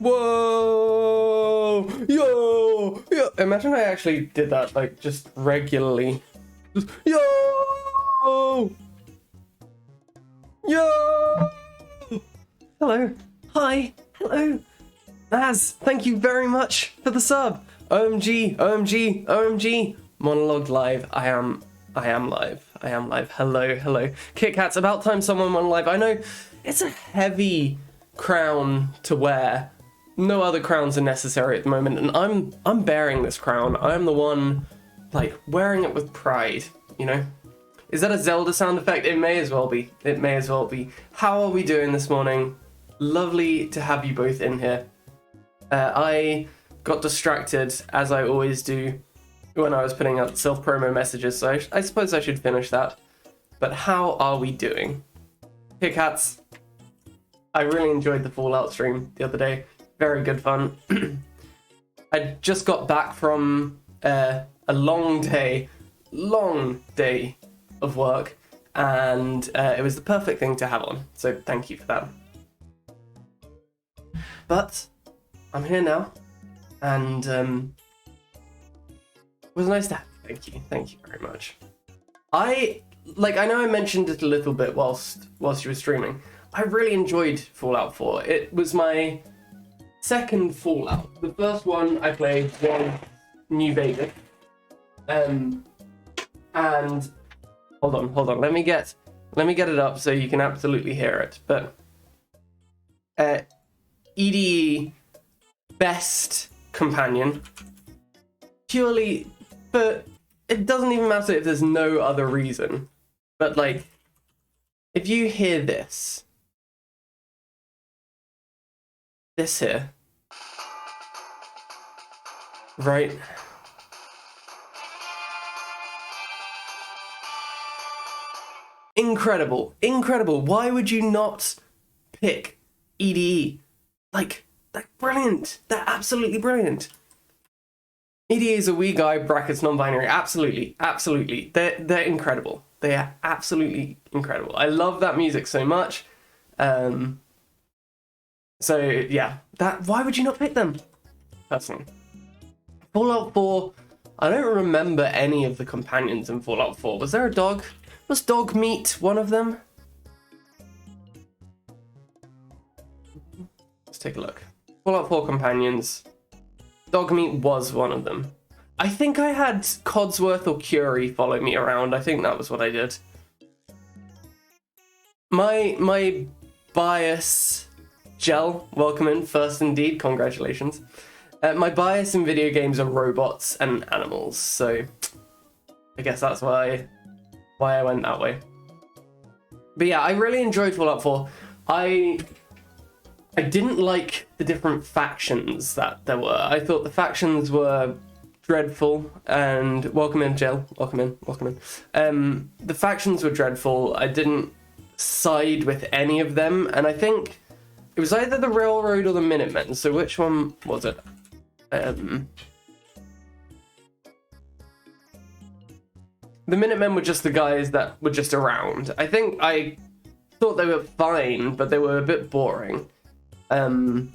Whoa! Yo! Yo! Imagine I actually did that, like, just regularly. Just, yo! Yo! Hello. Hi. Hello. Naz, thank you very much for the sub. OMG, OMG, OMG. Monologue live. I am live. I am live. Hello, hello. Kit Kat's about time someone went live. I know it's a heavy crown to wear. No other crowns are necessary at the moment, and I'm bearing this crown. I'm the one, like, wearing it with pride, you know? Is that a Zelda sound effect? It may as well be. It may as well be. How are we doing this morning? Lovely to have you both in here. I got distracted, as I always do, when I was putting out self-promo messages, so I suppose I should finish that. But how are we doing? Kit Kats, I really enjoyed the Fallout stream the other day. Very good fun. I just got back from a long day of work, and it was the perfect thing to have on, so thank you for that. But I'm here now, and it was nice to have you. Thank you very much. I know I mentioned it a little bit whilst you were streaming. I really enjoyed Fallout 4. It was my second Fallout. The first one I played was New Vegas. And hold on. Let me get it up so you can absolutely hear it. But EDE best companion. Purely, but it doesn't even matter if there's no other reason. But like, if you hear this here, right? Incredible. Why would you not pick EDE? Like, they're brilliant. They're absolutely brilliant. EDE is a wee guy, brackets non-binary. Absolutely. They're incredible. They are absolutely incredible. I love that music so much. So yeah, why would you not pick them? Personally. Fallout 4, I don't remember any of the companions in Fallout 4. Was there a dog? Was dog meat one of them? Let's take a look. Fallout 4 companions. Dog meat was one of them. I think I had Codsworth or Curie follow me around. I think that was what I did. My bias... Gel, welcome in. First indeed, congratulations. My bias in video games are robots and animals, so I guess that's why I went that way. But yeah, I really enjoyed Fallout 4. I didn't like the different factions that there were. I thought the factions were dreadful, and welcome in, Gel. Welcome in. The factions were dreadful. I didn't side with any of them, and I think it was either the Railroad or the Minutemen, so which one was it? The Minutemen were just the guys that were just around. I think I thought they were fine, but they were a bit boring. The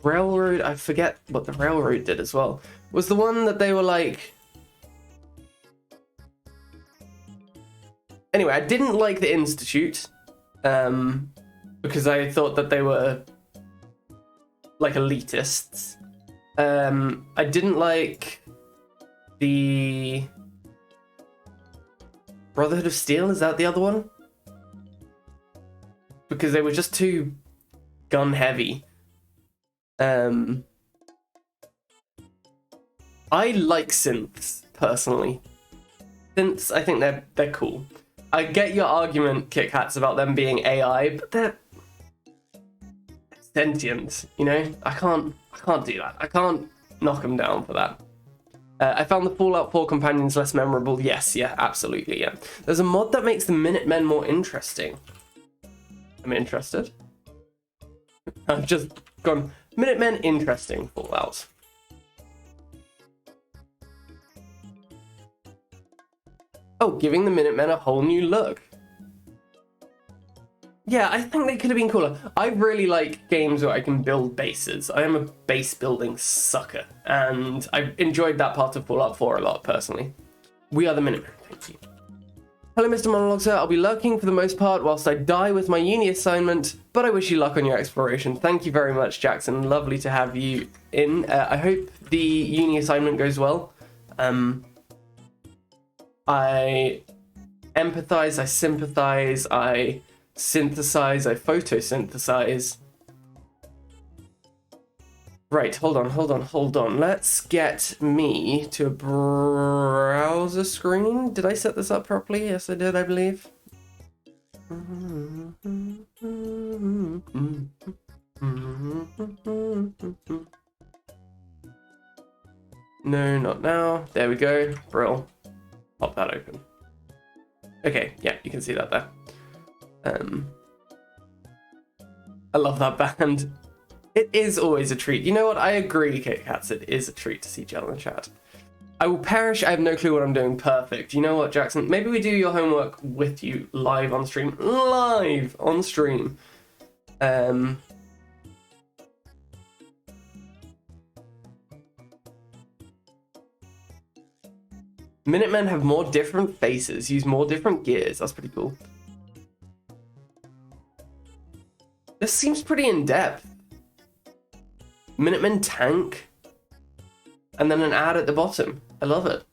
Railroad, I forget what the Railroad did as well. Was the one that they were like... Anyway, I didn't like the Institute. Because I thought that they were like elitists. I didn't like the Brotherhood of Steel, is that the other one? Because they were just too gun heavy. I like synths, personally. Synths, I think they're cool. I get your argument, Kit Kats, about them being AI, but they're sentient, you know? I can't do that. I can't knock them down for that. I found the Fallout 4 companions less memorable. Yes, yeah, absolutely, yeah. There's a mod that makes the Minutemen more interesting. I'm interested. I've just gone, Minutemen interesting Fallout. Oh, giving the Minutemen a whole new look. Yeah, I think they could have been cooler. I really like games where I can build bases. I am a base building sucker, and I've enjoyed that part of Fallout 4 a lot, personally. We are the Minutemen, thank you. Hello, Mr. Monologue, sir. I'll be lurking for the most part whilst I die with my uni assignment, but I wish you luck on your exploration. Thank you very much, Jackson. Lovely to have you in. I hope the uni assignment goes well. I empathize, I sympathize, I synthesize, I photosynthesize. Right, hold on. Let's get me to a browser screen. Did I set this up properly? Yes, I did, I believe. No, not now. There we go. Brill. Pop that open. Okay, yeah, you can see that there. I love that band. It is always a treat. You know what? I agree, Kit Kats. It is a treat to see Gel in the chat. I will perish. I have no clue what I'm doing. Perfect. You know what, Jackson? Maybe we do your homework with you live on stream. Live on stream. Minutemen have more different faces, use more different gears. That's pretty cool. This seems pretty in-depth. Minutemen tank. And then an ad at the bottom. I love it.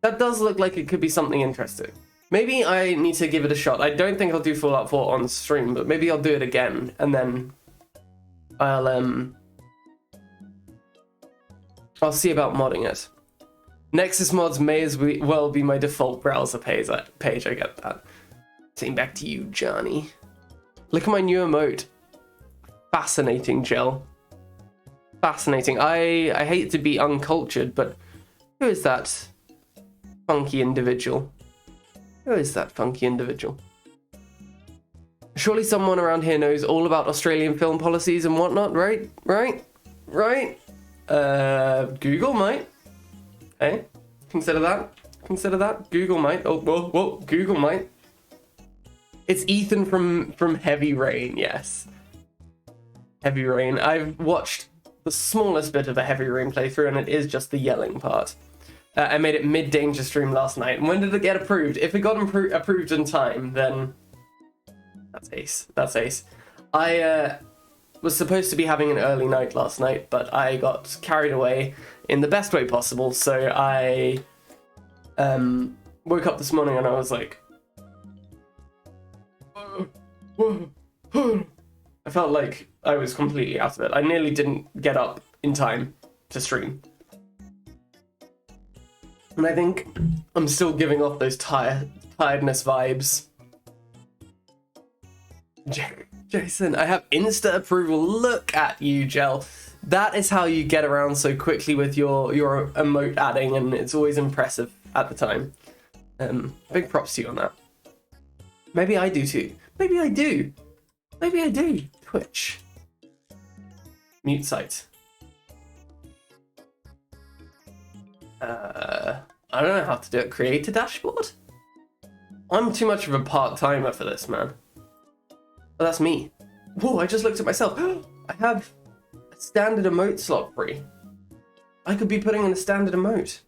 That does look like it could be something interesting. Maybe I need to give it a shot. I don't think I'll do Fallout 4 on stream, but maybe I'll do it again. And then I'll see about modding it. Nexus mods may as well be my default browser page. I get that. Same back to you, Johnny. Look at my new emote. Fascinating, Gel. Fascinating. I hate to be uncultured, but who is that funky individual? Who is that funky individual? Surely someone around here knows all about Australian film policies and whatnot, right? Right? Google might. Hey, consider that. Google might. Oh, whoa, Google might. It's Ethan from Heavy Rain, yes. Heavy Rain. I've watched the smallest bit of a Heavy Rain playthrough, and it is just the yelling part. I made it mid-danger stream last night, and when did it get approved? If it got approved in time, then that's ace. That's ace. I was supposed to be having an early night last night, but I got carried away in the best way possible, so I woke up this morning and I was like, I felt like I was completely out of it. I nearly didn't get up in time to stream. And I think I'm still giving off those tiredness vibes. Jason, I have Insta approval. Look at you, Gel. That is how you get around so quickly with your emote adding, and it's always impressive at the time. Big props to you on that. Maybe I do too. Maybe I do. Twitch. Mute site. I don't know how to do it. Create a dashboard? I'm too much of a part-timer for this, man. Oh, that's me. Whoa, I just looked at myself. I have a standard emote slot free. I could be putting in a standard emote.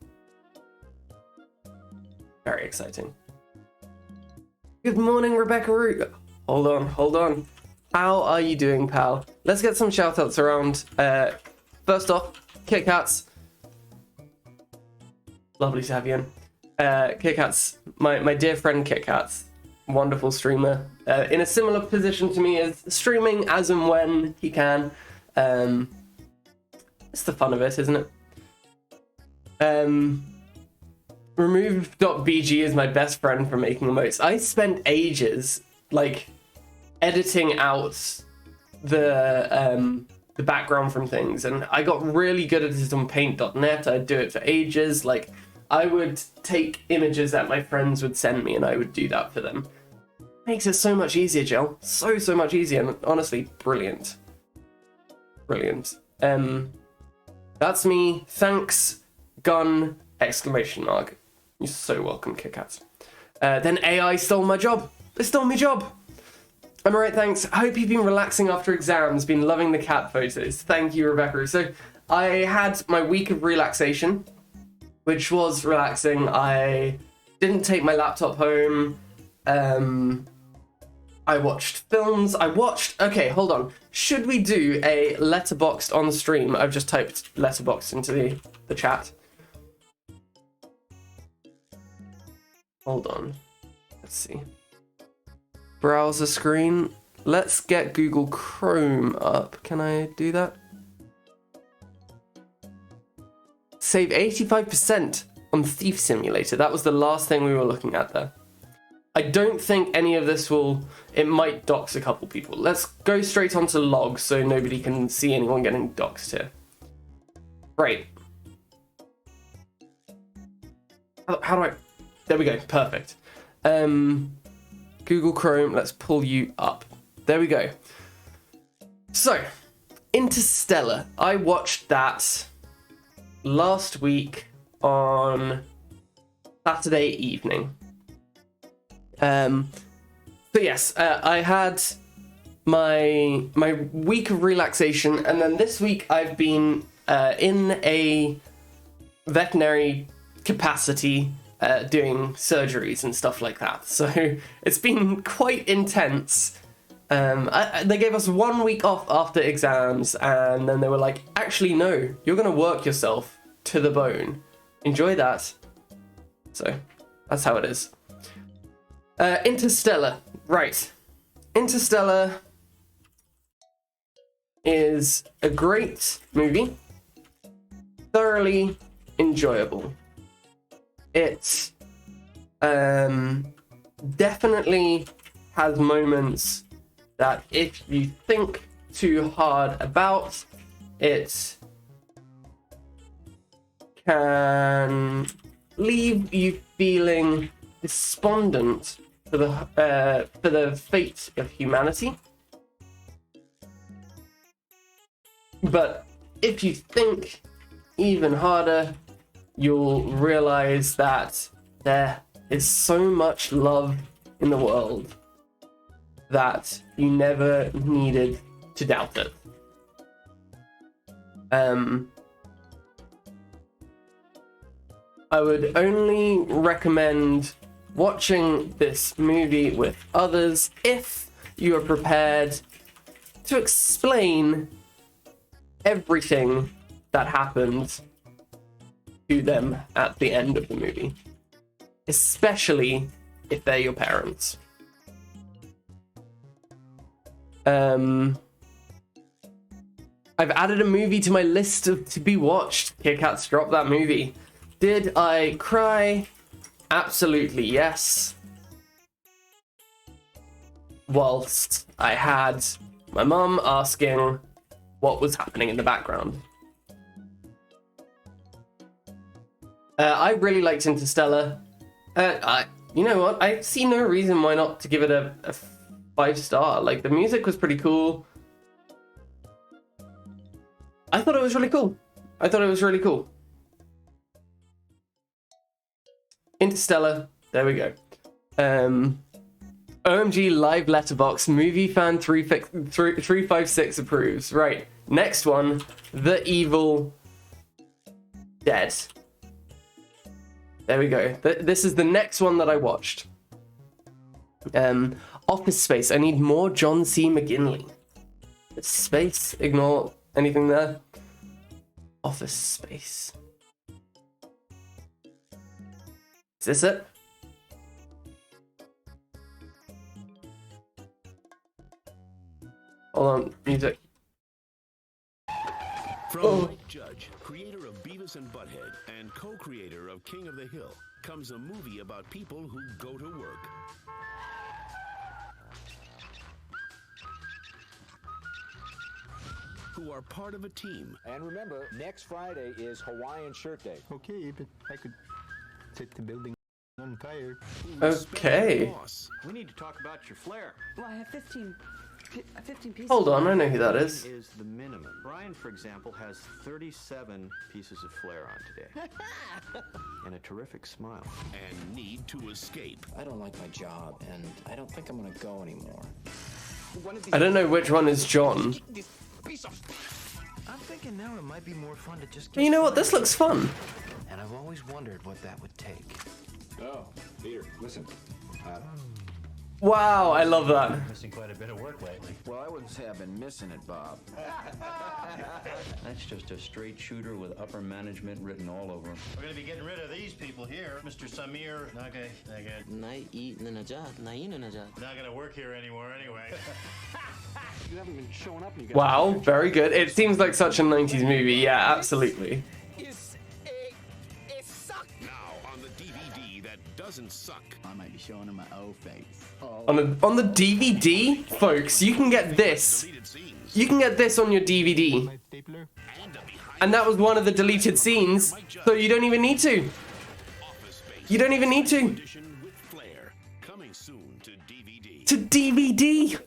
Very exciting. Good morning, Rebecca Root. Hold on. How are you doing, pal? Let's get some shout-outs around. First off, Kit Kats. Lovely to have you in. Kit Kats, my dear friend Kit Kats. Wonderful streamer. In a similar position to me as streaming as and when he can. It's the fun of it, isn't it? Remove.bg is my best friend for making emotes. I spent ages, like, editing out the background from things, and I got really good at it on paint.net. I'd do it for ages. Like, I would take images that my friends would send me, and I would do that for them. Makes it so much easier, Jill. So much easier, and honestly, brilliant. That's me. Thanks, gun, exclamation mark. You're so welcome, Kit Kats. Then AI stole my job. They stole my job. I'm alright, thanks. I hope you've been relaxing after exams, been loving the cat photos. Thank you, Rebecca. So, I had my week of relaxation, which was relaxing. I didn't take my laptop home. I watched films. Okay, hold on. Should we do a letterboxed on stream? I've just typed letterboxed into the chat. Hold on. Let's see. Browser screen. Let's get Google Chrome up. Can I do that? Save 85% on Thief Simulator. That was the last thing we were looking at there. I don't think any of this will... It might dox a couple people. Let's go straight onto logs so nobody can see anyone getting doxed here. Right. How do I... There we go. Perfect. Google Chrome, let's pull you up. There we go. So, Interstellar. I watched that last week on Saturday evening. So yes, I had my week of relaxation, and then this week I've been in a veterinary capacity doing surgeries and stuff like that. So it's been quite intense. They gave us 1 week off after exams, and then they were like, actually no, you're gonna work yourself to the bone. Enjoy that. So that's how it is. Interstellar. Right. Interstellar is a great movie. Thoroughly enjoyable. It definitely has moments that if you think too hard about, it can leave you feeling despondent for the fate of humanity. But if you think even harder, you'll realize that there is so much love in the world that you never needed to doubt it. I would only recommend watching this movie with others if you are prepared to explain everything that happened to them at the end of the movie, especially if they're your parents. I've added a movie to my list to be watched. Kit Kat's dropped that movie. Did I cry? Absolutely yes. Whilst I had my mum asking what was happening in the background. I really liked Interstellar. You know what? I see no reason why not to give it a 5-star. Like, the music was pretty cool. I thought it was really cool. Interstellar. There we go. OMG live letterbox. Movie fan 356 approves. Right. Next one. The Evil Dead. There we go. This is the next one that I watched. Office Space. I need more John C. McGinley. Space. Ignore anything there. Office Space. Is this it? Hold on. Music. From Mike Judge, creator of Beavis and Butthead and co-creator of King of the Hill, comes a movie about people who go to work. Who are part of a team. And remember, next Friday is Hawaiian Shirt Day. Okay, but I could set the building on fire. Okay. We need to talk about your flair. Well, I have 15 pieces. Hold on, I know who that is. Is the minimum. Brian, for example, has 37 pieces of flair on today. And a terrific smile. And need to escape. I don't like my job, and I don't think I'm gonna go anymore. I don't know which one is John. I'm thinking now it might be more fun to just But you know what? This looks fun. And I've always wondered what that would take. Oh, Peter, listen. Wow, I love that. Missing quite a bit of work lately. Well, I wouldn't say I've been missing it, Bob. That's just a straight shooter with upper management written all over him. We're gonna be getting rid of these people here. Mr. Samir, not gonna work here anymore anyway. You haven't been showing up and you got Wow, very good. It seems like such a 90s movie. Yeah, absolutely. Now on the DVD that doesn't suck. I might be showing him my old face. On the DVD, folks, you can get this. Deleted scenes. You can get this on your DVD. My stapler. And a behind And that was one of the deleted scenes, so you don't even need to. Office Space. You don't even need to. Edition with flair. Coming soon to DVD. To DVD.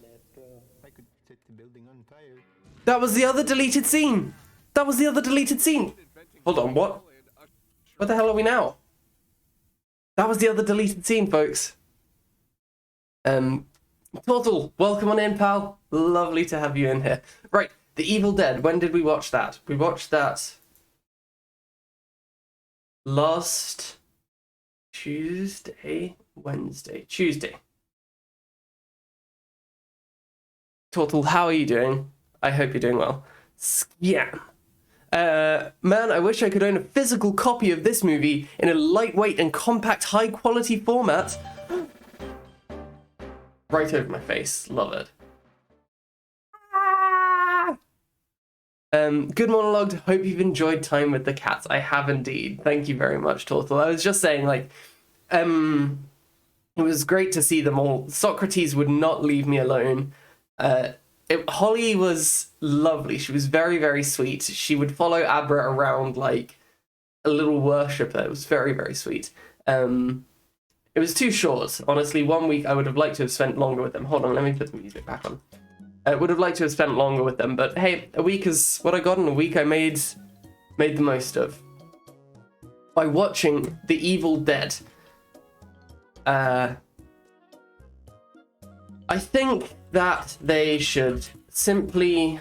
I could set the building on fire. That was the other deleted scene. That was the other deleted scene. Hold on, what? Where the hell are we now? That was the other deleted scene, folks. Total, welcome on in, pal. Lovely to have you in here. Right, The Evil Dead. When did we watch that? We watched that last Tuesday. Total, how are you doing? I hope you're doing well. Scam. Man, I wish I could own a physical copy of this movie in a lightweight and compact high-quality format. Right over my face. Love it. Good monologue. Hope you've enjoyed time with the cats. I have indeed. Thank you very much, Tortle. I was just saying, like, it was great to see them all. Socrates would not leave me alone. Holly was lovely. She was very, very sweet. She would follow Abra around like a little worshipper. It was very, very sweet. It was too short. Honestly, 1 week I would have liked to have spent longer with them. Hold on, let me put the music back on. I would have liked to have spent longer with them, but hey, a week is what I got in a week I made the most of. By watching The Evil Dead. I think that they should simply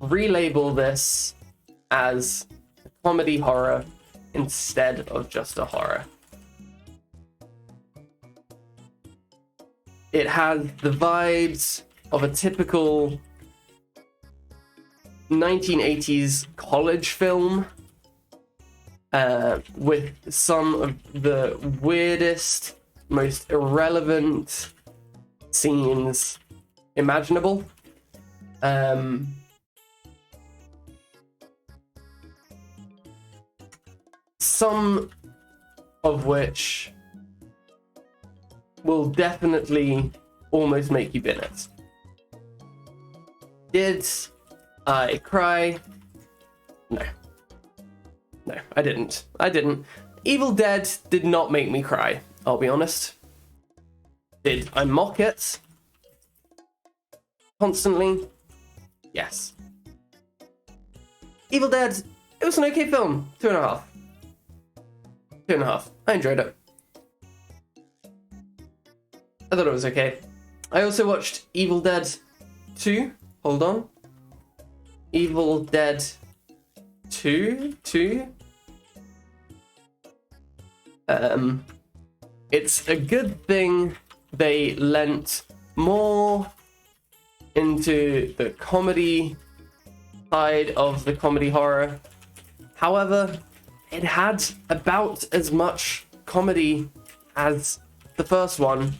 relabel this as a comedy horror instead of just a horror. It has the vibes of a typical 1980s college film with some of the weirdest, most irrelevant scenes imaginable. Some of which will definitely almost make you bin it. Did I cry? No. No, I didn't. Evil Dead did not make me cry, I'll be honest. Did I mock it? Constantly? Yes. Evil Dead, it was an okay film. 2.5. 2.5. I enjoyed it. I thought it was okay. I also watched Evil Dead 2. Hold on. Evil Dead 2? It's a good thing they lent more into the comedy side of the comedy horror. However, it had about as much comedy as the first one,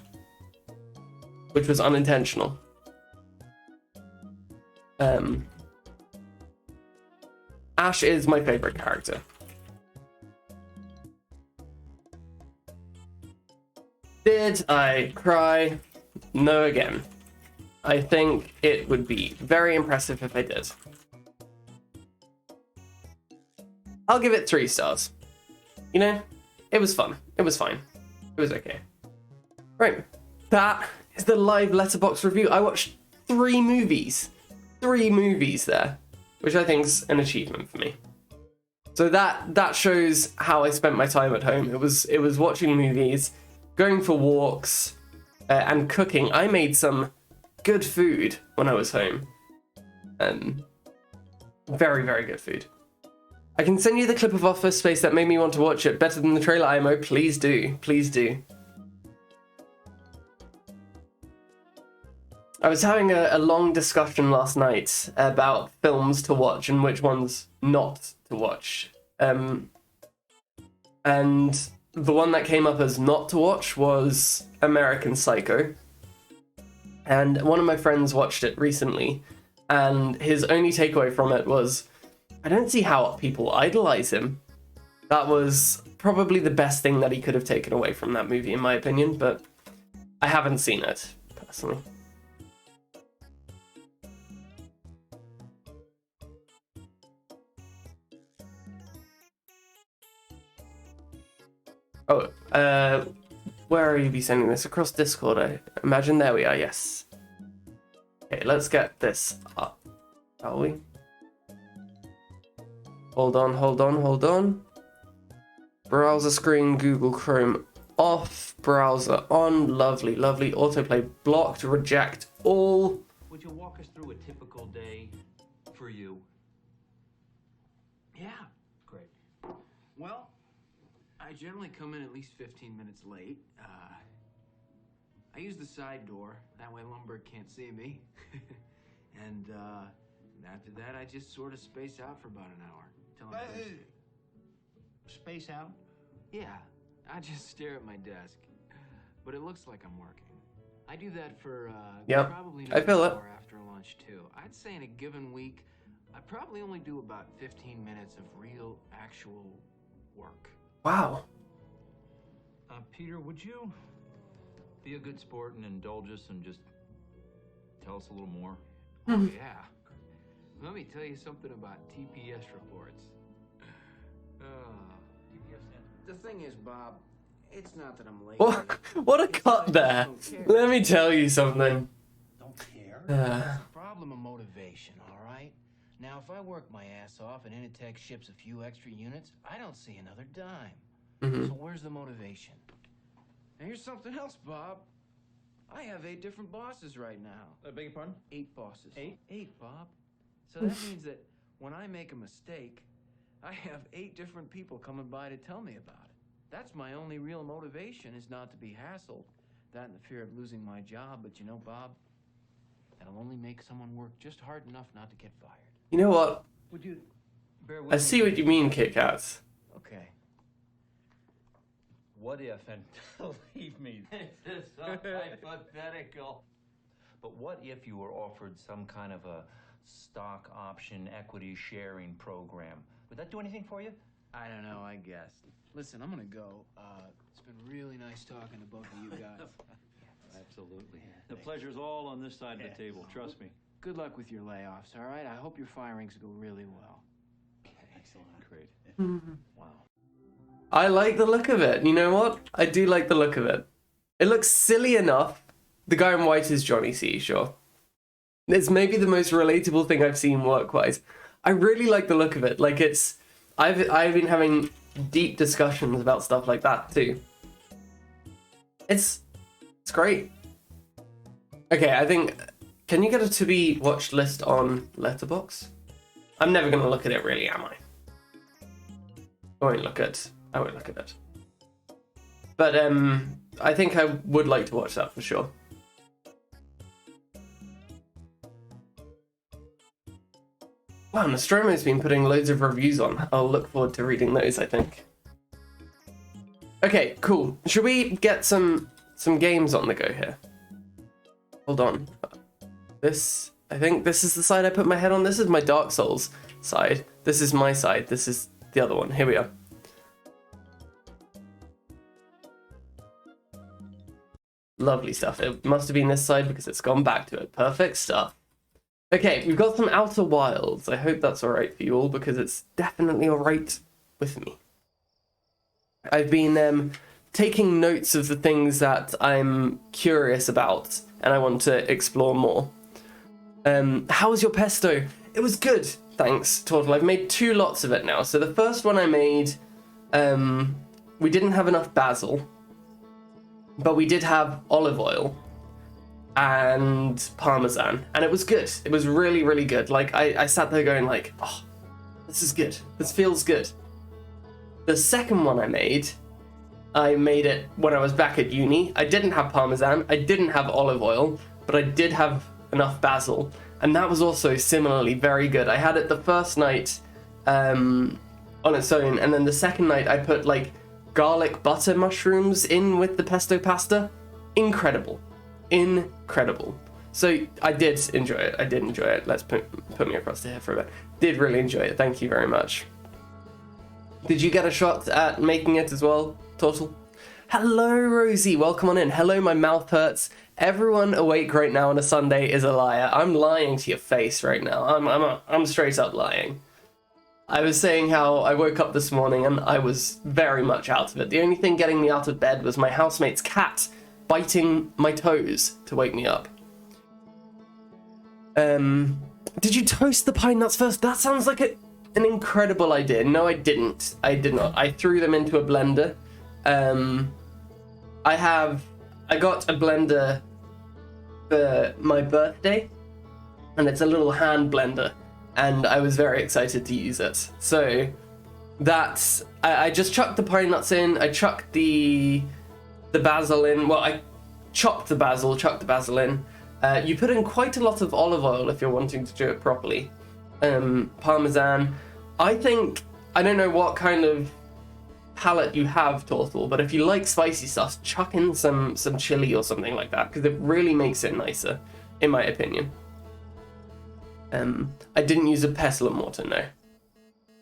which was unintentional. Ash is my favorite character. Did I cry? No again. I think it would be very impressive if I did. I'll give it 3 stars. You know, it was fun. It was fine. It was okay. Right, that is the live letterbox review. I watched 3 movies. 3 movies there, which I think is an achievement for me. So that shows how I spent my time at home. It was watching movies, going for walks, and cooking. I made some good food when I was home. Very, very good food. I can send you the clip of Office Space that made me want to watch it. Better than the trailer, IMO. Please do. Please do. I was having a long discussion last night about films to watch and which ones not to watch. And the one that came up as not to watch was American Psycho. And one of my friends watched it recently, and his only takeaway from it was, I don't see how people idolize him. That was probably the best thing that he could have taken away from that movie, in my opinion, but I haven't seen it, personally. Oh, where are you be sending this? Across Discord, I imagine. There we are, yes. Okay, let's get this up, shall we? Hold on, hold on, hold on. Browser screen, Google Chrome off, browser on, lovely, lovely. Autoplay blocked, reject all. Would you walk us through a typical day for you? Yeah. Great. Well, I generally come in at least 15 minutes late. I use the side door. That way Lumberg can't see me. And after that, I just sort of space out for about an hour. Till I'm thirsty. Space out? Yeah, I just stare at my desk. But it looks like I'm working. I do that for Yep, probably I feel an it. hour after lunch too. I'd say in a given week, I probably only do about 15 minutes of real, actual work. Wow. Peter, would you be a good sport and indulge us and just tell us a little more? Oh, yeah. Let me tell you something about TPS reports. The thing is, Bob, it's not that I'm late. What a cut there. Let me tell you something. Don't care? It's a problem of motivation, all right? Now, if I work my ass off and Initech ships a few extra units, I don't see another dime. So where's the motivation? And here's something else, Bob. I have 8 different bosses right now. I beg your pardon? 8 bosses. 8? 8, Bob. So that means that when I make a mistake, I have 8 different people coming by to tell me about it. That's my only real motivation, is not to be hassled. That and the fear of losing my job. But you know, Bob, that'll only make someone work just hard enough not to get fired. You know what? Would you bear with I me? see what you mean, Kit Kats. Okay. What if, and believe me, this is so hypothetical. But what if you were offered some kind of a stock option equity sharing program? Would that do anything for you? I don't know, I guess. Listen, I'm gonna go. It's been really nice talking to both of you guys. Absolutely. The pleasure's all on this side of the table, trust me. Good luck with your layoffs, all right? I hope your firings go really well. Excellent. Great. Wow. I like the look of it. You know what? I do like the look of it. It looks silly enough. The guy in white is Johnny C, sure. It's maybe the most relatable thing I've seen work-wise. I really like the look of it. Like, it's... I've been having deep discussions about stuff like that too. It's great. Okay, I think... Can you get a to-be watched list on Letterboxd? I'm never going to look at it, really, am I? I won't look at it. But I think I would like to watch that for sure. Wow, Nostromo's been putting loads of reviews on. I'll look forward to reading those, I think. Okay, cool. Should we get some games on the go here? Hold on. I think this is the side I put my head on. This is my Dark Souls side. This is my side. This is the other one. Here we are. Lovely stuff. It must have been this side because it's gone back to it. Perfect stuff. Okay, we've got some Outer Wilds. I hope that's alright for you all because it's definitely alright with me. I've been taking notes of the things that I'm curious about and I want to explore more. How was your pesto? It was good, thanks, Tortle. I've made 2 lots of it now. So the first one I made, we didn't have enough basil, but we did have olive oil. and Parmesan, and it was good. It was really, really good. Like, I sat there going like, oh, this is good. This feels good. The second one I made it when I was back at uni. I didn't have Parmesan, I didn't have olive oil, but I did have enough basil, and that was also similarly very good. I had it the first night on its own, and then the second night I put like garlic butter mushrooms in with the pesto pasta. Incredible. So I did enjoy it. Let's put me across to here for a bit. Did really enjoy it. Thank you very much. Did you get a shot at making it as well, Total? Hello, Rosie. Welcome on in. Hello, my mouth hurts. Everyone awake right now on a Sunday is a liar. I'm lying to your face right now. I'm straight up lying. I was saying how I woke up this morning and I was very much out of it. The only thing getting me out of bed was my housemate's cat biting my toes to wake me up. Did you toast the pine nuts first? That sounds like an incredible idea. No, I didn't. I did not. I threw them into a blender. I got a blender for my birthday, and it's a little hand blender, and I was very excited to use it. So that's, I just chucked the pine nuts in, I chucked the basil in. Well, I chopped the basil, chucked the basil in. You put in quite a lot of olive oil if you're wanting to do it properly. Parmesan. I don't know what kind of palate you have, Tortle, but if you like spicy stuff, chuck in some chili or something like that, because it really makes it nicer, in my opinion. I didn't use a pestle and mortar, no.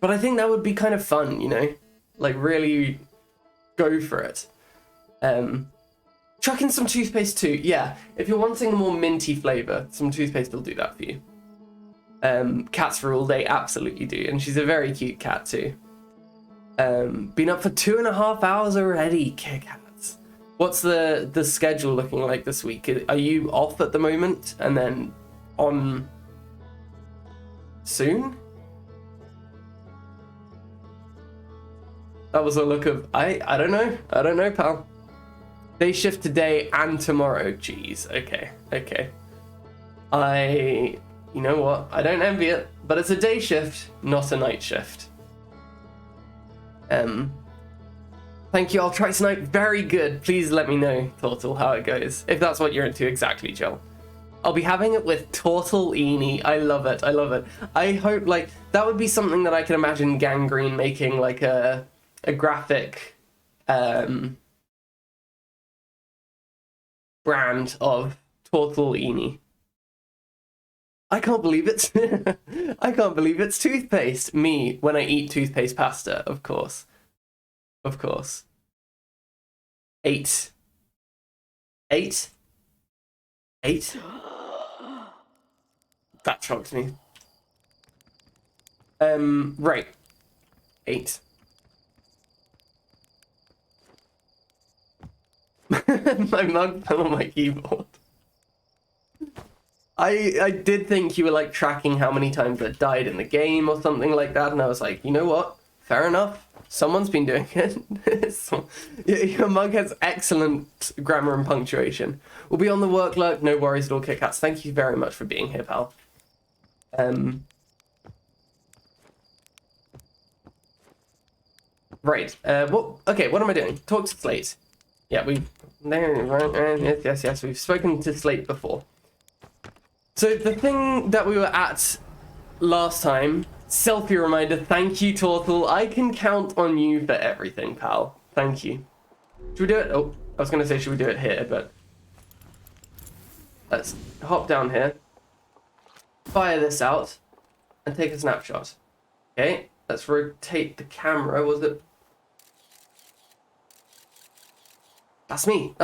But I think that would be kind of fun, you know? Like, really go for it. Chuck in some toothpaste too. Yeah, if you're wanting a more minty flavour, some toothpaste will do that for you. Cats for all day absolutely do, and she's a very cute cat too. Been up for 2.5 hours already, Kick-Hats. What's the schedule looking like this week? Are you off at the moment and then on soon? That was a look of, I don't know, pal. Day shift today and tomorrow. Jeez, okay. You know what? I don't envy it, but it's a day shift, not a night shift. Thank you, I'll try tonight. Very good. Please let me know, Tortle, how it goes. If that's what you're into exactly, Joel. I'll be having it with Tortellini. I love it. I hope, like, that would be something that I can imagine Gangrene making, like, a graphic, brand of Tortellini. I can't believe it's I can't believe it's toothpaste. Me, when I eat toothpaste pasta, of course. 8. That shocked me. Right. 8. My mug fell on my keyboard. I did think you were like tracking how many times it died in the game or something like that, and I was like, you know what? Fair enough. Someone's been doing it. Your mug has excellent grammar and punctuation. We'll be on the work lurk. No worries at all, Kit-Kats. Thank you very much for being here, pal. Right. Okay, what am I doing? Talk to Slate. Yeah, yes, we've spoken to Slate before. So the thing that we were at last time, selfie reminder, thank you, Tortle. I can count on you for everything, pal. Thank you. Should we do it? Oh, I was going to say, should we do it here, but let's hop down here, fire this out, and take a snapshot. Okay, let's rotate the camera. Was it? That's me.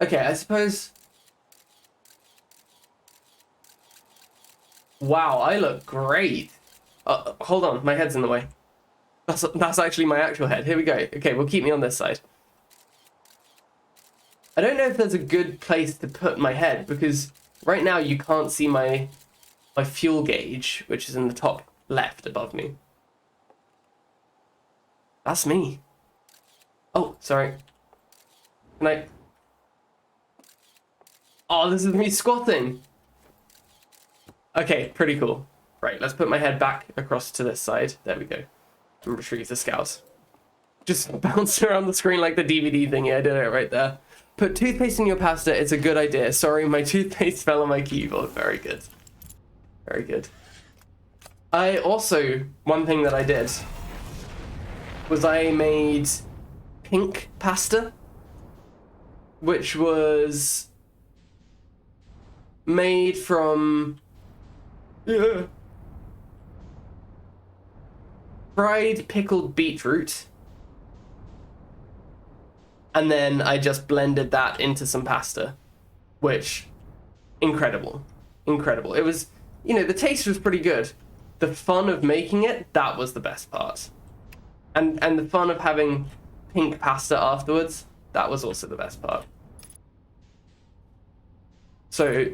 Okay, I suppose. Wow, I look great. Hold on, my head's in the way. That's actually my actual head. Here we go. Okay, we'll keep me on this side. I don't know if there's a good place to put my head, because right now you can't see my fuel gauge, which is in the top left above me. That's me. Oh, sorry. Can I? Oh, this is me squatting. Okay, pretty cool. Right, let's put my head back across to this side. There we go. And retrieve the scout. Just bounced around the screen like the DVD thingy. I did it right there. Put toothpaste in your pasta. It's a good idea. Sorry, my toothpaste fell on my keyboard. Very good. Very good. I also, one thing that I did was I made pink pasta, which was made from fried pickled beetroot, and then I just blended that into some pasta, which incredible. It was, you know, the taste was pretty good. The fun of making it, that was the best part. And the fun of having pink pasta afterwards, that was also the best part. So,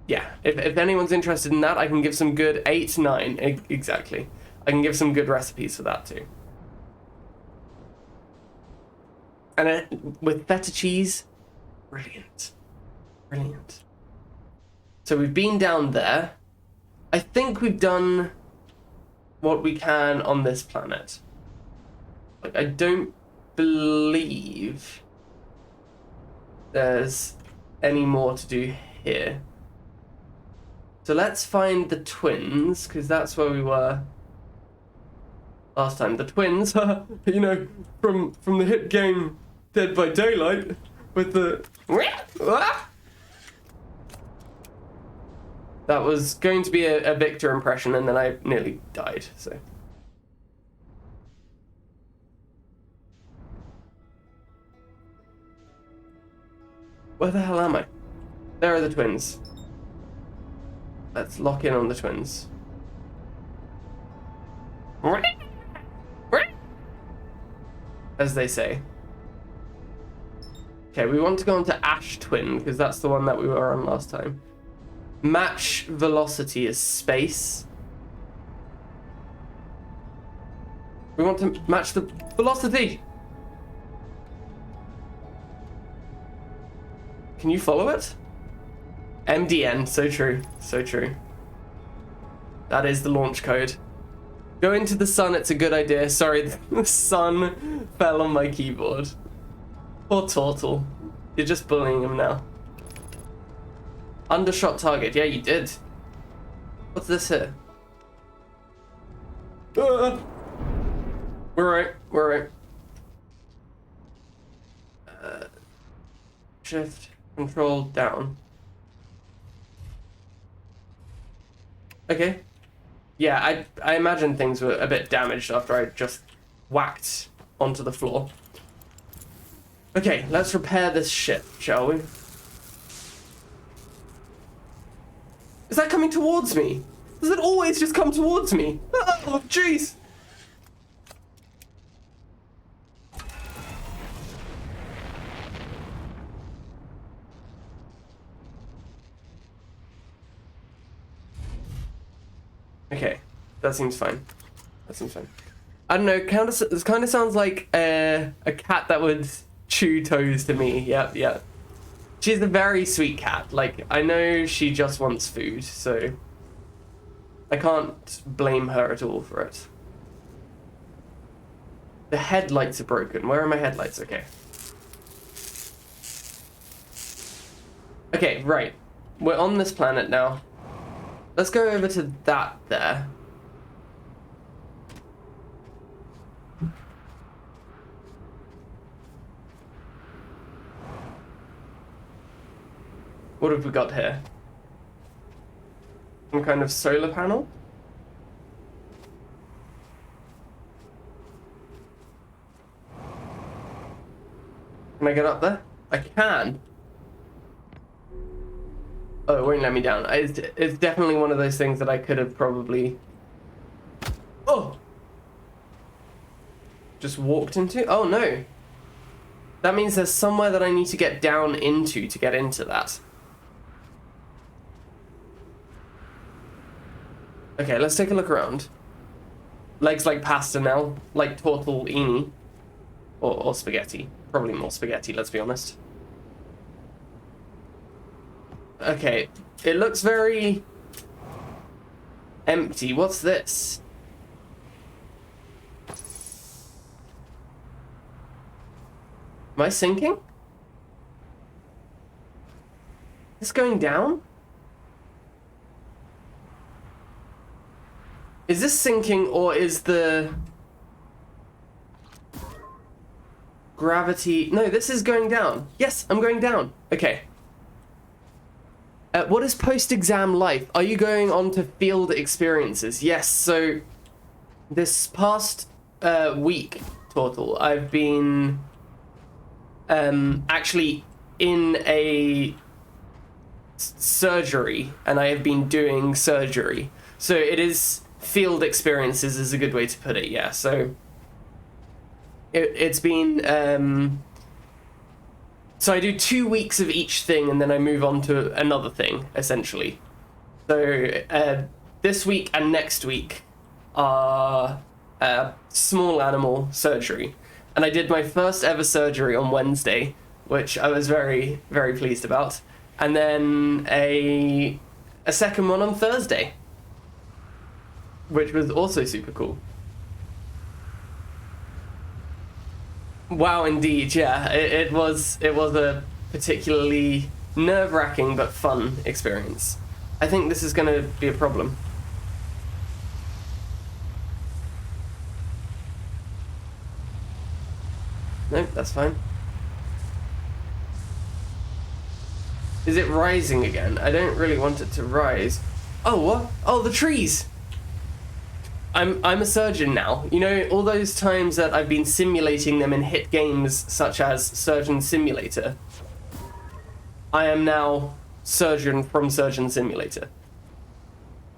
yeah, if anyone's interested in that, I can give some good 8, 9, exactly. I can give some good recipes for that too. And with feta cheese, brilliant. So we've been down there. I think we've done what we can on this planet. Like, I don't believe there's any more to do here. So let's find the twins, because that's where we were last time. The twins, you know, from the hit game Dead by Daylight, with the... That was going to be a Victor impression, and then I nearly died, so... Where the hell am I? There are the twins. Let's lock in on the twins. As they say. Okay, we want to go on to Ash Twin, because that's the one that we were on last time. Match velocity is space. We want to match the velocity! Can you follow it? MDN, so true, so true. That is the launch code. Go into the sun, it's a good idea. Sorry, the sun fell on my keyboard. Poor Turtle. You're just bullying him now. Undershot target, yeah, you did. What's this here? We're right. Shift, control, down. Okay. Yeah, I imagine things were a bit damaged after I just whacked onto the floor. Okay, let's repair this ship, shall we? Is that coming towards me? Does it always just come towards me? Oh, jeez. Okay, that seems fine. I don't know, this kind of sounds like a cat that would chew toes to me. Yep. She's a very sweet cat. Like, I know she just wants food, so I can't blame her at all for it. The headlights are broken. Where are my headlights? Okay. Okay, right. We're on this planet now. Let's go over to that there. What have we got here? Some kind of solar panel? Can I get up there? I can. Oh, it won't let me down. It's definitely one of those things that I could have probably... Oh! Just walked into? Oh, no. That means there's somewhere that I need to get down into to get into that. Okay, let's take a look around. Legs like pasta now, like tortellini. Or spaghetti. Probably more spaghetti, let's be honest. Okay, it looks very empty. What's this? Am I sinking? Is this going down? Is this sinking, or is the gravity... No, this is going down. Yes, I'm going down. Okay. What is post-exam life? Are you going on to field experiences? Yes, so this past week total, I've been actually in a surgery, and I have been doing surgery. So it is field experiences is a good way to put it, yeah. So it's been... So I do 2 weeks of each thing, and then I move on to another thing, essentially. So this week and next week are small animal surgery. And I did my first ever surgery on Wednesday, which I was very, very pleased about. And then a second one on Thursday, which was also super cool. Wow, indeed, yeah. It was a particularly nerve-wracking but fun experience. I think this is going to be a problem. Nope, that's fine. Is it rising again? I don't really want it to rise. Oh, what? Oh, the trees! I'm a surgeon now. You know, all those times that I've been simulating them in hit games such as Surgeon Simulator, I am now Surgeon from Surgeon Simulator.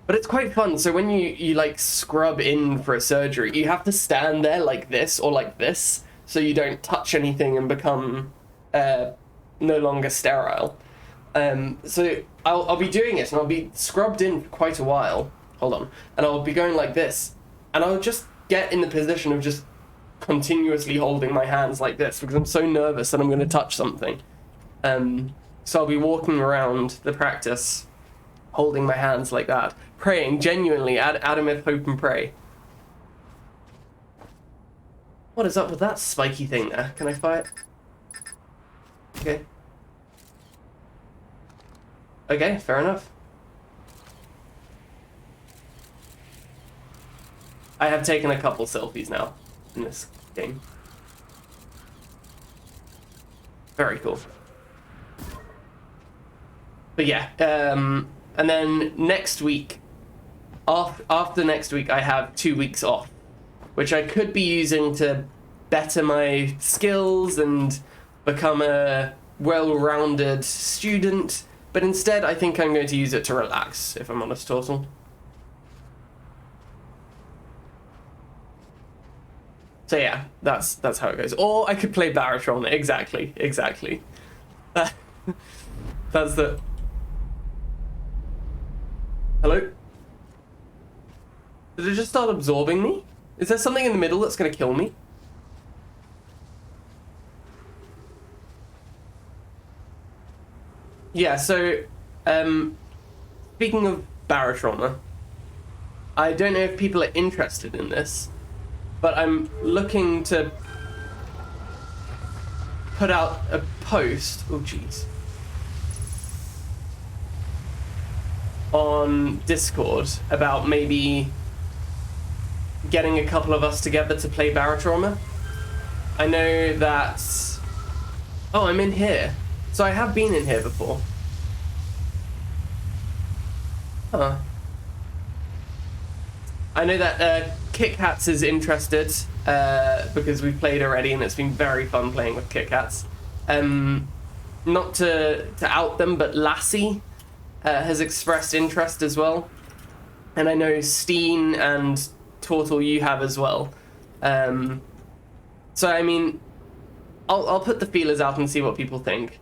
But it's quite fun. So when you like scrub in for a surgery, you have to stand there like this or like this, so you don't touch anything and become no longer sterile. So I'll be doing it, and I'll be scrubbed in for quite a while. Hold on. And I'll be going like this. And I'll just get in the position of just continuously holding my hands like this because I'm so nervous that I'm going to touch something. So I'll be walking around the practice holding my hands like that, praying genuinely, Adamith, hope and pray. What is up with that spiky thing there? Can I fire it? Okay. Okay, fair enough. I have taken a couple selfies now in this game. Very cool. But yeah, and then next week, after next week, I have 2 weeks off, which I could be using to better my skills and become a well-rounded student. But instead, I think I'm going to use it to relax, if I'm honest, Tortle. So yeah, that's how it goes. Or I could play Baratron. Exactly. That's the... Hello? Did it just start absorbing me? Is there something in the middle that's going to kill me? Yeah, so, speaking of Baratron, I don't know if people are interested in this, but I'm looking to put out a post, oh jeez, on Discord about maybe getting a couple of us together to play Barotrauma. I know that... Oh, I'm in here. So I have been in here before. Huh. I know that Kit Kats is interested because we've played already and it's been very fun playing with Kit Kats. Not to out them, but Lassie has expressed interest as well. And I know Steen and Tortle you have as well. So I mean, I'll put the feelers out and see what people think.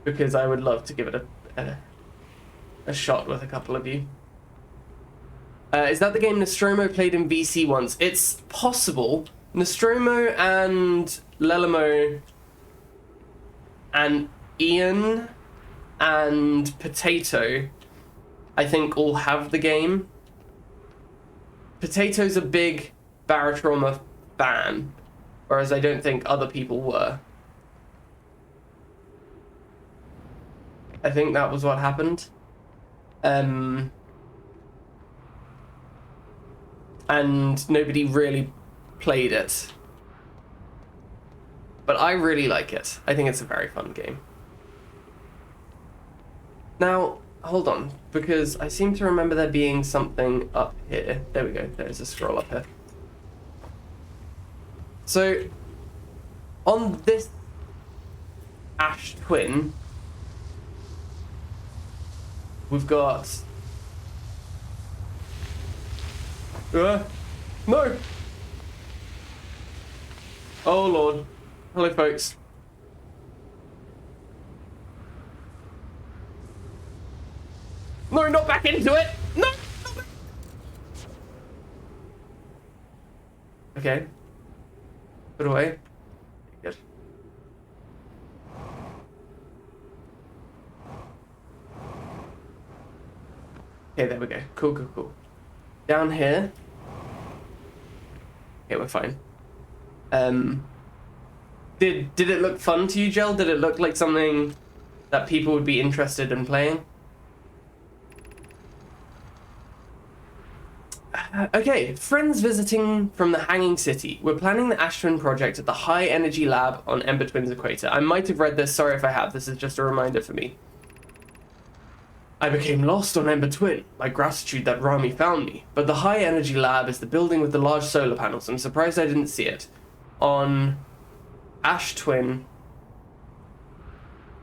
Because I would love to give it a shot with a couple of you. Is that the game Nostromo played in VC once? It's possible, Nostromo and Lelamo and Ian and Potato, I think, all have the game. Potato's a big Barotrauma fan, whereas I don't think other people were. I think that was what happened. And nobody really played it. But I really like it. I think it's a very fun game. Now, hold on, because I seem to remember there being something up here. There we go, there's a scroll up here. So, on this Ash Twin, we've got... no! Oh lord. Hello folks. No, not back into it! No! Okay. Put away. Good. Okay, there we go. Cool, cool, cool. Down here. Okay, we're fine. Did it look fun to you, Jel? Did it look like something that people would be interested in playing? Okay, friends visiting from the Hanging City. We're planning the Ash Twin project at the High Energy Lab on Ember Twin's equator. I might have read this, sorry if I have. This is just a reminder for me. I became lost on Ember Twin. My gratitude that Rami found me. But the High Energy Lab is the building with the large solar panels. I'm surprised I didn't see it. On Ash Twin.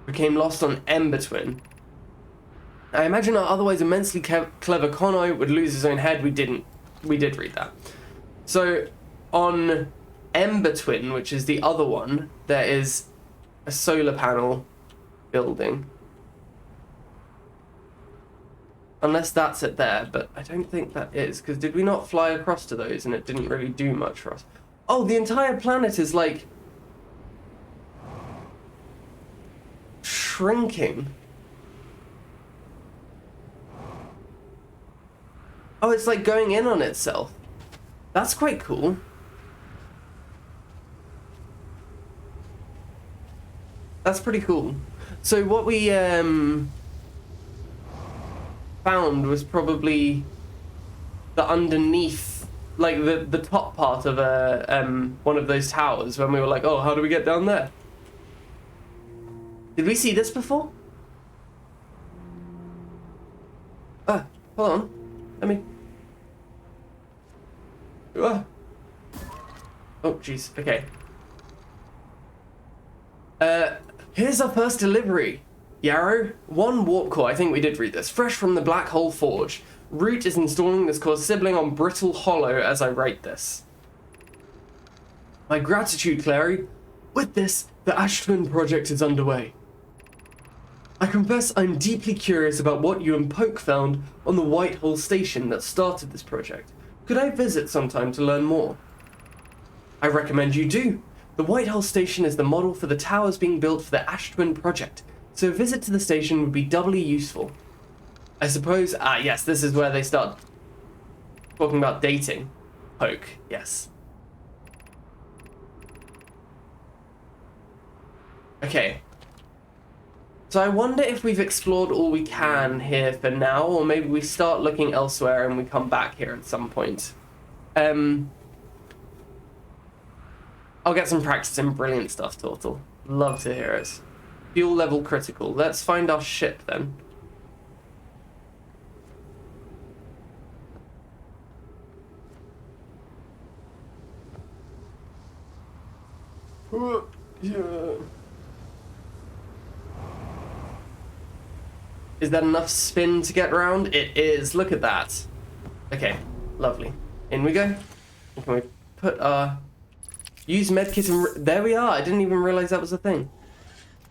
Became lost on Ember Twin. I imagine our otherwise immensely clever Kono would lose his own head. We didn't. We did read that. So, on Ember Twin, which is the other one, there is a solar panel building. Unless that's it there, but I don't think that is, because did we not fly across to those and it didn't really do much for us? Oh, the entire planet is like... shrinking. Oh, it's like going in on itself. That's quite cool. That's pretty cool. So what we found was probably the underneath, like the top part of a one of those towers when we were like, oh, how do we get down there? Did we see this before? Ah, hold on. Let me... Oh, jeez. Okay. Here's our first delivery. Yarrow, 1 warp core. I think we did read this. Fresh from the Black Hole Forge. Root is installing this core sibling on Brittle Hollow as I write this. My gratitude, Clary. With this, the Ash Twin project is underway. I confess I'm deeply curious about what you and Poke found on the Whitehall station that started this project. Could I visit sometime to learn more? I recommend you do. The Whitehall station is the model for the towers being built for the Ash Twin project, so a visit to the station would be doubly useful. I suppose, yes, this is where they start talking about dating. Poke, yes. Okay. So I wonder if we've explored all we can here for now, or maybe we start looking elsewhere and we come back here at some point. I'll get some practice in brilliant stuff, Tortle. Love to hear it. Fuel level critical. Let's find our ship then. Yeah. Is that enough spin to get around? It is. Look at that. Okay, lovely. In we go. Can we put our... Use medkit and... There we are. I didn't even realize that was a thing.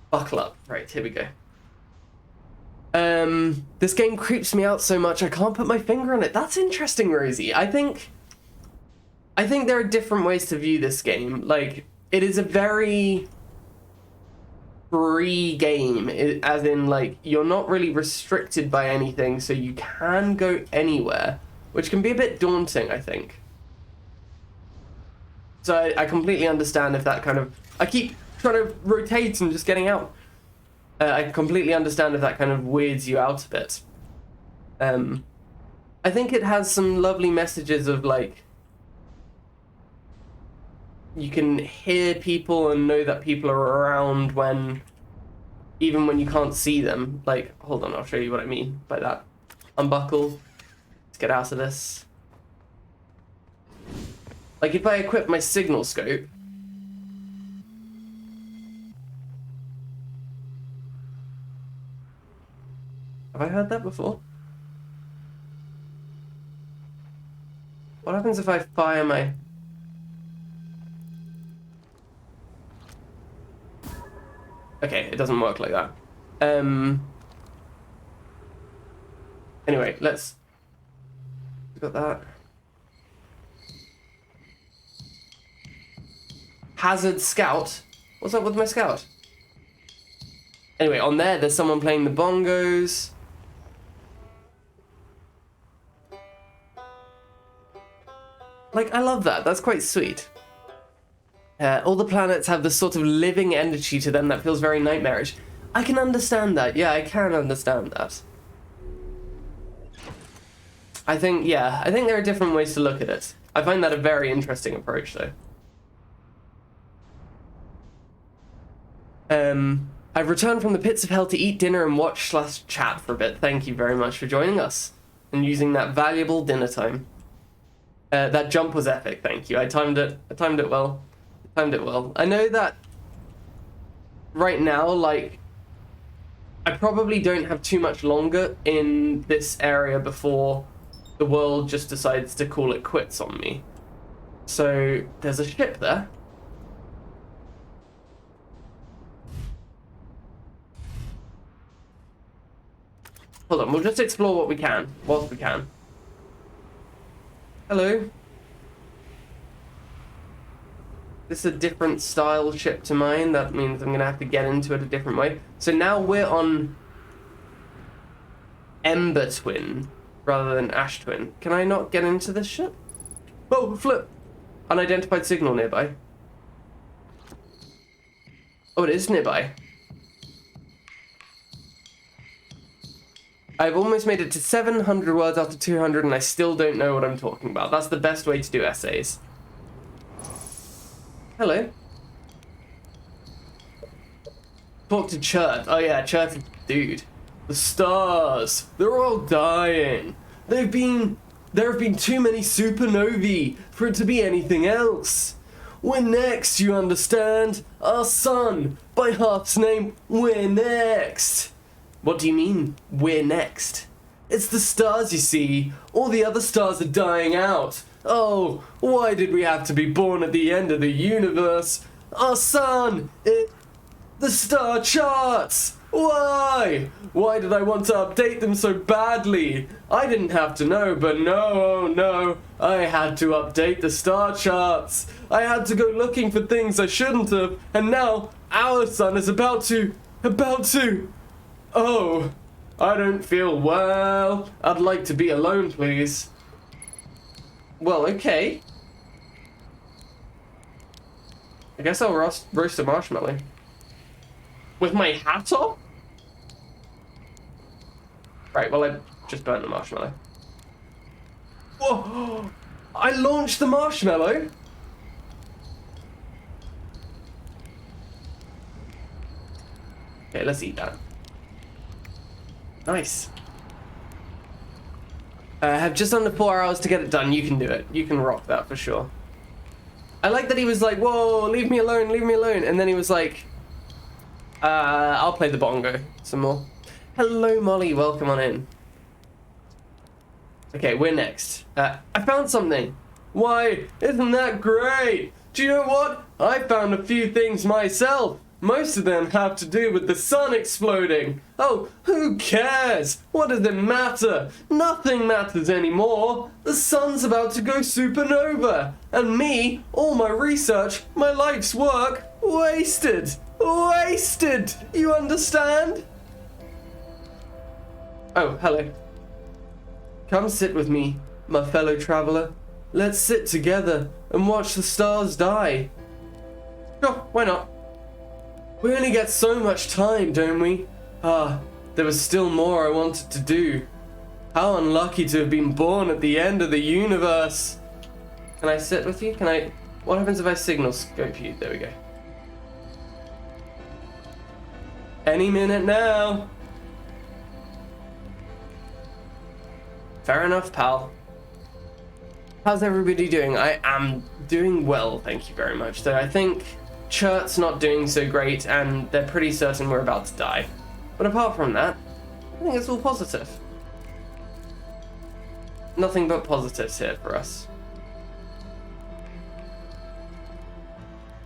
Buckle up. Right, here we go. This game creeps me out so much I can't put my finger on it. That's interesting, Rosie. I think... I think there are different ways to view this game. Like, it is a very free game, as in, like, you're not really restricted by anything, so you can go anywhere, which can be a bit daunting, I think. So I completely understand if that kind of... I keep trying to rotate and just getting out. I completely understand if that kind of weirds you out a bit. I think it has some lovely messages of, like, you can hear people and know that people are around when, even when you can't see them. Like, hold on, I'll show you what I mean by that. Unbuckle. Let's get out of this. Like, if I equip my signal scope, have I heard that before? What happens if I fire my... Okay, it doesn't work like that. Anyway, let's... We got that. Hazard Scout? What's up with my scout? Anyway, on there's someone playing the bongos. Like, I love that. That's quite sweet. All the planets have this sort of living energy to them that feels very nightmarish. I can understand that. Yeah, I can understand that. I think there are different ways to look at it. I find that a very interesting approach, though. I've returned from the pits of hell to eat dinner and watch/chat for a bit. Thank you very much for joining us and using that valuable dinner time. That jump was epic, thank you. I timed it well. I know that right now, like, I probably don't have too much longer in this area before the world just decides to call it quits on me. So, there's a ship there. Hold on, we'll just explore what we can, whilst we can. Hello. This is a different style ship to mine. That means I'm going to have to get into it a different way. So now we're on Ember Twin rather than Ash Twin. Can I not get into this ship? Oh, flip. Unidentified signal nearby. Oh, it is nearby. I've almost made it to 700 words after 200 and I still don't know what I'm talking about. That's the best way to do essays. Hello. Talk to Chert. Oh yeah, Chert, dude. The stars. They're all dying. There have been too many supernovae for it to be anything else. We're next, you understand? Our sun. By Heart's name, we're next. What do you mean, we're next? It's the stars, you see. All the other stars are dying out. Oh, why did we have to be born at the end of the universe? Our sun, the star charts. Why? Why did I want to update them so badly? I didn't have to know, but no, oh no, I had to update the star charts. I had to go looking for things I shouldn't have, and now our sun is about to... Oh, I don't feel well. I'd like to be alone, please. Well, okay. I guess I'll roast a marshmallow. With my hat on? Right, well, I just burnt the marshmallow. Whoa! I launched the marshmallow? Okay, let's eat that. Nice. I have just under 4 hours to get it done. You can do it. You can rock that for sure. I like that he was like, whoa, leave me alone, leave me alone. And then he was like, I'll play the bongo some more. Hello, Molly. Welcome on in. Okay, we're next. I found something. Why, isn't that great? Do you know what? I found a few things myself. Most of them have to do with the sun exploding. Oh, who cares? What does it matter? Nothing matters anymore. The sun's about to go supernova. And me, all my research, my life's work, wasted. Wasted! You understand? Oh, hello. Come sit with me, my fellow traveler. Let's sit together and watch the stars die. Sure, why not? We only get so much time, don't we? There was still more I wanted to do. How unlucky to have been born at the end of the universe. Can I sit with you? What happens if I signal scope you? There we go. Any minute now. Fair enough, pal. How's everybody doing? I am doing well, thank you very much. So I think Chert's not doing so great, and they're pretty certain we're about to die. But apart from that, I think it's all positive. Nothing but positives here for us.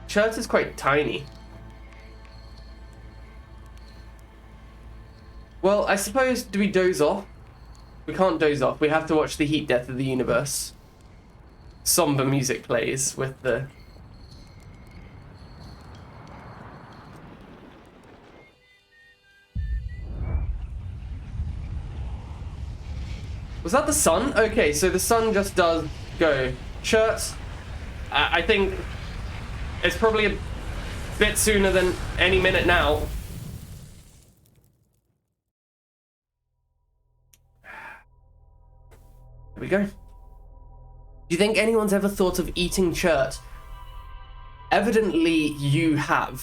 Chert is quite tiny. Well, I suppose, do we doze off? We can't doze off. We have to watch the heat death of the universe. Somber music plays with the... Was that the sun? Okay, so the sun just does go. Chert, I think it's probably a bit sooner than any minute now. There we go. Do you think anyone's ever thought of eating Chert? Evidently you have,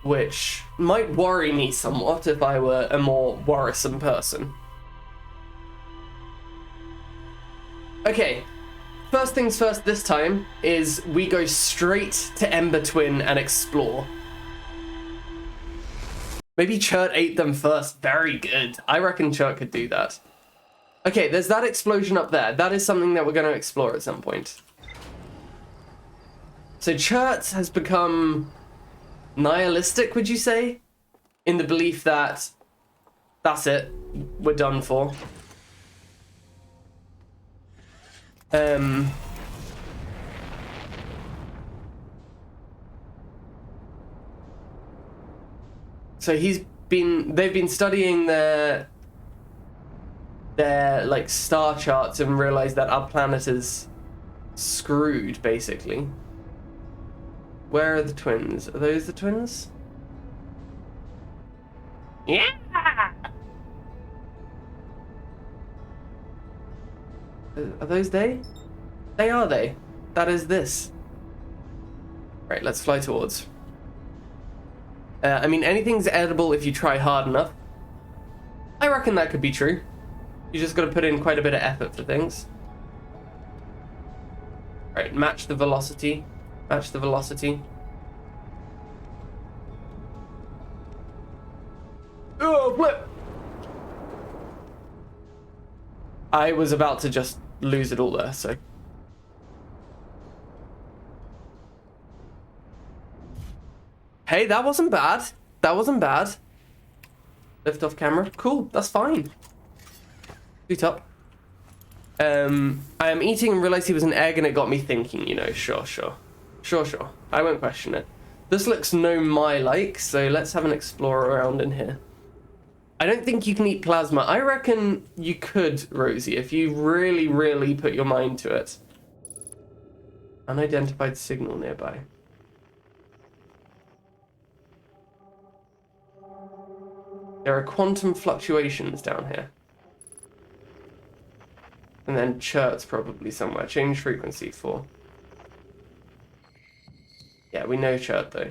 which might worry me somewhat if I were a more worrisome person. Okay, first things first this time is we go straight to Ember Twin and explore. Maybe Chert ate them first. Very good. I reckon Chert could do that. Okay, there's that explosion up there. That is something that we're going to explore at some point. So Chert has become nihilistic, would you say? In the belief that that's it, we're done for. So they've been studying their like star charts and realized that our planet is screwed, basically. Where are the twins? Are those the twins? Yeah. Are those they? They are they. That is this. Right, let's fly towards. I mean, anything's edible if you try hard enough. I reckon that could be true. You just got to put in quite a bit of effort for things. Right, match the velocity. Match the velocity. Oh, flip! I was about to just lose it all there, so. Hey, that wasn't bad. That wasn't bad. Lift off camera. Cool, that's fine. Boot up. I am eating and realized he was an egg and it got me thinking, you know, sure. I won't question it. This looks no my-like, so let's have an explore around in here. I don't think you can eat plasma. I reckon you could, Rosie, if you really, really put your mind to it. Unidentified signal nearby. There are quantum fluctuations down here. And then Chert's probably somewhere. Change frequency 4. Yeah, we know Chert though.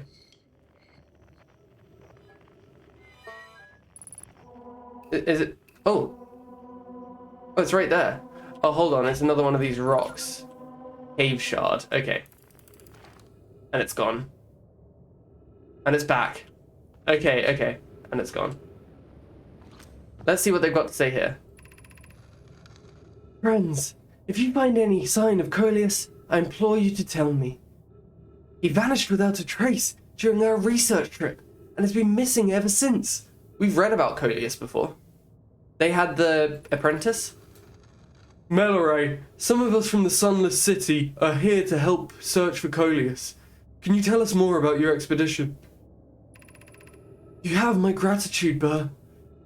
Is it? Oh, it's right there. Oh, hold on. It's another one of these rocks. Cave shard. Okay. And it's gone. And it's back. Okay. And it's gone. Let's see what they've got to say here. Friends, if you find any sign of Coleus, I implore you to tell me. He vanished without a trace during our research trip, and has been missing ever since. We've read about Coleus before. They had the apprentice. Mallory, some of us from the Sunless City are here to help search for Coleus. Can you tell us more about your expedition? You have my gratitude, Burr.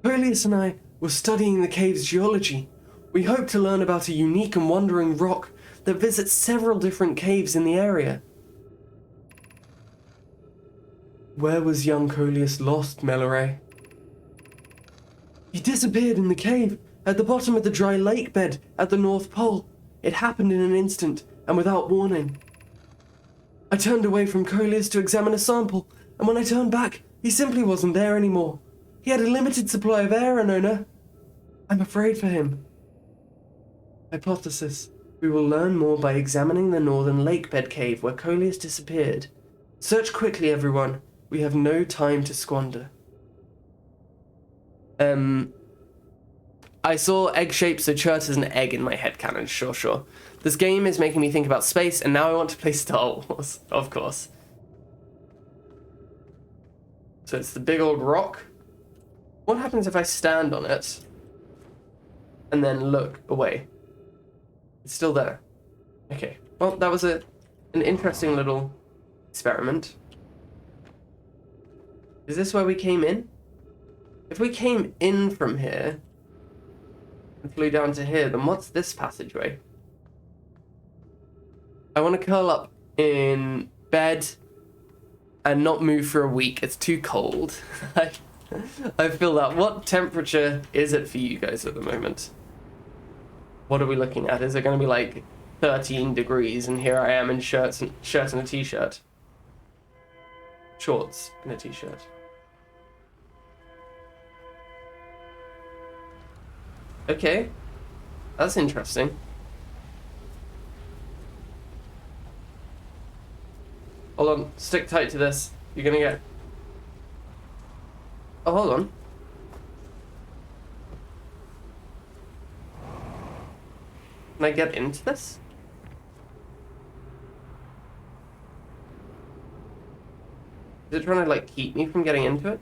Coleus and I were studying the cave's geology. We hope to learn about a unique and wandering rock that visits several different caves in the area. Where was young Coleus lost, Mallory? He disappeared in the cave, at the bottom of the dry lake bed at the North Pole. It happened in an instant, and without warning. I turned away from Coleus to examine a sample, and when I turned back, he simply wasn't there anymore. He had a limited supply of air, Anona. I'm afraid for him. Hypothesis. We will learn more by examining the northern lake bed cave where Coleus disappeared. Search quickly, everyone. We have no time to squander. I saw egg shapes, so Chert is an egg in my headcanon, sure. This game is making me think about space, and now I want to play Star Wars, of course. So it's the big old rock. What happens if I stand on it and then look away? It's still there. Okay, well, that was an interesting little experiment. Is this where we came in? If we came in from here and flew down to here, then what's this passageway? I want to curl up in bed and not move for a week. It's too cold. I feel that. What temperature is it for you guys at the moment? What are we looking at? Is it going to be like 13 degrees and here I am in shirt and a t-shirt? Shorts and a t-shirt. Okay, that's interesting. Hold on, stick tight to this. You're gonna get... Oh, hold on. Can I get into this? Is it trying to, like, keep me from getting into it?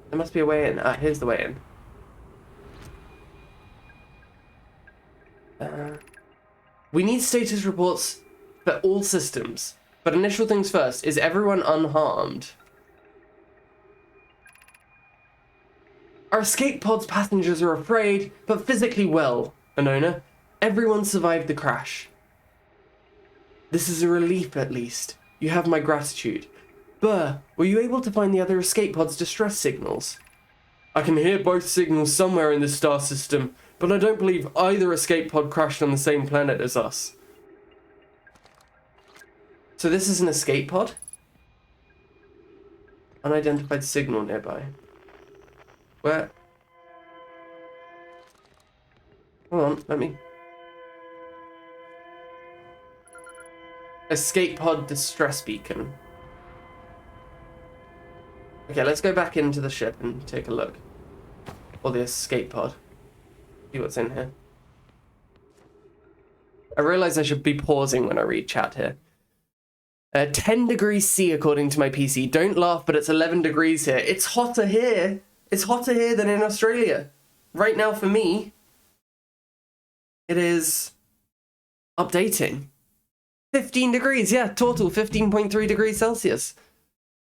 There must be a way in. Ah, here's the way in. We need status reports for all systems. But initial things first, is everyone unharmed? Our escape pod's passengers are afraid, but physically well, Anona. Everyone survived the crash. This is a relief, at least. You have my gratitude. Burr, were you able to find the other escape pod's distress signals? I can hear both signals somewhere in this star system, but I don't believe either escape pod crashed on the same planet as us. So this is an escape pod? Unidentified signal nearby. Where? Hold on, let me... Escape pod distress beacon. Okay, let's go back into the ship and take a look. Or the escape pod. See what's in here. I realize I should be pausing when I read chat here. 10 degrees C according to my PC. Don't laugh, but it's 11 degrees here. It's hotter here. It's hotter here than in Australia. Right now for me, it is updating. 15 degrees, yeah, total 15.3 degrees Celsius.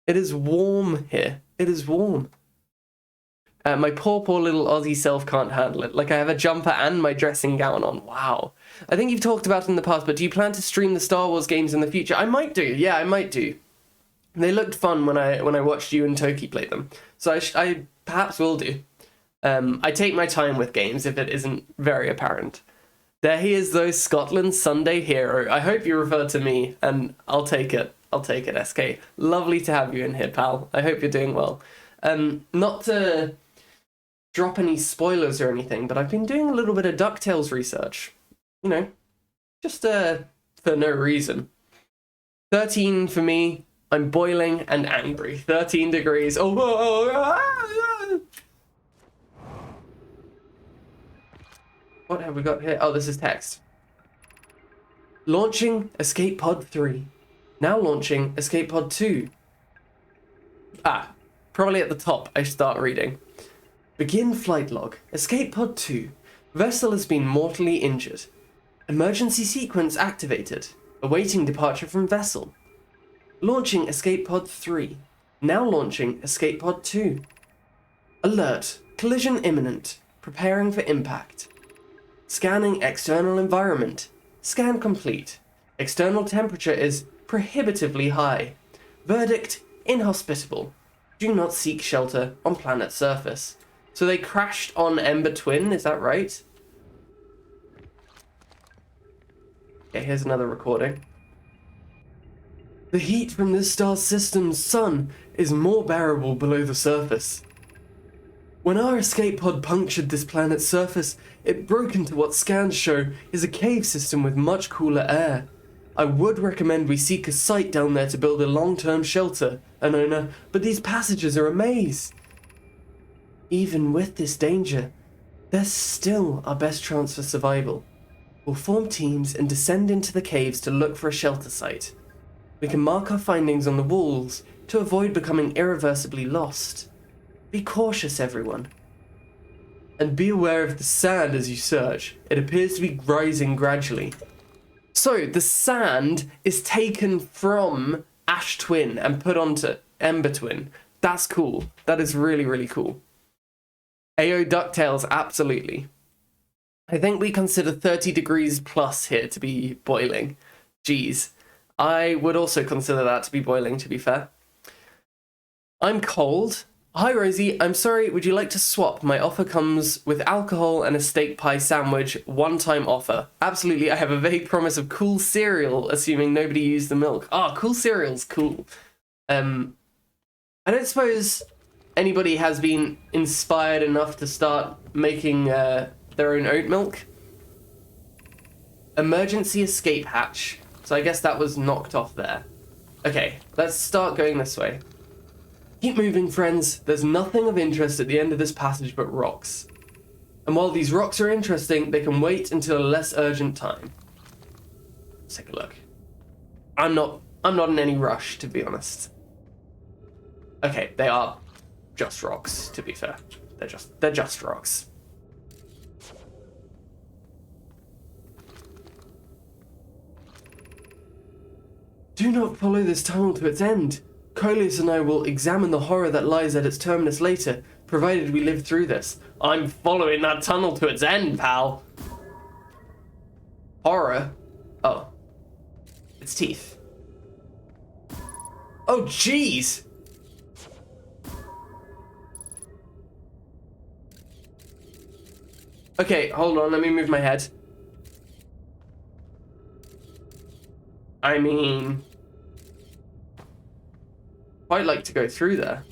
It is warm here. It is warm. My poor little Aussie self can't handle it. Like, I have a jumper and my dressing gown on. Wow. I think you've talked about it in the past, but do you plan to stream the Star Wars games in the future? I might do. Yeah, I might do. They looked fun when I watched you and Toki play them. So I perhaps will do. I take my time with games if it isn't very apparent. There he is, though, Scotland's Sunday hero. I hope you refer to me, and I'll take it. I'll take it, SK. Lovely to have you in here, pal. I hope you're doing well. Not to drop any spoilers or anything, but I've been doing a little bit of DuckTales research. You know, just for no reason. 13 for me. I'm boiling and angry. 13 degrees. What have we got here? Oh, this is text. Launching Escape Pod 3. Now launching Escape Pod 2. probably at the top I start reading. Begin flight log. Escape pod 2. Vessel has been mortally injured. Emergency sequence activated. Awaiting departure from vessel. Launching escape pod 3. Now launching escape pod 2. Alert. Collision imminent. Preparing for impact. Scanning external environment. Scan complete. External temperature is prohibitively high. Verdict: inhospitable. Do not seek shelter on planet surface. So they crashed on Ember Twin, is that right? Okay, here's another recording. The heat from this star system's sun is more bearable below the surface. When our escape pod punctured this planet's surface, it broke into what scans show is a cave system with much cooler air. I would recommend we seek a site down there to build a long-term shelter, Anona, but these passages are a maze. Even with this danger, there's still our best chance for survival. We'll form teams and descend into the caves to look for a shelter site. We can mark our findings on the walls to avoid becoming irreversibly lost. Be cautious, everyone. And be aware of the sand as you search. It appears to be rising gradually. So, the sand is taken from Ash Twin and put onto Ember Twin. That's cool. That is really, really cool. AO DuckTales, absolutely. I think we consider 30 degrees plus here to be boiling. Jeez. I would also consider that to be boiling, to be fair. I'm cold. Hi, Rosie. I'm sorry, would you like to swap? My offer comes with alcohol and a steak pie sandwich, one-time offer. Absolutely, I have a vague promise of cool cereal, assuming nobody used the milk. Ah, cool cereal's cool. I don't suppose anybody has been inspired enough to start making their own oat milk. Emergency escape hatch. So I guess that was knocked off there. Okay, let's start going this way. Keep moving, friends. There's nothing of interest at the end of this passage but rocks. And while these rocks are interesting, they can wait until a less urgent time. Let's take a look. I'm not in any rush, to be honest. Okay, they are just rocks, to be fair. They're just rocks. Do not follow this tunnel to its end. Coelius and I will examine the horror that lies at its terminus later, provided we live through this. I'm following that tunnel to its end, pal. Horror? Oh. Its teeth. Oh, jeez! Okay, hold on, let me move my head. I mean... I'd like to go through there.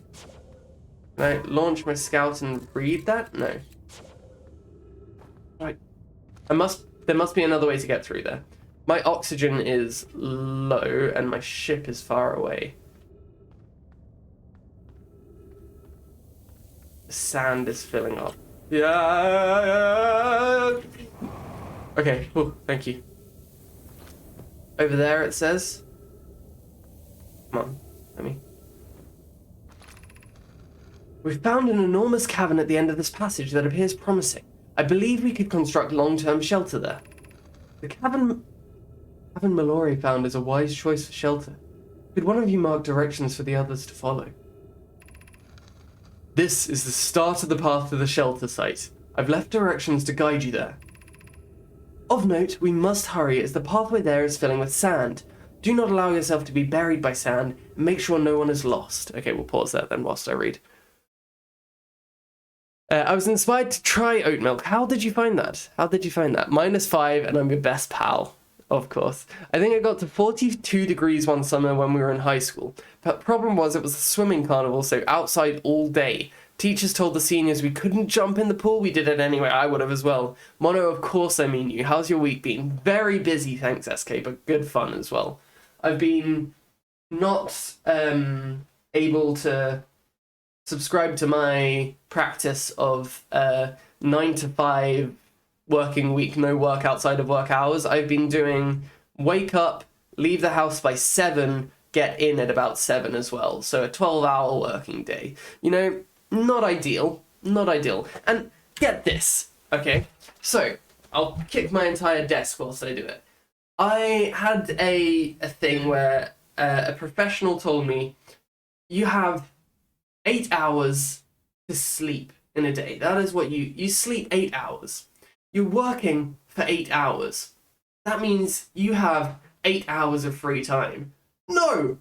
Can I launch my scout and read that? No. Right. There must be another way to get through there. My oxygen is low and my ship is far away. The sand is filling up. Yeah. Okay, oh, thank you. Over there it says. Come on, let me. We've found an enormous cavern at the end of this passage that appears promising. I believe we could construct long-term shelter there. The cavern Mallory found is a wise choice for shelter. Could one of you mark directions for the others to follow? This is the start of the path to the shelter site. I've left directions to guide you there. Of note, we must hurry as the pathway there is filling with sand. Do not allow yourself to be buried by sand and make sure no one is lost. Okay, we'll pause there then whilst I read. I was inspired to try oat milk. How did you find that? How did you find that? -5 and I'm your best pal. Of course. I think I got to 42 degrees one summer when we were in high school. But the problem was it was a swimming carnival, so outside all day. Teachers told the seniors we couldn't jump in the pool. We did it anyway. I would have as well. Mono, of course I mean you. How's your week been? Very busy, thanks SK, but good fun as well. I've been not able to subscribe to my practice of 9 to 5 working week, no work outside of work hours. I've been doing wake up, leave the house by 7, get in at about 7 as well. So a 12-hour working day. You know, not ideal. Not ideal. And get this, okay? So, I'll kick my entire desk whilst I do it. I had a thing where a professional told me, you have 8 hours to sleep in a day. That is what you sleep 8 hours. You're working for 8 hours. That means you have 8 hours of free time. No!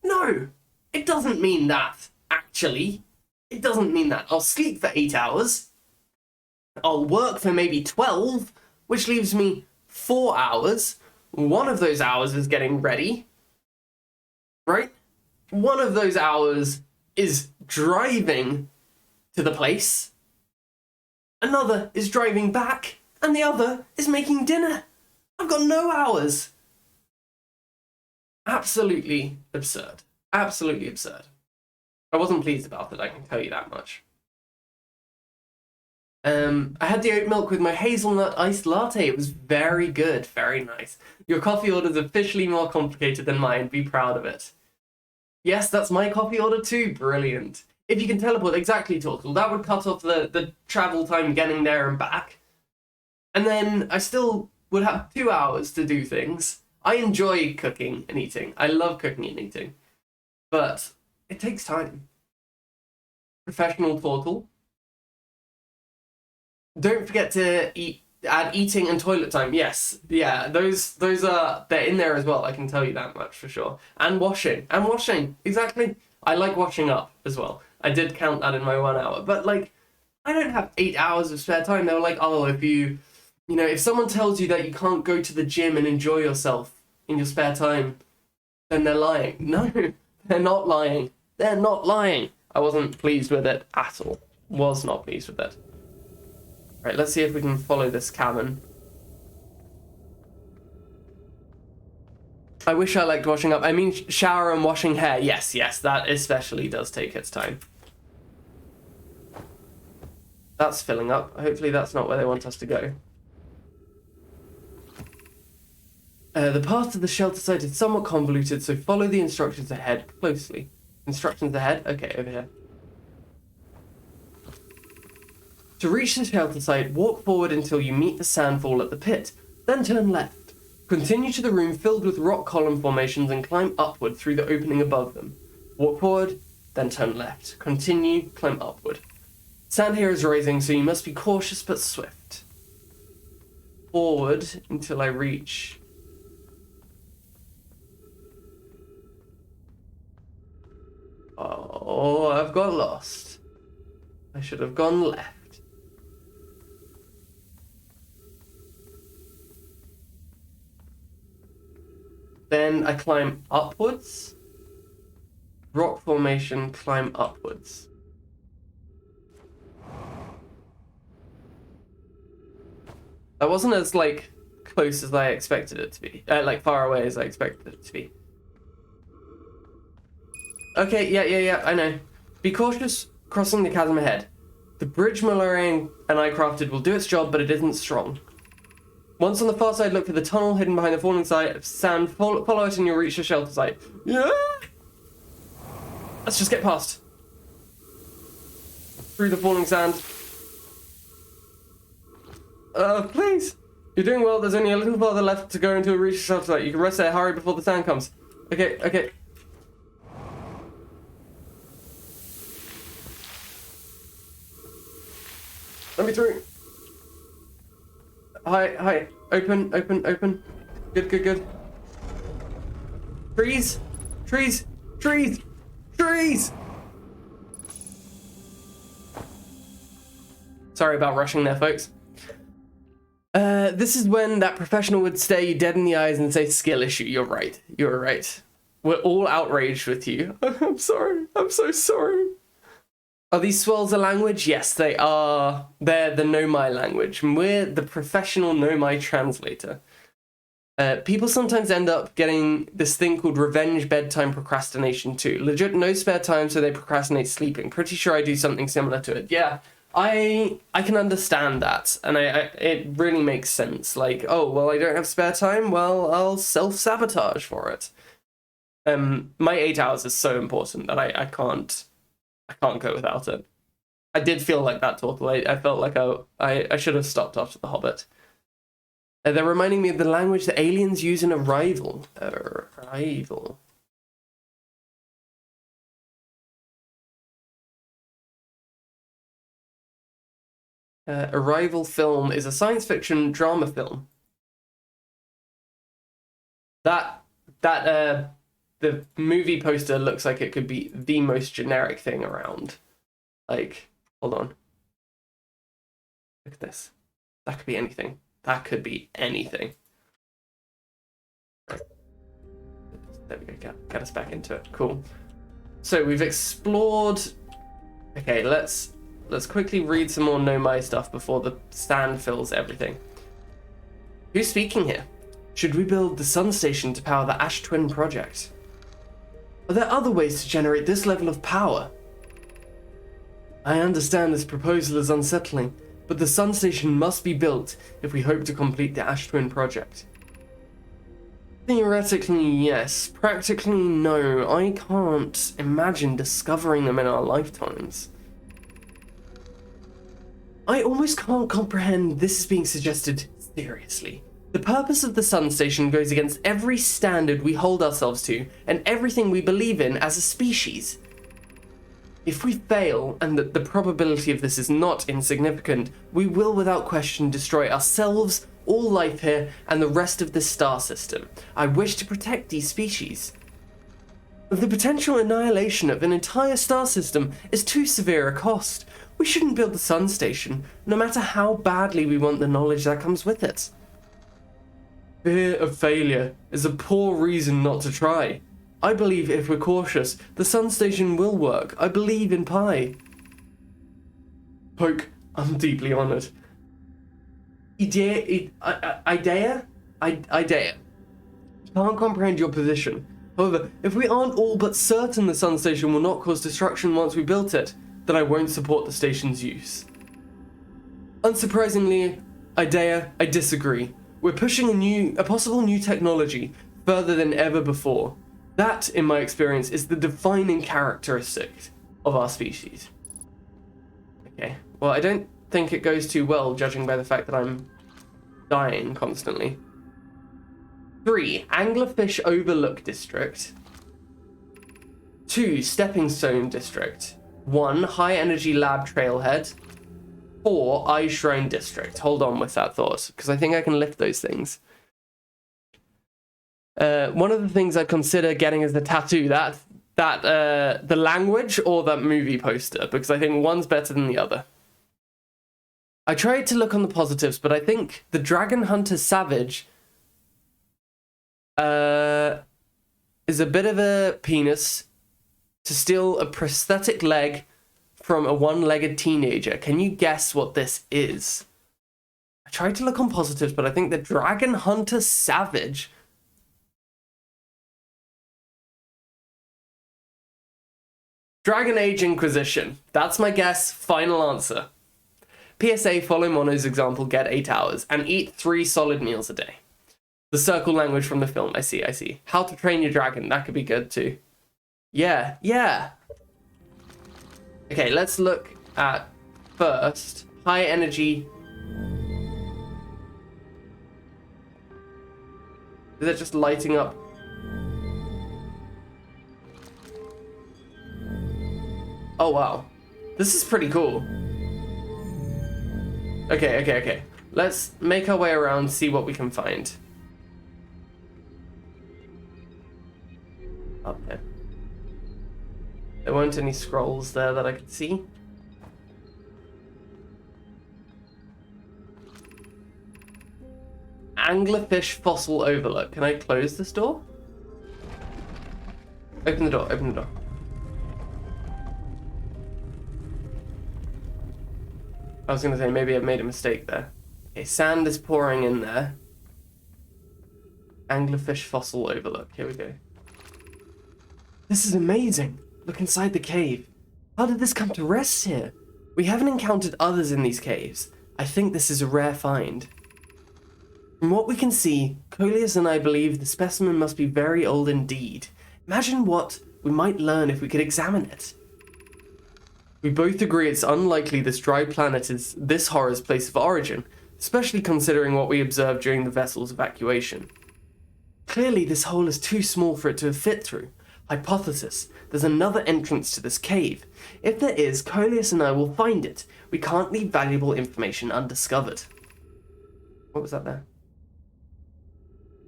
No! It doesn't mean that, actually. It doesn't mean that. I'll sleep for 8 hours. I'll work for maybe 12, which leaves me 4 hours. One of those hours is getting ready. Right? One of those hours is driving to the place. Another is driving back. And the other is making dinner. I've got no hours. Absolutely absurd. Absolutely absurd. I wasn't pleased about it, I can tell you that much. I had the oat milk with my hazelnut iced latte. It was very good, very nice. Your coffee order is officially more complicated than mine. Be proud of it. Yes, that's my coffee order too. Brilliant. If you can teleport, exactly, Tortle, that would cut off the travel time getting there and back. And then I still would have 2 hours to do things. I enjoy cooking and eating. I love cooking and eating. But it takes time. Professional Tortle. Don't forget to add eating and toilet time. Yes, yeah, those are, they're in there as well, I can tell you that much for sure. And washing, exactly. I like washing up as well. I did count that in my 1 hour, but like, I don't have 8 hours of spare time. They were like, oh, if someone tells you that you can't go to the gym and enjoy yourself in your spare time, then they're lying. No, they're not lying. They're not lying. I wasn't pleased with it at all. Was not pleased with it. Right, let's see if we can follow this cabin. I wish I liked washing up. I mean, shower and washing hair. Yes, that especially does take its time. That's filling up. Hopefully that's not where they want us to go. The path to the shelter site is somewhat convoluted, so follow the instructions ahead closely. Instructions ahead? Okay, over here. To reach the shelter site, walk forward until you meet the sandfall at the pit, then turn left. Continue to the room filled with rock column formations and climb upward through the opening above them. Walk forward, then turn left. Continue, climb upward. Sand here is rising, so you must be cautious but swift. Forward until I reach... Oh, I've got lost. I should have gone left. Then I climb upwards. Rock formation, climb upwards. That wasn't as, close as I expected it to be. Far away as I expected it to be. Okay, yeah, I know. Be cautious crossing the chasm ahead. The bridge Mallory and I crafted will do its job, but it isn't strong. Once on the far side, look for the tunnel hidden behind the falling side of sand. Follow it and you'll reach the shelter site. Yeah! Let's just get past. Through the falling sand. Please. You're doing well. There's only a little farther left to go until we reach the shelter site. You can rest there. Hurry before the sand comes. Okay. Let me through. Hi. Open. Good. Trees. Sorry about rushing there, folks. This is when that professional would stare you dead in the eyes and say, skill issue. You're right. We're all outraged with you. I'm sorry. I'm so sorry. Are these swells a language? Yes, they are. They're the Nomai language. And we're the professional Nomai translator. People sometimes end up getting this thing called revenge bedtime procrastination too. Legit no spare time, so they procrastinate sleeping. Pretty sure I do something similar to it. Yeah, I can understand that. And it really makes sense. Like, oh, well, I don't have spare time. Well, I'll self-sabotage for it. My 8 hours is so important that I can't go without it. I did feel like that total. I felt like I should have stopped after The Hobbit. They're reminding me of the language the aliens use in Arrival. Arrival. Arrival film is a science fiction drama film. The movie poster looks like it could be the most generic thing around. Like, hold on. Look at this. That could be anything. That could be anything. Right. There we go. Get us back into it. Cool. So we've explored. Okay, let's quickly read some more Nomai stuff before the sand fills everything. Who's speaking here? Should we build the sun station to power the Ash Twin project? Are there other ways to generate this level of power? I understand this proposal is unsettling, but the sun station must be built if we hope to complete the Ash Twin project. Theoretically, yes. Practically, no. I can't imagine discovering them in our lifetimes. I almost can't comprehend this is being suggested seriously. The purpose of the sun station goes against every standard we hold ourselves to and everything we believe in as a species. If we fail, and that the probability of this is not insignificant, we will without question destroy ourselves, all life here, and the rest of this star system. I wish to protect these species. The potential annihilation of an entire star system is too severe a cost. We shouldn't build the sun station, no matter how badly we want the knowledge that comes with it. Fear of failure is a poor reason not to try. I believe if we're cautious, the sun station will work. I believe in Pi. Poke, I'm deeply honored. Idea? Can't comprehend your position. However, if we aren't all but certain the sun station will not cause destruction once we built it, then I won't support the station's use. Unsurprisingly, Idea, I disagree. We're pushing a possible new technology further than ever before. That, in my experience, is the defining characteristic of our species. Okay, well, I don't think it goes too well, judging by the fact that I'm dying constantly. 3. Anglerfish Overlook District. 2. Stepping Stone District. 1. High Energy Lab Trailhead. 4. Eye Shrine District. Hold on with that thought, because I think I can lift those things. One of the things I'd consider getting as the tattoo, the language or that movie poster, because I think one's better than the other. I tried to look on the positives, but I think the Dragon Hunter Savage is a bit of a penis to steal a prosthetic leg from a one-legged teenager. Can you guess what this is? I tried to look on positives, but I think the Dragon Hunter Savage... Dragon Age Inquisition. That's my guess. Final answer. PSA, follow Mono's example, get 8 hours, and eat 3 solid meals a day. The circle language from the film. I see. How to Train Your Dragon. That could be good too. Yeah. Okay, let's look at first high energy. Is it just lighting up? Oh wow, this is pretty cool. Okay. Let's make our way around, see what we can find. Okay. There weren't any scrolls there that I could see. Anglerfish Fossil Overlook. Can I close this door? Open the door. I was going to say, maybe I've made a mistake there. Okay, sand is pouring in there. Anglerfish Fossil Overlook. Here we go. This is amazing. Look inside the cave. How did this come to rest here? We haven't encountered others in these caves. I think this is a rare find. From what we can see, Coleus and I believe the specimen must be very old indeed. Imagine what we might learn if we could examine it. We both agree it's unlikely this dry planet is this horror's place of origin, especially considering what we observed during the vessel's evacuation. Clearly, this hole is too small for it to have fit through. Hypothesis: there's another entrance to this cave. If there is, Coleus and I will find it. We can't leave valuable information undiscovered. What was that there?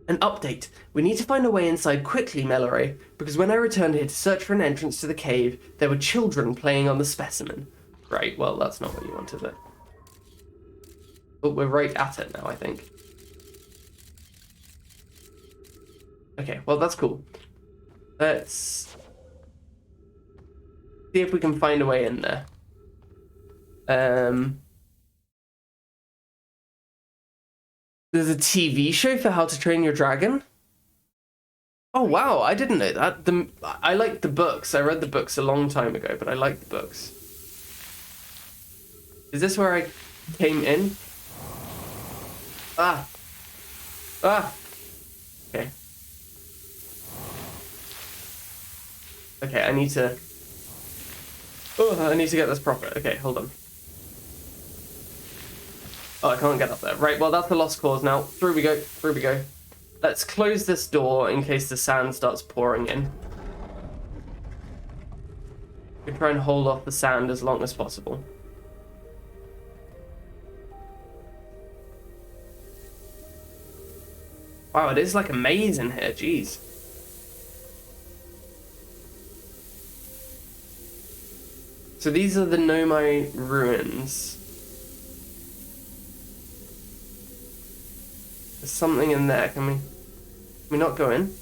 An update. We need to find a way inside quickly, Melloray, because when I returned here to search for an entrance to the cave, there were children playing on the specimen. Right, well, that's not what you want, is it? But we're right at it now, I think. Okay, well, that's cool. Let's see if we can find a way in there. There's a TV show for How to Train Your Dragon? Oh, wow, I didn't know that. I liked the books. I read the books a long time ago, but I liked the books. Is this where I came in? Ah. Ah. Okay. Okay, I need to get this proper. Okay, hold on. Oh, I can't get up there. Right, well, that's the lost cause now. Through we go. Through we go. Let's close this door in case the sand starts pouring in. We try and hold off the sand as long as possible. Wow, it is like a maze in here. Jeez. So these are the Nomai ruins. There's something in there. Can we not go in?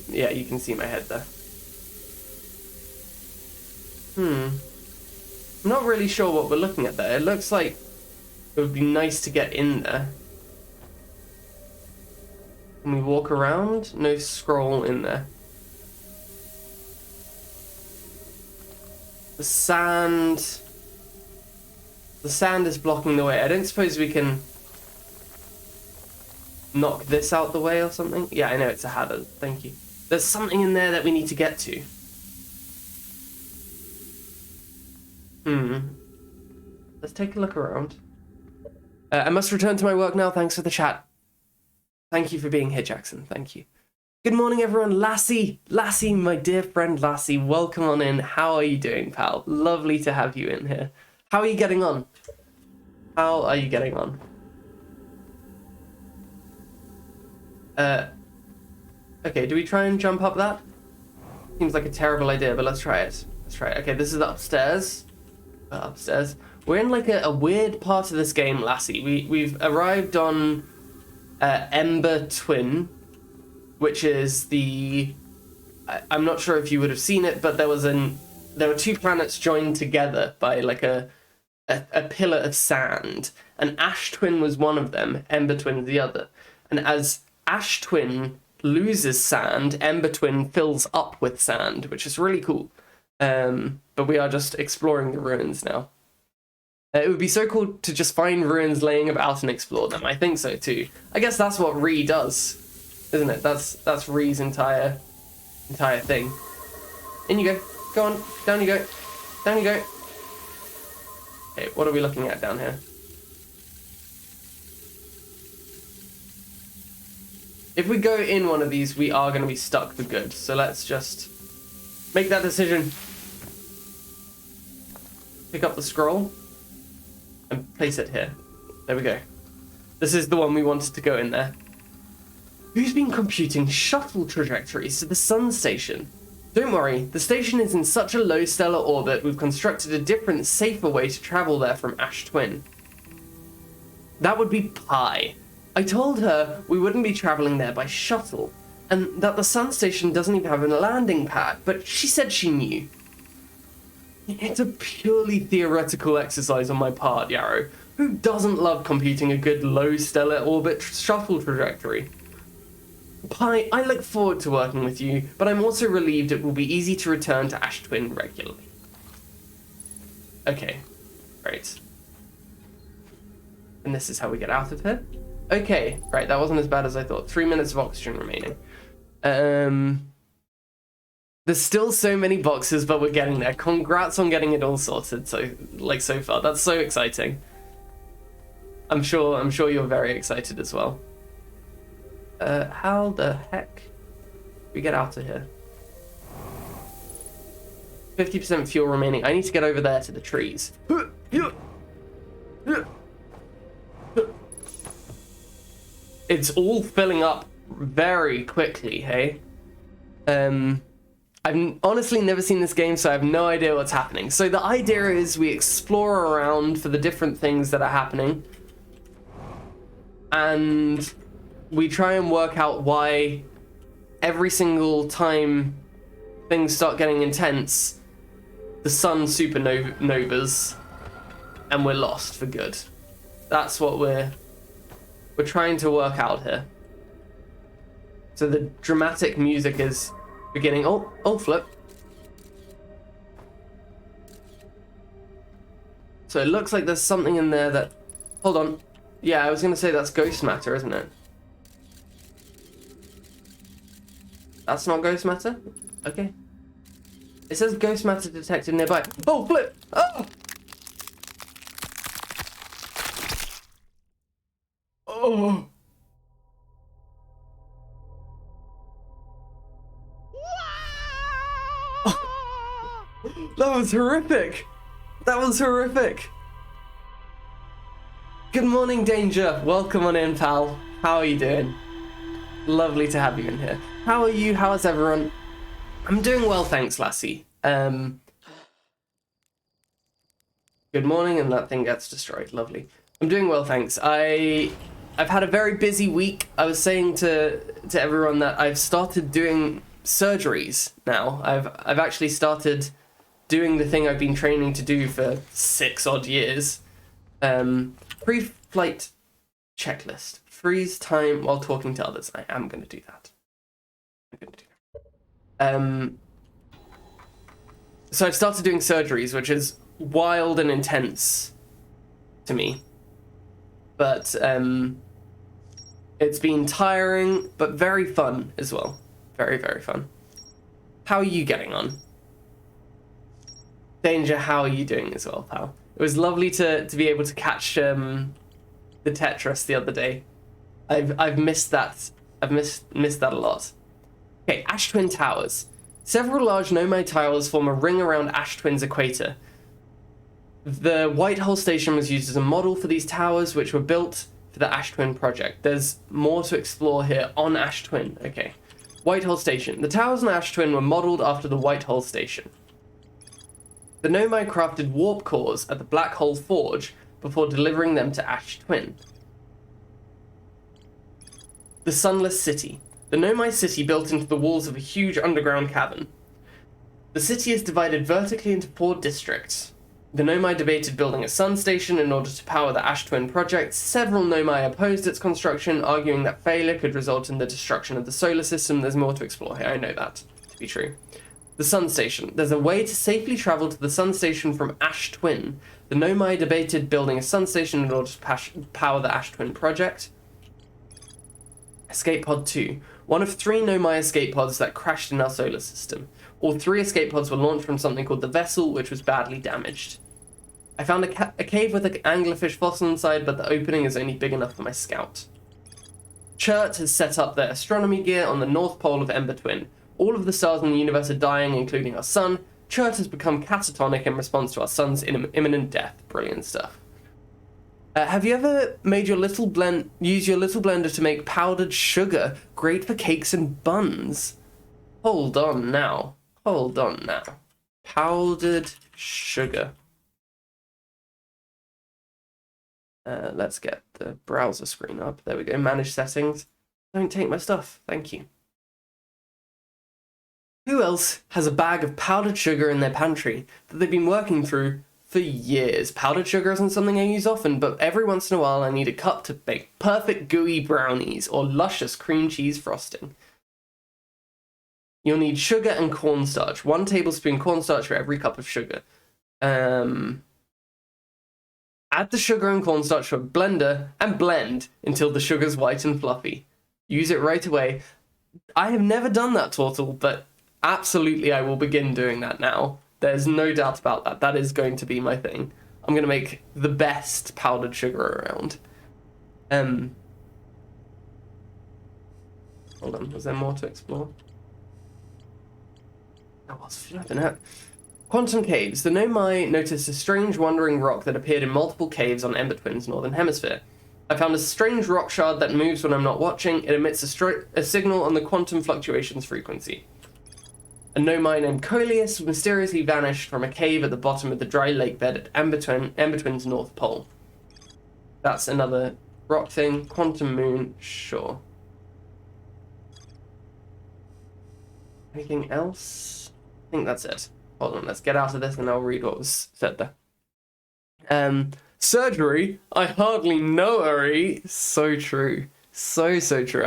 Yeah, you can see my head there. I'm not really sure what we're looking at there. It looks like it would be nice to get in there. Can we walk around? No scroll in there. The sand is blocking the way. I don't suppose we can knock this out the way or something? Yeah, I know it's a hazard. Thank you. There's something in there that we need to get to. Let's take a look around. I must return to my work now. Thanks for the chat. Thank you for being here, Jackson. Thank you. Good morning, everyone. Lassie, my dear friend Lassie, welcome on in. How are you doing, pal? Lovely to have you in here. How are you getting on? How are you getting on? Okay, do we try and jump up that? Seems like a terrible idea, but let's try it. Let's try it. Okay, this is upstairs. Upstairs. We're in like a weird part of this game, Lassie. We've arrived on Ember Twin, which is the... I'm not sure if you would have seen it, but there were two planets joined together by like a pillar of sand, and Ash Twin was one of them, Ember Twin the other. And as Ash Twin loses sand, Ember Twin fills up with sand, which is really cool. But we are just exploring the ruins now. It would be so cool to just find ruins laying about and explore them. I think so too. I guess that's what Ree does, isn't it? That's Ree's entire thing. In you go. Go on. Down you go. Down you go. Okay, what are we looking at down here? If we go in one of these, we are going to be stuck for good. So let's just make that decision. Pick up the scroll and place it here. There we go. This is the one we wanted to go in there. Who's been computing shuttle trajectories to the sun station? Don't worry, the station is in such a low stellar orbit, we've constructed a different, safer way to travel there from Ash Twin. That would be Pi. I told her we wouldn't be traveling there by shuttle, and that the sun station doesn't even have a landing pad, but she said she knew. It's a purely theoretical exercise on my part, Yarrow. Who doesn't love computing a good low stellar orbit shuttle trajectory? Pi, I look forward to working with you, but I'm also relieved it will be easy to return to Ash Twin regularly. Okay, right. And this is how we get out of here. Okay, right, that wasn't as bad as I thought. 3 minutes of oxygen remaining. There's still so many boxes, but we're getting there. Congrats on getting it all sorted so far. That's so exciting. I'm sure you're very excited as well. How the heck do we get out of here? 50% fuel remaining. I need to get over there to the trees. It's all filling up very quickly, hey? I've honestly never seen this game, so I have no idea what's happening. So the idea is we explore around for the different things that are happening. And we try and work out why every single time things start getting intense, the sun supernovas and we're lost for good. That's what we're trying to work out here. So the dramatic music is beginning. Oh, flip. So it looks like there's something in there that... Hold on. Yeah, I was going to say that's ghost matter, isn't it? That's not ghost matter? Okay. It says ghost matter detected nearby. Oh, flip! Oh! Oh! That was horrific! That was horrific! Good morning, Danger. Welcome on in, pal. How are you doing? Lovely to have you in here. How are you? How is everyone? I'm doing well, thanks, Lassie. Good morning, and that thing gets destroyed. Lovely. I'm doing well, thanks. I've had a very busy week. I was saying to everyone that I've started doing surgeries now. I've actually started doing the thing I've been training to do for 6 odd years. Pre-flight checklist. Freeze time while talking to others. I am going to do that. So I've started doing surgeries, which is wild and intense to me. But it's been tiring, but very fun as well. Very, very fun. How are you getting on? Danger, how are you doing as well, pal? It was lovely to be able to catch the Tetris the other day. I've missed that. I've missed that a lot. Okay, Ash Twin Towers. Several large Nomai towers form a ring around Ash Twin's equator. The Whitehall Station was used as a model for these towers, which were built for the Ash Twin project. There's more to explore here on Ash Twin. Okay. Whitehall Station. The towers on Ash Twin were modeled after the Whitehall Station. The Nomai crafted warp cores at the Black Hole Forge before delivering them to Ash Twin. The Sunless City. The Nomai city built into the walls of a huge underground cavern. The city is divided vertically into 4 districts. The Nomai debated building a sun station in order to power the Ash Twin project. Several Nomai opposed its construction, arguing that failure could result in the destruction of the solar system. There's more to explore here, I know that to be true. The Sun Station. There's a way to safely travel to the Sun Station from Ash Twin. The Nomai debated building a sun station in order to power the Ash Twin project. Escape Pod 2. One of 3 Nomai escape pods that crashed in our solar system. All 3 escape pods were launched from something called the Vessel, which was badly damaged. I found a cave with an anglerfish fossil inside, but the opening is only big enough for my scout. Chert has set up their astronomy gear on the north pole of Ember Twin. All of the stars in the universe are dying, including our sun. Chert has become catatonic in response to our sun's imminent death. Brilliant stuff. Have you ever made your use your little blender to make powdered sugar? Great for cakes and buns. Hold on now. Powdered sugar. Let's get the browser screen up. There we go. Manage settings. Don't take my stuff. Thank you. Who else has a bag of powdered sugar in their pantry that they've been working through for years? Powdered sugar isn't something I use often, but every once in a while I need a cup to bake perfect gooey brownies or luscious cream cheese frosting. You'll need sugar and cornstarch. 1 tablespoon cornstarch for every cup of sugar. Add Add the sugar and cornstarch to a blender and blend until the sugar's white and fluffy. Use it right away. I have never done that, Tortle, but absolutely I will begin doing that now. There's no doubt about that. That is going to be my thing. I'm going to make the best powdered sugar around. Hold on, was there more to explore? I was flipping out. Quantum caves. The Nomai noticed a strange wandering rock that appeared in multiple caves on Ember Twin's northern hemisphere. I found a strange rock shard that moves when I'm not watching. It emits a signal on the quantum fluctuations frequency. A Nomai named Coleus mysteriously vanished from a cave at the bottom of the dry lake bed at Ember Twin's north pole. That's another rock thing. Quantum moon, sure. Anything else? I think that's it. Hold on, let's get out of this and I'll read what was said there. Surgery? I hardly know her. So true. So true.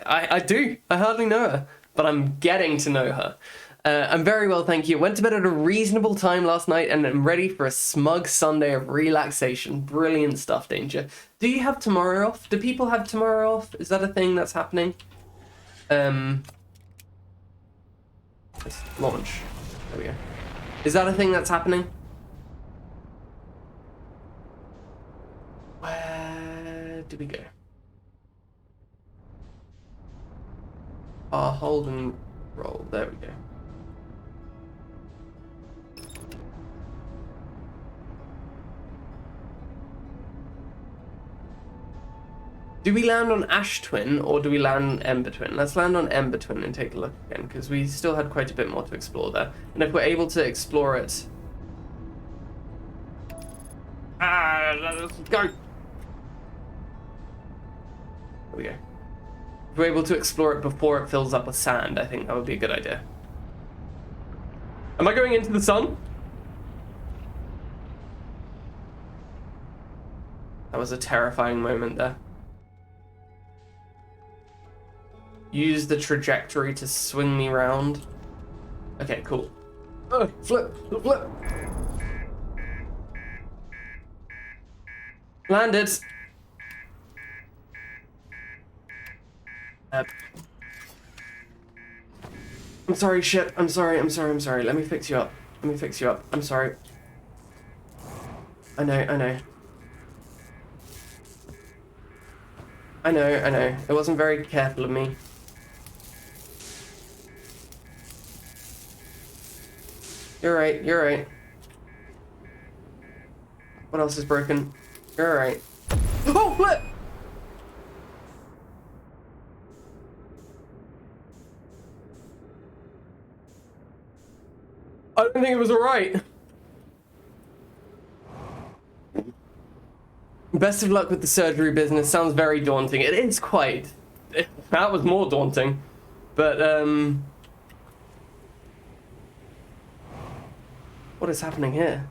I do. I hardly know her, but I'm getting to know her. I'm very well, thank you. Went to bed at a reasonable time last night and am ready for a smug Sunday of relaxation. Brilliant stuff, Danger. Do you have tomorrow off? Do people have tomorrow off? Is that a thing that's happening? Let's launch. There we go. Is that a thing that's happening? Where do we go? Hold and roll. There we go. Do we land on Ash Twin or do we land on Ember Twin? Let's land on Ember Twin and take a look again, because we still had quite a bit more to explore there. And if we're able to explore it... let's go! There we go. If we're able to explore it before it fills up with sand, I think that would be a good idea. Am I going into the sun? That was a terrifying moment there. Use the trajectory to swing me round. Okay, cool. Flip. Landed. I'm sorry, ship. I'm sorry. Let me fix you up. I'm sorry. I know. It wasn't very careful of me. You're right. What else is broken? You're right. Oh, flip! I don't think it was alright. Best of luck with the surgery business. Sounds very daunting. It is quite. That was more daunting. But, what is happening here?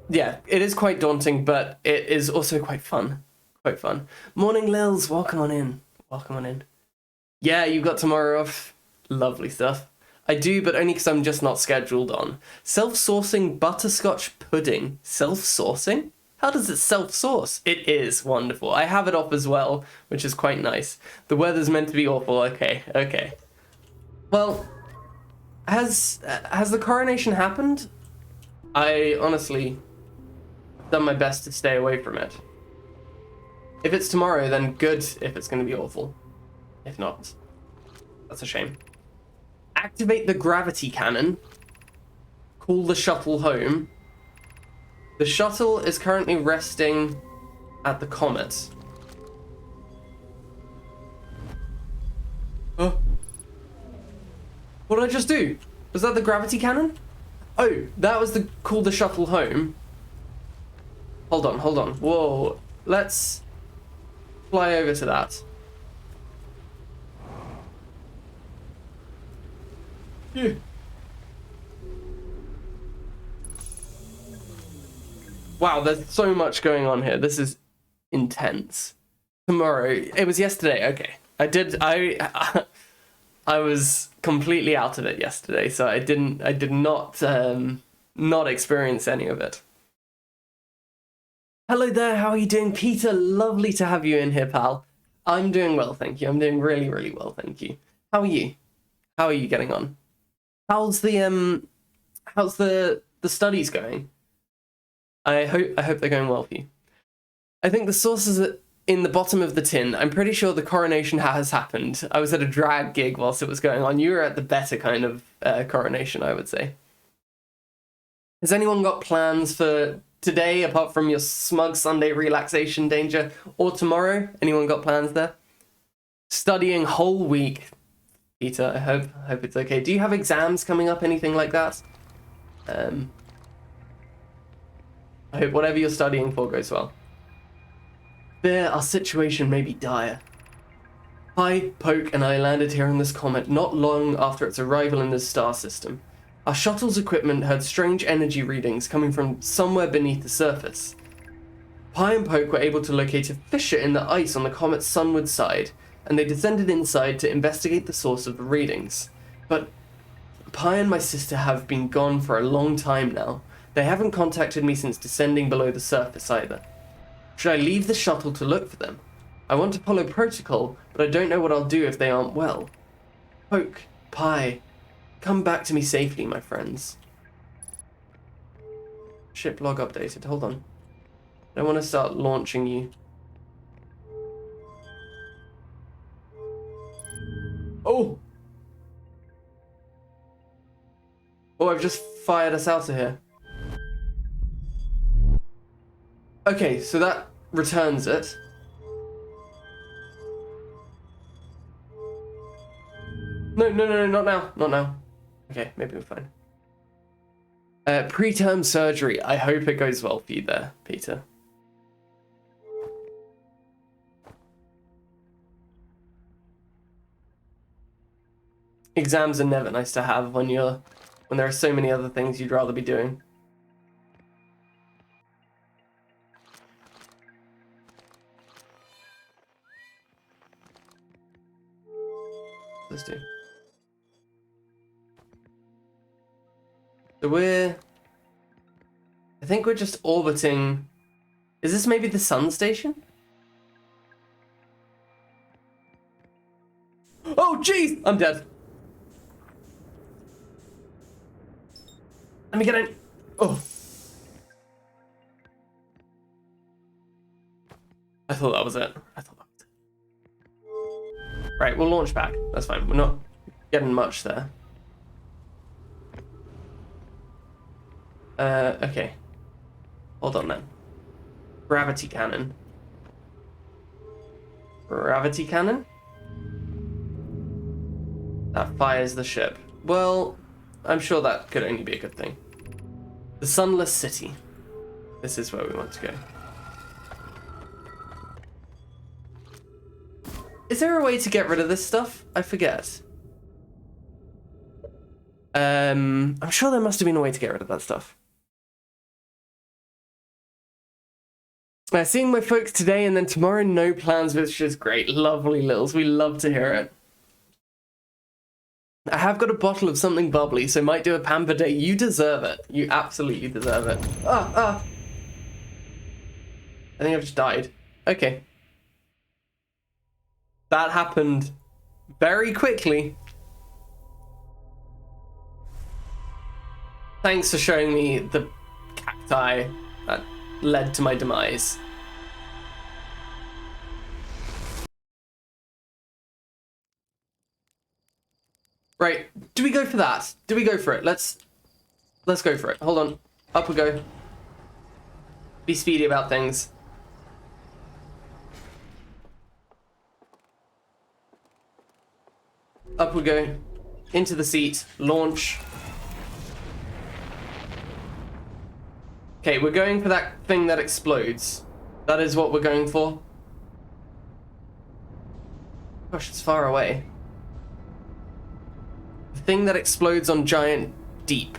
Yeah, it is quite daunting, but it is also quite fun. Morning, Lils. Welcome on in. Yeah, you got tomorrow off. Lovely stuff. I do, but only because I'm just not scheduled on. Self-sourcing butterscotch pudding. Self-sourcing? How does it self-source? It is wonderful. I have it off as well, which is quite nice. The weather's meant to be awful. Okay. Well, has the coronation happened? I honestly done my best to stay away from it. If it's tomorrow, then good if it's going to be awful. If not, that's a shame. Activate the gravity cannon. Call the shuttle home. The shuttle is currently resting at the comet. Oh. What did I just do? Was that the gravity cannon? Oh, that was the call the shuttle home. Hold on. Whoa. Let's fly over to that. Yeah. Wow, there's so much going on here. This is intense. Tomorrow. It was yesterday. Okay. I was completely out of it yesterday, so I did not experience any of it. Hello there, how are you doing, Peter? Lovely to have you in here, pal. I'm doing well, thank you. I'm doing really, really well, thank you. How are you? How are you getting on? How's the studies going? I hope they're going well for you. I think the sources are in the bottom of the tin. I'm pretty sure the coronation has happened. I was at a drag gig whilst it was going on. You were at the better kind of coronation, I would say. Has anyone got plans for today, apart from your smug Sunday relaxation danger, or tomorrow? Anyone got plans there? Studying whole week. Peter, I hope it's okay. Do you have exams coming up, anything like that? I hope whatever you're studying for goes well. Fear our situation may be dire. Pi, Poke, and I landed here on this comet not long after its arrival in this star system. Our shuttle's equipment heard strange energy readings coming from somewhere beneath the surface. Pi and Poke were able to locate a fissure in the ice on the comet's sunward side, and they descended inside to investigate the source of the readings. But Pi and my sister have been gone for a long time now. They haven't contacted me since descending below the surface either. Should I leave the shuttle to look for them? I want to follow protocol, but I don't know what I'll do if they aren't well. Poke, Pi, come back to me safely, my friends. Ship log updated. Hold on. I don't want to start launching you. Oh! Oh, I've just fired us out of here. Okay, so that returns it. No, not now. Not now. Okay, maybe we're fine. Preterm surgery. I hope it goes well for you there, Peter. Exams are never nice to have when there are so many other things you'd rather be doing. Let's do. So I think we're just orbiting. Is this maybe the sun station? Oh, jeez! I'm dead. Let me get in. Oh. I thought that was it. Right, we'll launch back. That's fine. We're not getting much there. Okay. Hold on then. Gravity cannon. Gravity cannon? That fires the ship. Well, I'm sure that could only be a good thing. The Sunless City. This is where we want to go. Is there a way to get rid of this stuff? I forget. I'm sure there must have been a way to get rid of that stuff. Seeing my folks today and then tomorrow, no plans, which is great. Lovely, Lils. We love to hear it. I have got a bottle of something bubbly, so might do a pamper day. You deserve it. You absolutely deserve it. I think I've just died. Okay. That happened very quickly. Thanks for showing me the cacti that led to my demise. Right, do we go for that? Do we go for it? Let's go for it. Hold on. Up we go. Be speedy about things. Up we go. Into the seat. Launch. Okay, we're going for that thing that explodes. That is what we're going for. Gosh, it's far away. The thing that explodes on giant deep.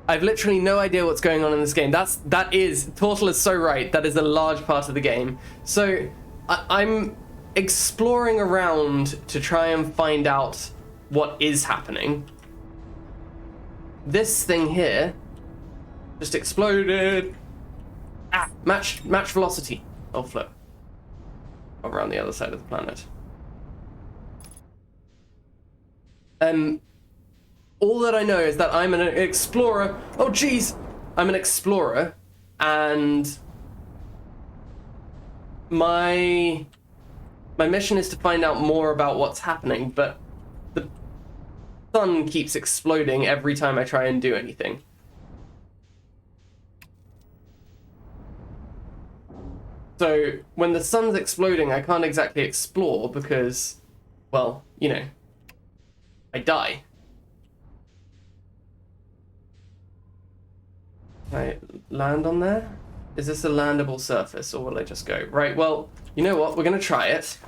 I've literally no idea what's going on in this game. That is Tortle is so right. That is a large part of the game. So I'm exploring around to try and find out what is happening. This thing here just exploded. Ah, match velocity. Oh, flip. Over on the other side of the planet. All that I know is that I'm an explorer. Oh, jeez. I'm an explorer, and my mission is to find out more about what's happening, but the sun keeps exploding every time I try and do anything. So when the sun's exploding, I can't exactly explore because, well, you know, I die. Can I land on there? Is this a landable surface, or will I just go? Right, well, you know what? We're gonna try it.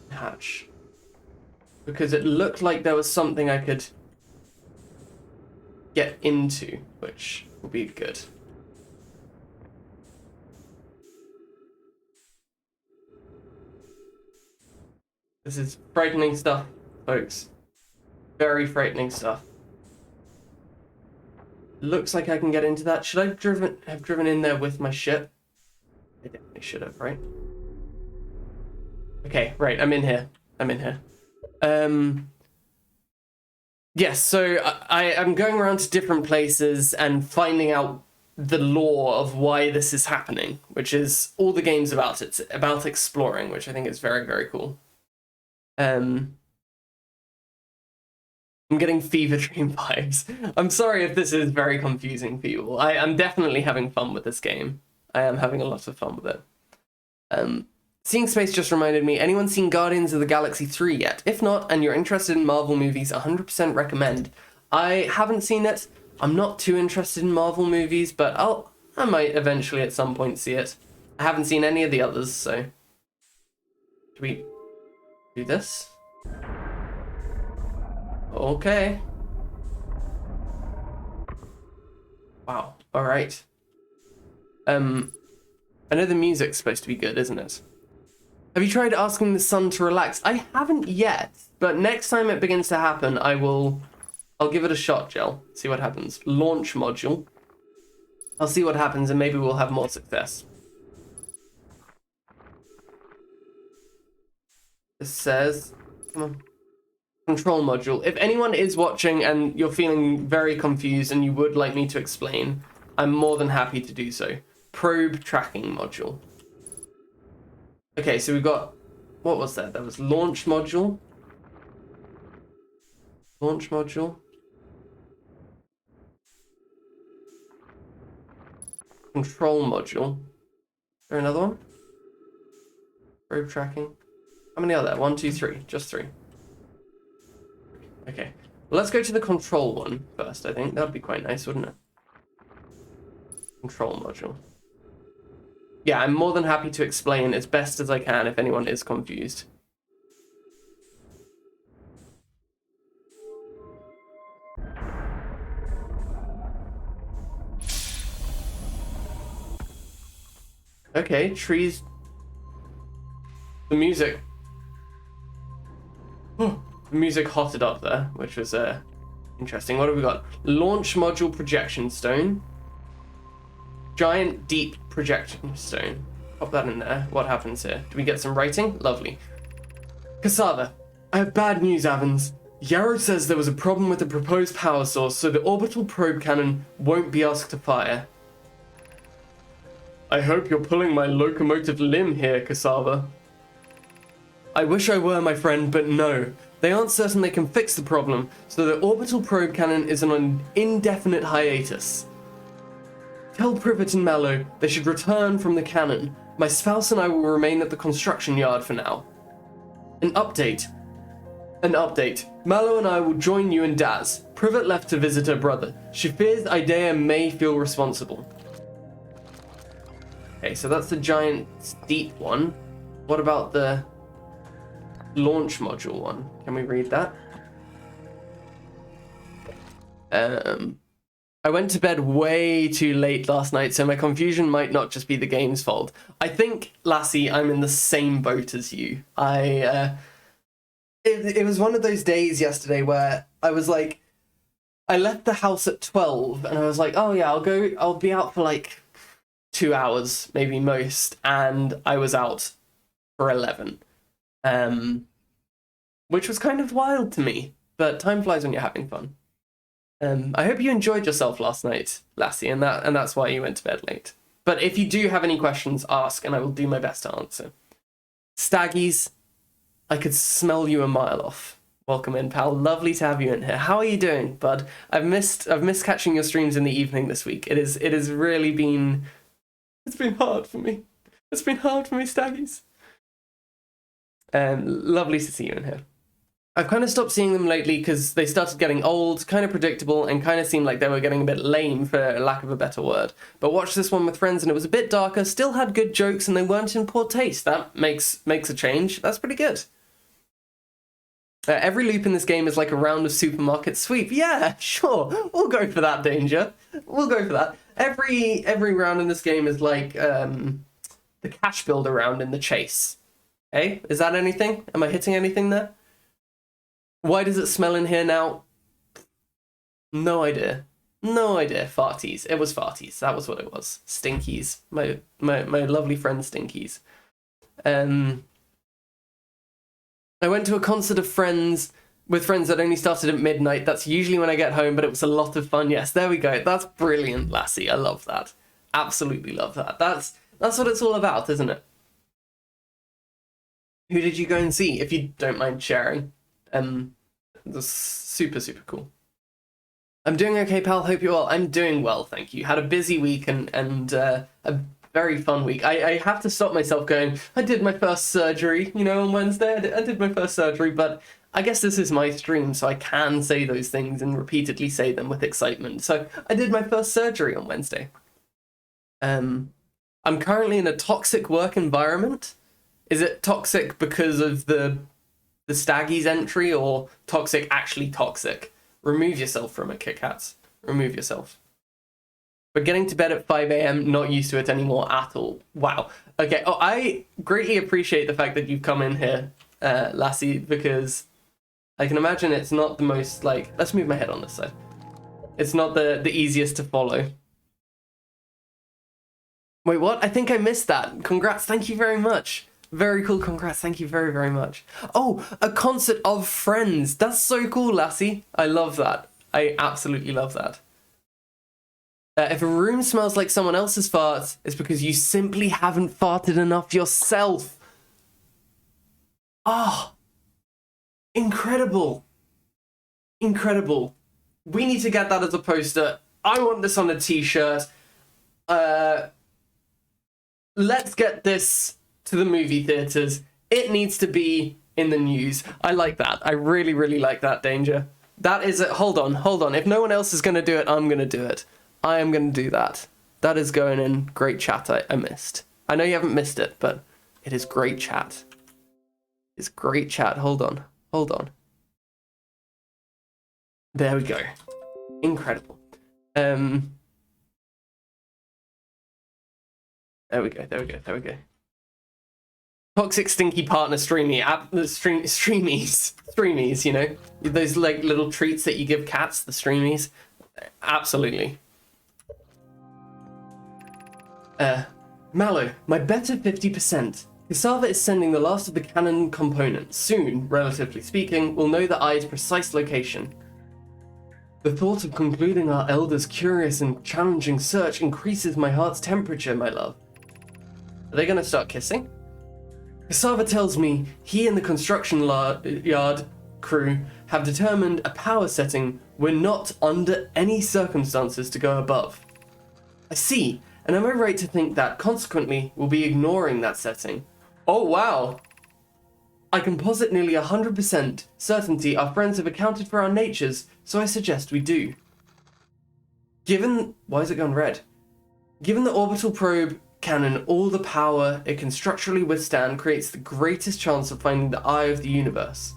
Hatch. Because it looked like there was something I could get into, which will be good. This is frightening stuff, folks. Very frightening stuff. Looks like I can get into that. Should I have driven in there with my ship? I definitely should have, right? Okay, right, I'm in here. Yes, so I'm going around to different places and finding out the lore of why this is happening, which is all the game's about. It's about exploring, which I think is very, very cool. I'm getting fever dream vibes. I'm sorry if this is very confusing for you all. I'm definitely having fun with this game. I am having a lot of fun with it. Seeing space just reminded me, anyone seen Guardians of the Galaxy 3 yet? If not, and you're interested in Marvel movies, 100% recommend. I haven't seen it. I'm not too interested in Marvel movies, but I might eventually at some point see it. I haven't seen any of the others, so... Do we do this? Okay. Wow. All right. I know the music's supposed to be good, isn't it? Have you tried asking the sun to relax? I haven't yet, but next time it begins to happen, I'll give it a shot, Jill. See what happens. Launch module. I'll see what happens, and maybe we'll have more success. It says, come on. Control module. If anyone is watching and you're feeling very confused and you would like me to explain, I'm more than happy to do so. Probe tracking module. Okay, so we've got, what was that? That was launch module. Launch module. Control module. Is there another one? Probe tracking. How many are there? 1, 2, 3. Just 3. Okay. Well, let's go to the control one first, I think. That'd be quite nice, wouldn't it? Control module. Yeah, I'm more than happy to explain as best as I can if anyone is confused. Okay, trees. The music. Oh, the music hotted up there, which was interesting. What have we got? Launch module projection stone. Giant deep projection stone. Pop that in there. What happens here? Do we get some writing? Lovely. Cassava, I have bad news, Evans. Yarrow says there was a problem with the proposed power source, so the orbital probe cannon won't be asked to fire. I hope you're pulling my locomotive limb here, Cassava. I wish I were, my friend, but no. They aren't certain they can fix the problem, so the orbital probe cannon is on an indefinite hiatus. Tell Privet and Mallow they should return from the cannon. My spouse and I will remain at the construction yard for now. An update. Mallow and I will join you and Daz. Privet left to visit her brother. She fears Idea may feel responsible. Okay, so that's the giant steep one. What about the launch module one? Can we read that? I went to bed way too late last night, so my confusion might not just be the game's fault. I think, Lassie, I'm in the same boat as you. It was one of those days yesterday where I was like, I left the house at 12 and I was like, oh yeah, I'll be out for like 2 hours, maybe most, and I was out for 11. Which was kind of wild to me, but time flies when you're having fun. I hope you enjoyed yourself last night, Lassie, and that's why you went to bed late. But if you do have any questions, ask, and I will do my best to answer. Staggies, I could smell you a mile off. Welcome in, pal. Lovely to have you in here. How are you doing, bud? I've missed catching your streams in the evening this week. It has really been. It's been hard for me. It's been hard for me, Staggies. Lovely to see you in here. I've kind of stopped seeing them lately because they started getting old, kind of predictable, and kind of seemed like they were getting a bit lame, for lack of a better word. But watched this one with friends and it was a bit darker, still had good jokes, and they weren't in poor taste. That makes a change. That's pretty good. Every loop in this game is like a round of supermarket sweep. Yeah, sure. We'll go for that, Danger. We'll go for that. Every round in this game is like the cash builder round in the chase. Hey, is that anything? Am I hitting anything there? Why does it smell in here now? No idea. No idea. Farties. It was farties. That was what it was. Stinkies. My lovely friend Stinkies. I went to a concert of friends that only started at midnight. That's usually when I get home, but it was a lot of fun. Yes, there we go. That's brilliant, Lassie. I love that. Absolutely love that. That's what it's all about, isn't it? Who did you go and see, if you don't mind sharing? That's super, super cool. I'm doing okay, pal. Hope you're well. I'm doing well, thank you. Had a busy week and a very fun week. I have to stop myself going, I did my first surgery, on Wednesday. I did my first surgery, but I guess this is my stream, so I can say those things and repeatedly say them with excitement. So I did my first surgery on Wednesday. I'm currently in a toxic work environment. Is it toxic because of the Staggies entry, or toxic actually toxic? Remove yourself from it, Kit Kats. Remove yourself. But getting to bed at 5 a.m, not used to it anymore at all. Wow. Okay, I greatly appreciate the fact that you've come in here, Lassie, because I can imagine it's not the most, let's move my head on this side. It's not the easiest to follow. Wait, what? I think I missed that. Congrats, thank you very much. Very cool, congrats, thank you very, very much. Oh, a concert of friends. That's so cool, Lassie. I love that. I absolutely love that. If a room smells like someone else's farts, it's because you simply haven't farted enough yourself. Oh, incredible. Incredible. We need to get that as a poster. I want this on a t-shirt. Let's get this to the movie theaters. It needs to be in the news. I like that. I really, really like that, Danger. That is it. Hold on. If no one else is going to do it, I'm going to do it. I am going to do that. That is going in. Great chat I missed. I know you haven't missed it, but it is great chat. It's great chat. Hold on. There we go. Incredible. There we go. Toxic stinky partner streamies, those little treats that you give cats, the streamies. Absolutely. Mallow, my better 50%. Cassava is sending the last of the cannon components. Soon, relatively speaking, we'll know the eye's precise location. The thought of concluding our elder's curious and challenging search increases my heart's temperature, my love. Are they going to start kissing? Cassava tells me he and the construction yard crew have determined a power setting we're not under any circumstances to go above. I see, and am I right to think that, consequently, we'll be ignoring that setting? Oh, wow! I can posit nearly 100% certainty our friends have accounted for our natures, so I suggest we do. Why is it gone red? Given the orbital probe cannon all the power it can structurally withstand creates the greatest chance of finding the eye of the universe.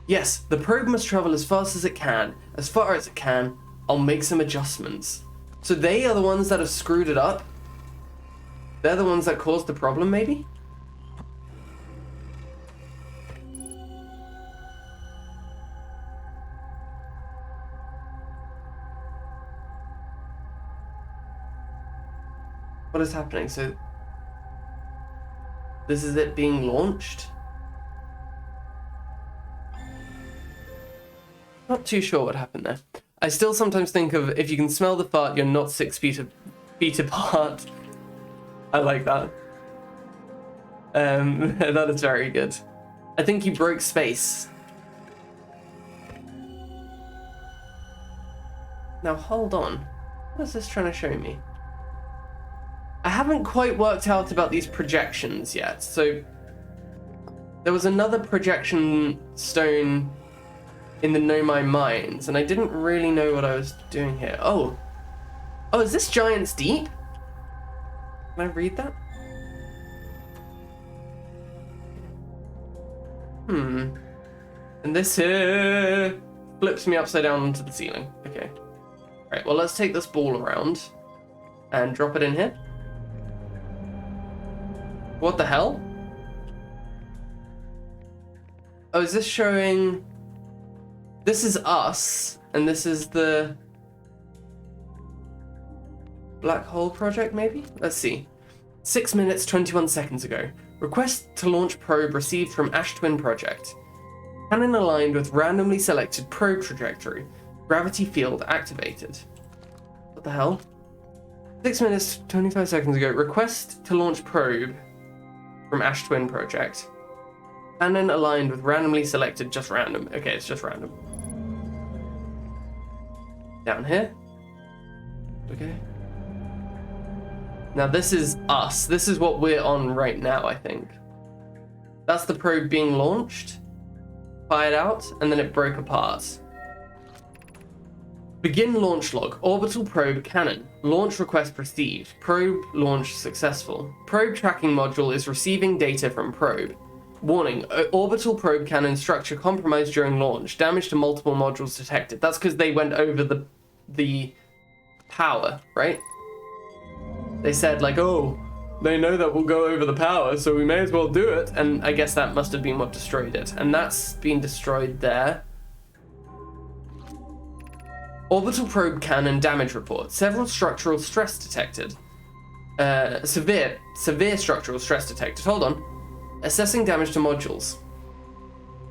Yes, the probe must travel as fast as it can, as far as it can, I'll make some adjustments. So they are the ones that have screwed it up? They're the ones that caused the problem, maybe? What is happening? So this is it being launched? Not too sure what happened there. I still sometimes think of if you can smell the fart, you're not 6 feet apart. I like that. That is very good. I think you broke space. Now hold on. What is this trying to show me? I haven't quite worked out about these projections yet. So there was another projection stone in the Know My Mines, and I didn't really know what I was doing here. Oh, is this Giant's Deep? Can I read that? And this here flips me upside down onto the ceiling. Okay. Alright, well, let's take this ball around and drop it in here. What the hell? Oh, is this showing... This is us, and this is the Black Hole Project, maybe? Let's see. 6 minutes, 21 seconds ago. Request to launch probe received from Ash Twin Project. Cannon aligned with randomly selected probe trajectory. Gravity field activated. What the hell? 6 minutes, 25 seconds ago. Request to launch probe from Ash Twin Project. Cannon aligned with randomly selected, just random. Okay, it's just random. Down here. Okay. Now this is us. This is what we're on right now, I think. That's the probe being launched. Fired out, and then it broke apart. Begin launch log. Orbital probe cannon. Launch request received. Probe launch successful. Probe tracking module is receiving data from probe. Warning, orbital probe cannon structure compromised during launch. Damage to multiple modules detected. That's because they went over the power, right? They said like, oh, they know that we'll go over the power, so we may as well do it. And I guess that must have been what destroyed it. And that's been destroyed there. Orbital probe cannon damage report. Several structural stress detected. Severe structural stress detected. Hold on. Assessing damage to modules.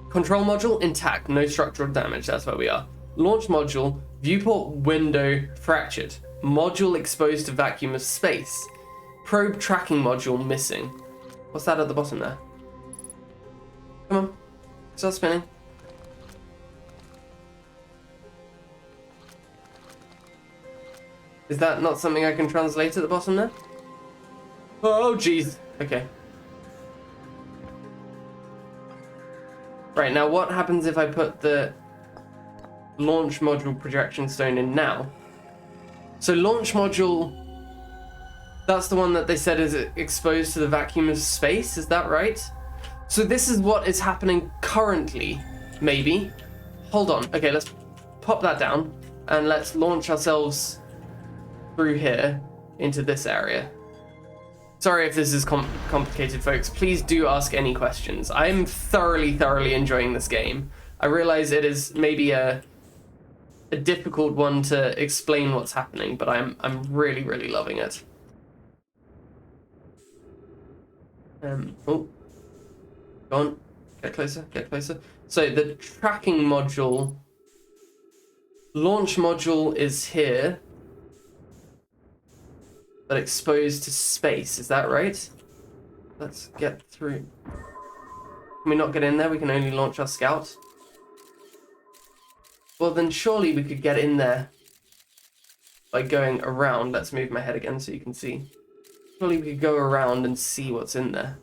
Control module intact, no structural damage. That's where we are. Launch module, viewport window fractured. Module exposed to vacuum of space. Probe tracking module missing. What's that at the bottom there? Come on, start spinning. Is that not something I can translate at the bottom there? Oh, jeez. Okay. Right, now what happens if I put the launch module projection stone in now? So launch module, that's the one that they said is exposed to the vacuum of space, is that right? So this is what is happening currently, maybe. Hold on, okay, let's pop that down and let's launch ourselves through here into this area. Sorry if this is complicated, folks. Please do ask any questions. I'm thoroughly enjoying this game. I realize it is maybe a difficult one to explain what's happening, but I'm really loving it. Oh, go on, get closer, get closer. So the tracking module, launch module is here. But exposed to space, is that right? Let's get through. Can we not get in there? We can only launch our scout. Well, then surely we could get in there by going around. Let's move my head again so you can see. Surely we could go around and see what's in there.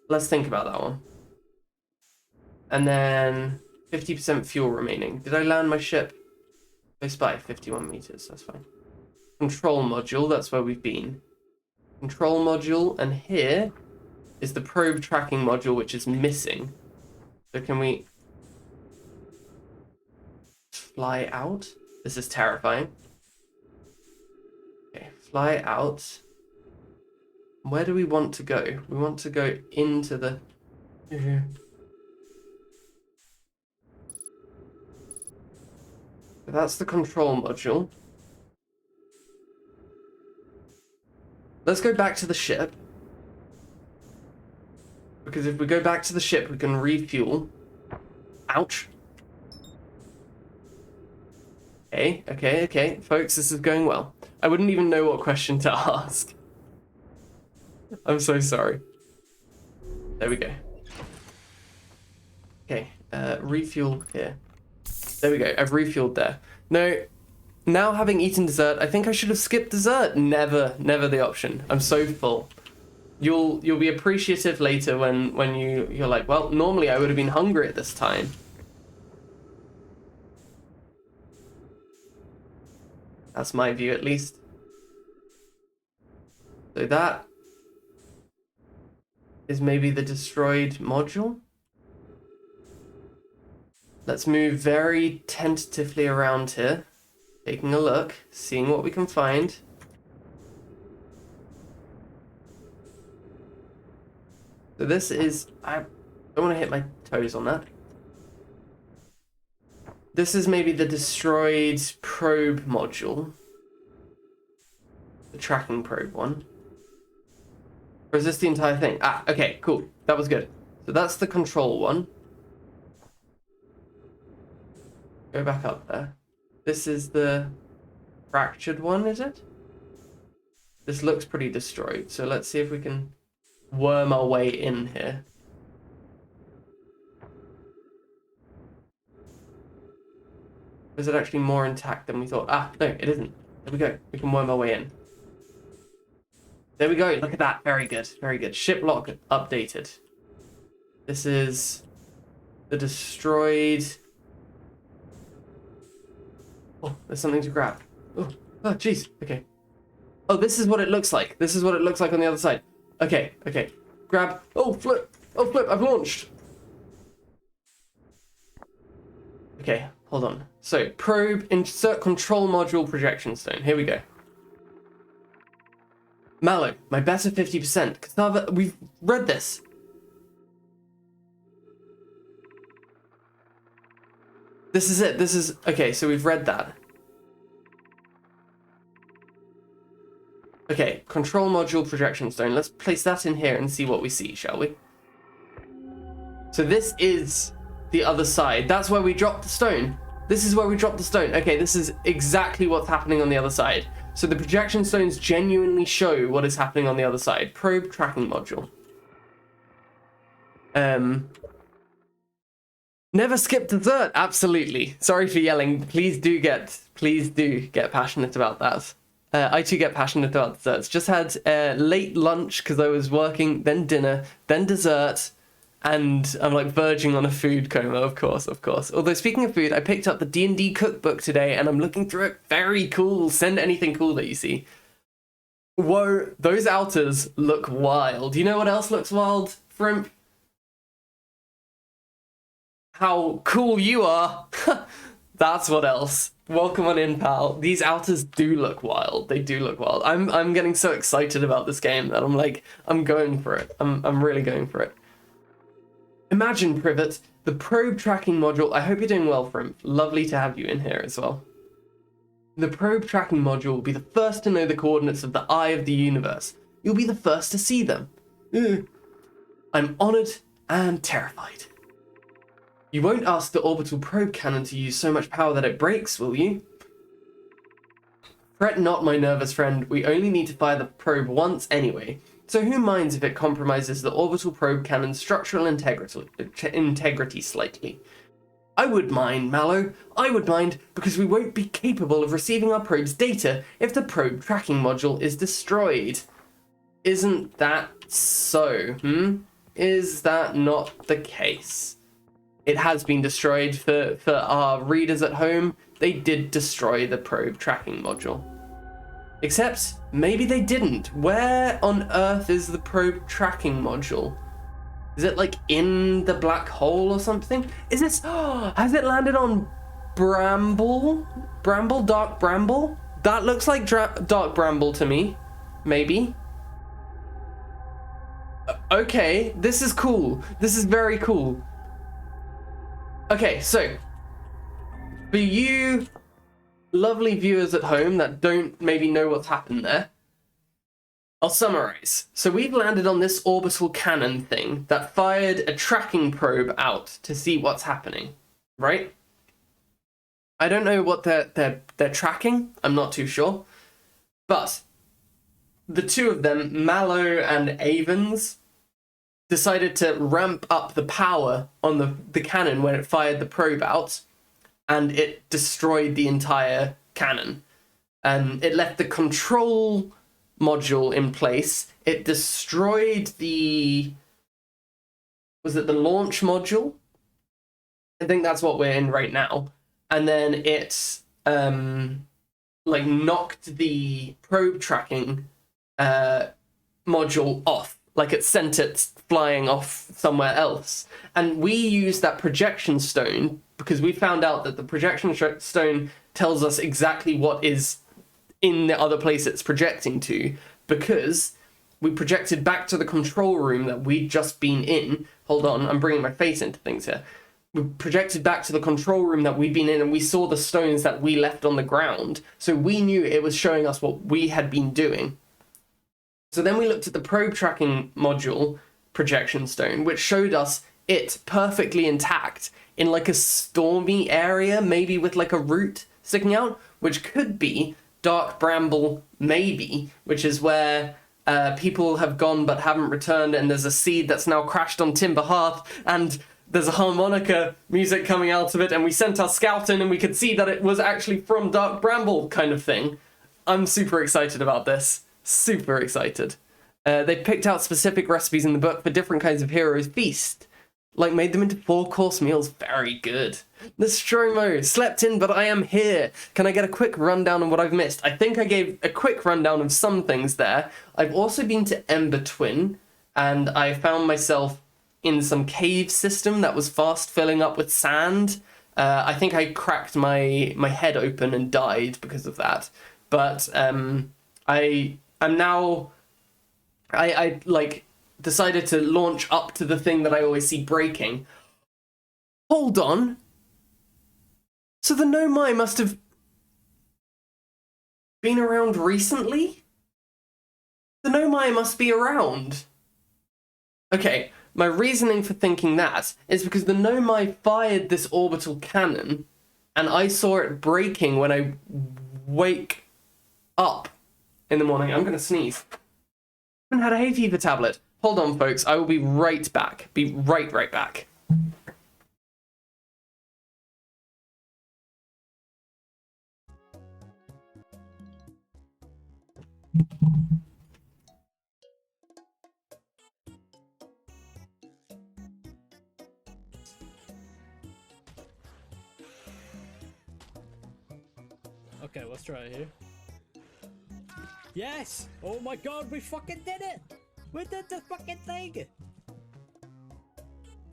Let's think about that one. And then 50% fuel remaining. Did I land my ship? Close by, 51 meters, that's fine. Control module, that's where we've been. Control module, and here is the probe tracking module, which is missing. So can we fly out. This is terrifying. Okay, fly out. Where do we want to go? We want to go into the... That's the control module. Let's go back to the ship. Because if we go back to the ship, we can refuel. Ouch. Okay. Folks, this is going well. I wouldn't even know what question to ask. I'm so sorry. There we go. Okay, refuel here. There we go, I've refueled there. No, now having eaten dessert, I think I should have skipped dessert. Never the option. I'm so full. You'll be appreciative later when you're like, well, normally I would have been hungry at this time. That's my view, at least. So that is maybe the destroyed module. Let's move very tentatively around here, taking a look, seeing what we can find. So this is, I don't want to hit my toes on that. This is maybe the destroyed probe module. The tracking probe one. Or is this the entire thing? Ah, okay, cool. That was good. So that's the control one. Go back up there. This is the fractured one, is it? This looks pretty destroyed, so let's see if we can worm our way in here. Is it actually more intact than we thought? Ah, no, it isn't. There we go. We can worm our way in. There we go. Look at that. Very good. Very good. Ship lock updated. This is the destroyed... Oh, there's something to grab. Oh, jeez. Okay. Oh, this is what it looks like. This is what it looks like on the other side. Okay. Grab. Oh, flip. I've launched. Okay, hold on. So, probe, insert control module, projection stone. Here we go. Mallow, my better 50%. Cassava, we've read this. This is it. This is... Okay, so we've read that. Okay, control module, projection stone. Let's place that in here and see what we see, shall we? So this is the other side. That's where we dropped the stone. This is where we dropped the stone. Okay, this is exactly what's happening on the other side. So the projection stones genuinely show what is happening on the other side. Probe tracking module. Never skip dessert. Absolutely. Sorry for yelling. Please do get passionate about that. I too get passionate about desserts. Just had late lunch because I was working, then dinner, then dessert, and I'm like verging on a food coma, of course. Although speaking of food, I picked up the D&D cookbook today and I'm looking through it. Very cool. Send anything cool that you see. Whoa, those outers look wild. You know what else looks wild, Frimp? How cool you are. That's what else. Welcome on in, pal. These outers do look wild. They do look wild. I'm getting so excited about this game that I'm going for it. I'm really going for it. Imagine, Privet, the probe tracking module. I hope you're doing well, Frimp. Lovely to have you in here as well. The probe tracking module will be the first to know the coordinates of the eye of the universe. You'll be the first to see them. I'm honored and terrified. You won't ask the orbital probe cannon to use so much power that it breaks, will you? Fret not, my nervous friend. We only need to fire the probe once anyway. So who minds if it compromises the orbital probe cannon's structural integrity slightly? I would mind, Mallow. I would mind, because we won't be capable of receiving our probe's data if the probe tracking module is destroyed. Isn't that so, Is that not the case? It has been destroyed. For our readers at home, they did destroy the probe tracking module. Except, maybe they didn't. Where on earth is the probe tracking module? Is it like in the black hole or something? Is this... has it landed on Bramble? Bramble? Dark Bramble? That looks like Dark Bramble to me. Maybe. Okay, this is cool. This is very cool. Okay, so for you lovely viewers at home that don't maybe know what's happened there, I'll summarize. So we've landed on this orbital cannon thing that fired a tracking probe out to see what's happening, right? I don't know what they're tracking. I'm not too sure. But the two of them, Mallow and Avens, decided to ramp up the power on the cannon when it fired the probe out, and it destroyed the entire cannon. It left the control module in place. It destroyed the... was it the launch module? I think that's what we're in right now. And then it like knocked the probe tracking module off. Like it sent it flying off somewhere else. And we used that projection stone because we found out that the projection stone tells us exactly what is in the other place it's projecting to, because we projected back to the control room that we'd just been in. Hold on, I'm bringing my face into things here. We projected back to the control room that we'd been in, and we saw the stones that we left on the ground. So we knew it was showing us what we had been doing. So then we looked at the probe tracking module projection stone, which showed us it perfectly intact in like a stormy area, maybe with like a root sticking out, which could be Dark Bramble, maybe, which is where people have gone but haven't returned, and there's a seed that's now crashed on Timber Hearth, and there's a harmonica music coming out of it, and we sent our scout in and we could see that it was actually from Dark Bramble kind of thing. I'm super excited about this. Super excited. They picked out specific recipes in the book for different kinds of heroes' feast. Like, made them into 4-course meals. Very good. Nostromo, slept in, but I am here. Can I get a quick rundown on what I've missed? I think I gave a quick rundown of some things there. I've also been to Ember Twin, and I found myself in some cave system that was fast filling up with sand. I think I cracked my head open and died because of that. But I like decided to launch up to the thing that I always see breaking. Hold on. So the Nomai must have been around recently? The Nomai must be around. Okay, my reasoning for thinking that is because the Nomai fired this orbital cannon, and I saw it breaking when I wake up in the morning. I'm gonna sneeze. I haven't had a hay fever tablet. Hold on, folks. I will be right back. Be right back. Okay, let's try it here. Yes! Oh my god, we fucking did it! We did the fucking thing!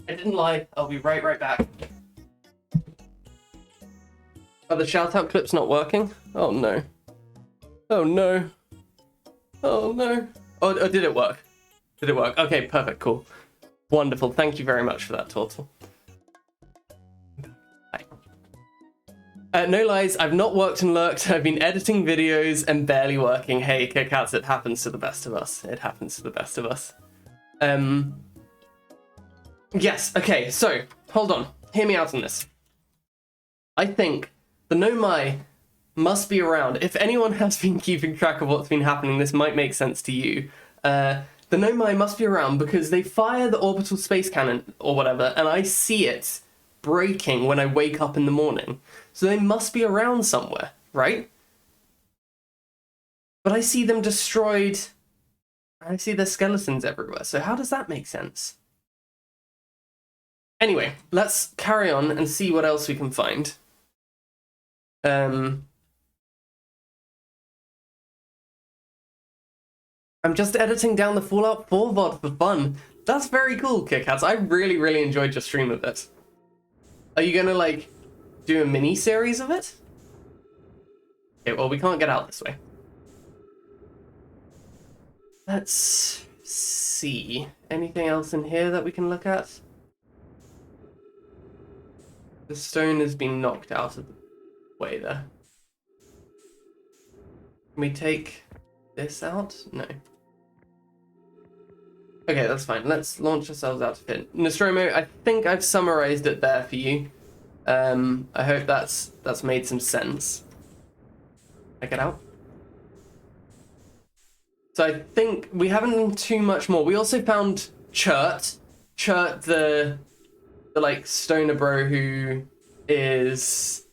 I didn't lie. I'll be right back. Are the shout-out clips not working? Oh no. Oh no. Oh no. Oh, did it work? Did it work? Okay, perfect, cool. Wonderful. Thank you very much for that, Tortle. No lies, I've not worked and lurked. I've been editing videos and barely working. Hey, Kickouts, it happens to the best of us. It happens to the best of us. Yes, okay, so, hold on. Hear me out on this. I think the Nomai must be around. If anyone has been keeping track of what's been happening, this might make sense to you. The Nomai must be around because they fire the orbital space cannon or whatever, and I see it breaking when I wake up in the morning. So they must be around somewhere, right? But I see them destroyed. I see their skeletons everywhere. So how does that make sense? Anyway, let's carry on and see what else we can find. I'm just editing down the Fallout 4 VOD for fun. That's very cool, Kickouts. I really enjoyed your stream of it. Are you gonna, like, do a mini series of it. Okay, well, we can't get out this way. Let's see. Anything else in here that we can look at? The stone has been knocked out of the way there. Can we take this out? No. Okay, that's fine. Let's launch ourselves out of it. Nostromo, I think I've summarized it there for you. I hope that's made some sense. Check it out. So I think we haven't done too much more. We also found Chert, the like stoner bro who is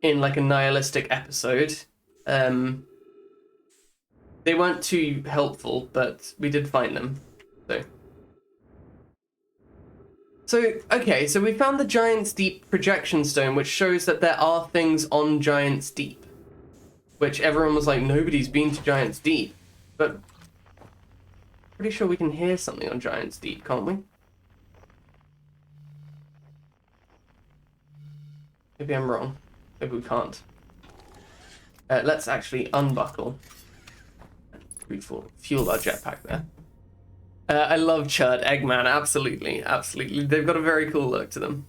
in like a nihilistic episode. They weren't too helpful, but we did find them. So okay, so we found the Giant's Deep projection stone, which shows that there are things on Giant's Deep. Which everyone was like, nobody's been to Giant's Deep. But pretty sure we can hear something on Giant's Deep, can't we? Maybe I'm wrong. Maybe we can't. Let's actually unbuckle. Fuel our jetpack there. I love Chert, Eggman, absolutely, absolutely. They've got a very cool look to them.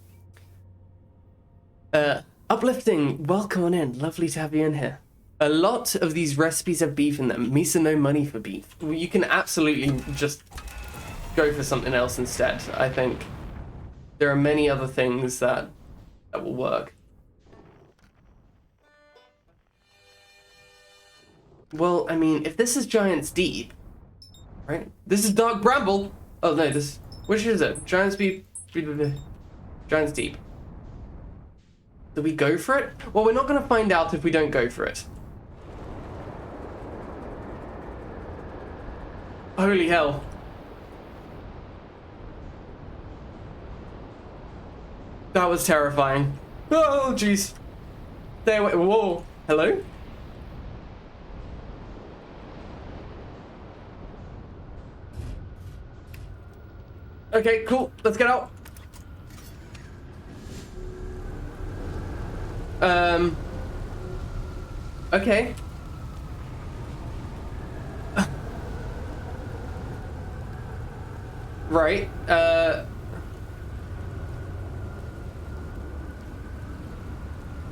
Uplifting, welcome on in. Lovely to have you in here. A lot of these recipes have beef in them. Misa no money for beef. You can absolutely just go for something else instead. I think there are many other things that will work. Well, I mean, if this is Giant's Deep, right? This is Dark Bramble. Oh no, which is it? Giant's Deep. Giant's Deep. Do we go for it? Well, we're not going to find out if we don't go for it. Holy hell. That was terrifying. Oh, jeez. Stay away. Whoa. Hello? Okay, cool. Let's get out. Okay. Right.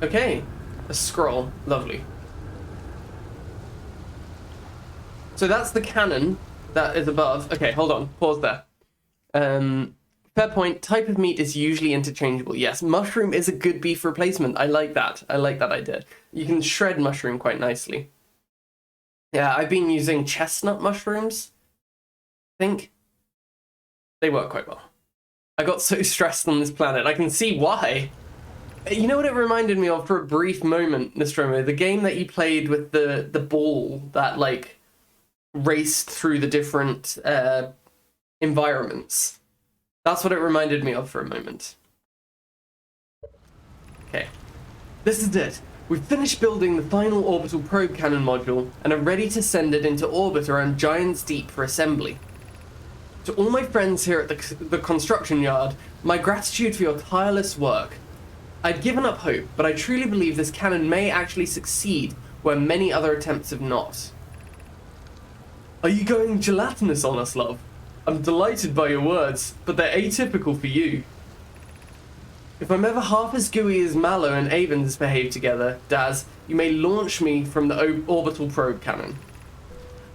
Okay. A scroll. Lovely. So that's the cannon that is above. Okay, hold on. Pause there. Fair point. Type of meat is usually interchangeable. Yes, mushroom is a good beef replacement. I like that. I like that idea. You can shred mushroom quite nicely. Yeah, I've been using chestnut mushrooms. I think they work quite well. I got so stressed on this planet. I can see why. You know what it reminded me of for a brief moment, Nostromo? The game that you played with the ball that like raced through the different environments. That's what it reminded me of for a moment. Okay. This is it. We've finished building the final orbital probe cannon module and are ready to send it into orbit around Giant's Deep for assembly. To all my friends here at the construction yard, my gratitude for your tireless work. I'd given up hope, but I truly believe this cannon may actually succeed where many other attempts have not. Are you going gelatinous on us, love? I'm delighted by your words, but they're atypical for you. If I'm ever half as gooey as Mallow and Avens behave together, Daz, you may launch me from the orbital probe cannon.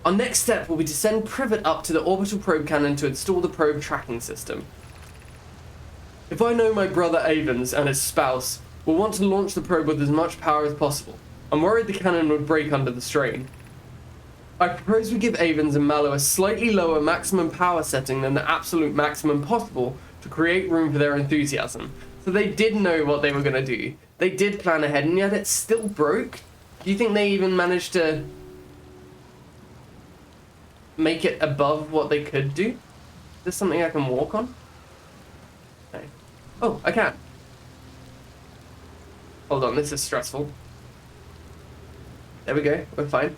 Our next step will be to send Privet up to the orbital probe cannon to install the probe tracking system. If I know my brother Avens and his spouse will want to launch the probe with as much power as possible, I'm worried the cannon would break under the strain. I propose we give Avens and Mallow a slightly lower maximum power setting than the absolute maximum possible to create room for their enthusiasm. So they did know what they were going to do. They did plan ahead, and yet it still broke? Do you think they even managed to make it above what they could do? Is this something I can walk on? No. Oh, I can. Hold on, this is stressful. There we go, we're fine.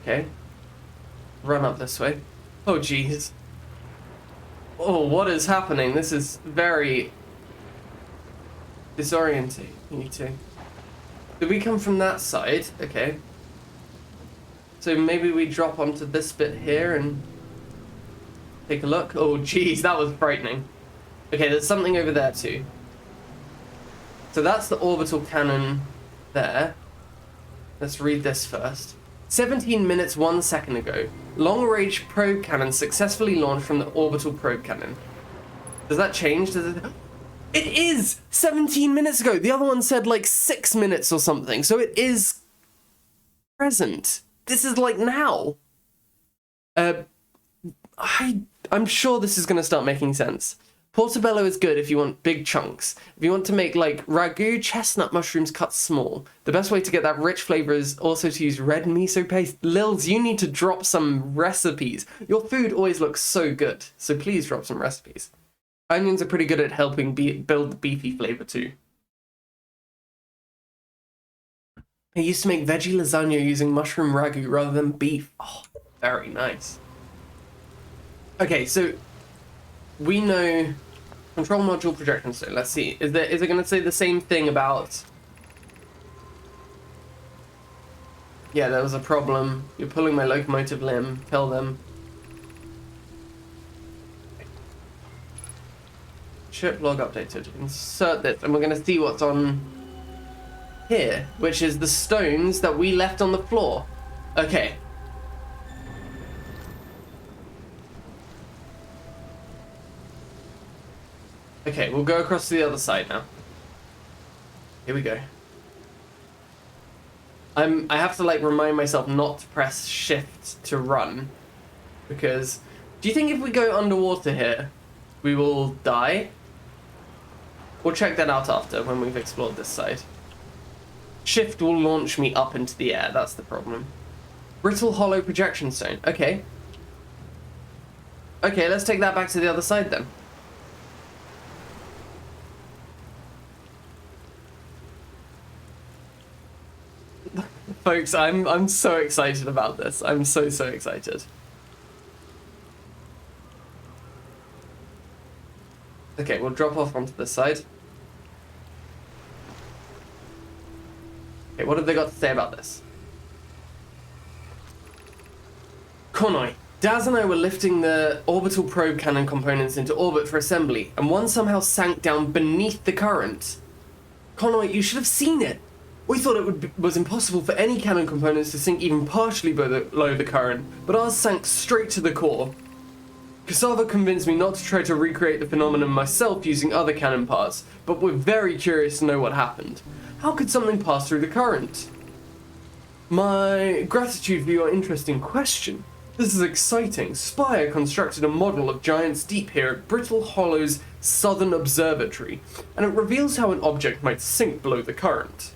Okay. Run up this way. Oh, jeez. Oh, what is happening? This is very Disorientate you two. Did we come from that side? Okay. So maybe we drop onto this bit here and take a look. Oh, geez, that was frightening. Okay, there's something over there too. So that's the orbital cannon there. Let's read this first. 17 minutes 1 second ago, long-range probe cannon successfully launched from the orbital probe cannon. Does that change? Does it? It is 17 minutes ago. The other one said like 6 minutes or something. So it is present. This is like now. I'm sure this is going to start making sense. Portobello is good if you want big chunks. If you want to make like ragu, chestnut mushrooms cut small. The best way to get that rich flavor is also to use red miso paste. Lils, you need to drop some recipes. Your food always looks so good, so please drop some recipes. Onions are pretty good at helping build the beefy flavor too. I used to make veggie lasagna using mushroom ragu rather than beef. Oh, very nice. Okay, so we know control module projection. So let's see. Is it going to say the same thing about? Yeah, there was a problem. You're pulling my locomotive limb. Tell them. Ship log updated. Insert this, and we're going to see what's on here, which is the stones that we left on the floor. Okay. Okay, we'll go across to the other side now. Here we go. I have to like remind myself not to press shift to run, because do you think if we go underwater here, we will die? We'll check that out after when we've explored this side. Shift will launch me up into the air, that's the problem. Brittle hollow projection stone, okay. Okay, let's take that back to the other side then. Folks, I'm so excited about this. I'm so excited. Okay, we'll drop off onto this side. Okay, what have they got to say about this? Konoi, Daz and I were lifting the orbital probe cannon components into orbit for assembly, and one somehow sank down beneath the current. Konoi, you should have seen it. We thought it was impossible for any cannon components to sink even partially below the current, but ours sank straight to the core. Cassava convinced me not to try to recreate the phenomenon myself using other cannon parts, but we're very curious to know what happened. How could something pass through the current? My gratitude for your interesting question. This is exciting. Spire constructed a model of Giant's Deep here at Brittle Hollow's Southern Observatory, and it reveals how an object might sink below the current.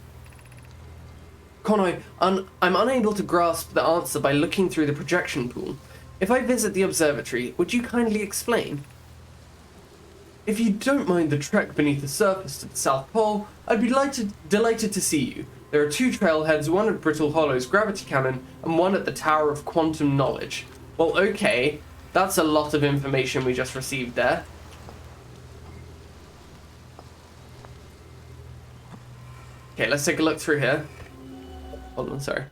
Konoi, I'm unable to grasp the answer by looking through the projection pool. If I visit the observatory, would you kindly explain? If you don't mind the trek beneath the surface to the South Pole, I'd be delighted to see you. There are 2 trailheads, one at Brittle Hollow's gravity cannon, and one at the Tower of Quantum Knowledge. Well, okay, that's a lot of information we just received there. Okay, let's take a look through here. Hold on, sorry.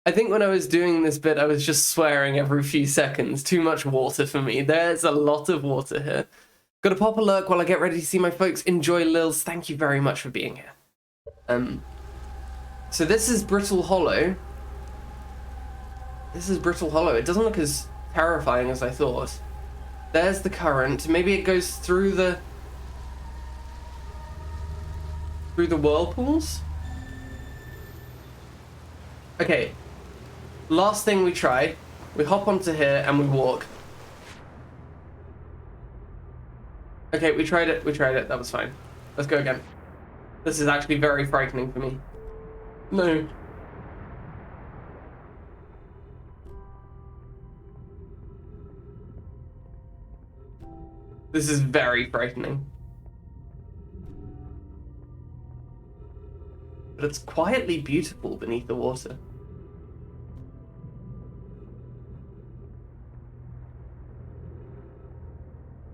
I think when I was doing this bit, I was just swearing every few seconds. Too much water for me. There's a lot of water here. Gotta pop a lurk while I get ready to see my folks. Enjoy, Lils. Thank you very much for being here. So this is Brittle Hollow. This is Brittle Hollow. It doesn't look as terrifying as I thought. There's the current. Maybe it goes through the whirlpools? Okay. Last thing we try. We hop onto here and we walk. Okay, we tried it. That was fine. Let's go again. This is actually very frightening for me. No. This is very frightening. But it's quietly beautiful beneath the water.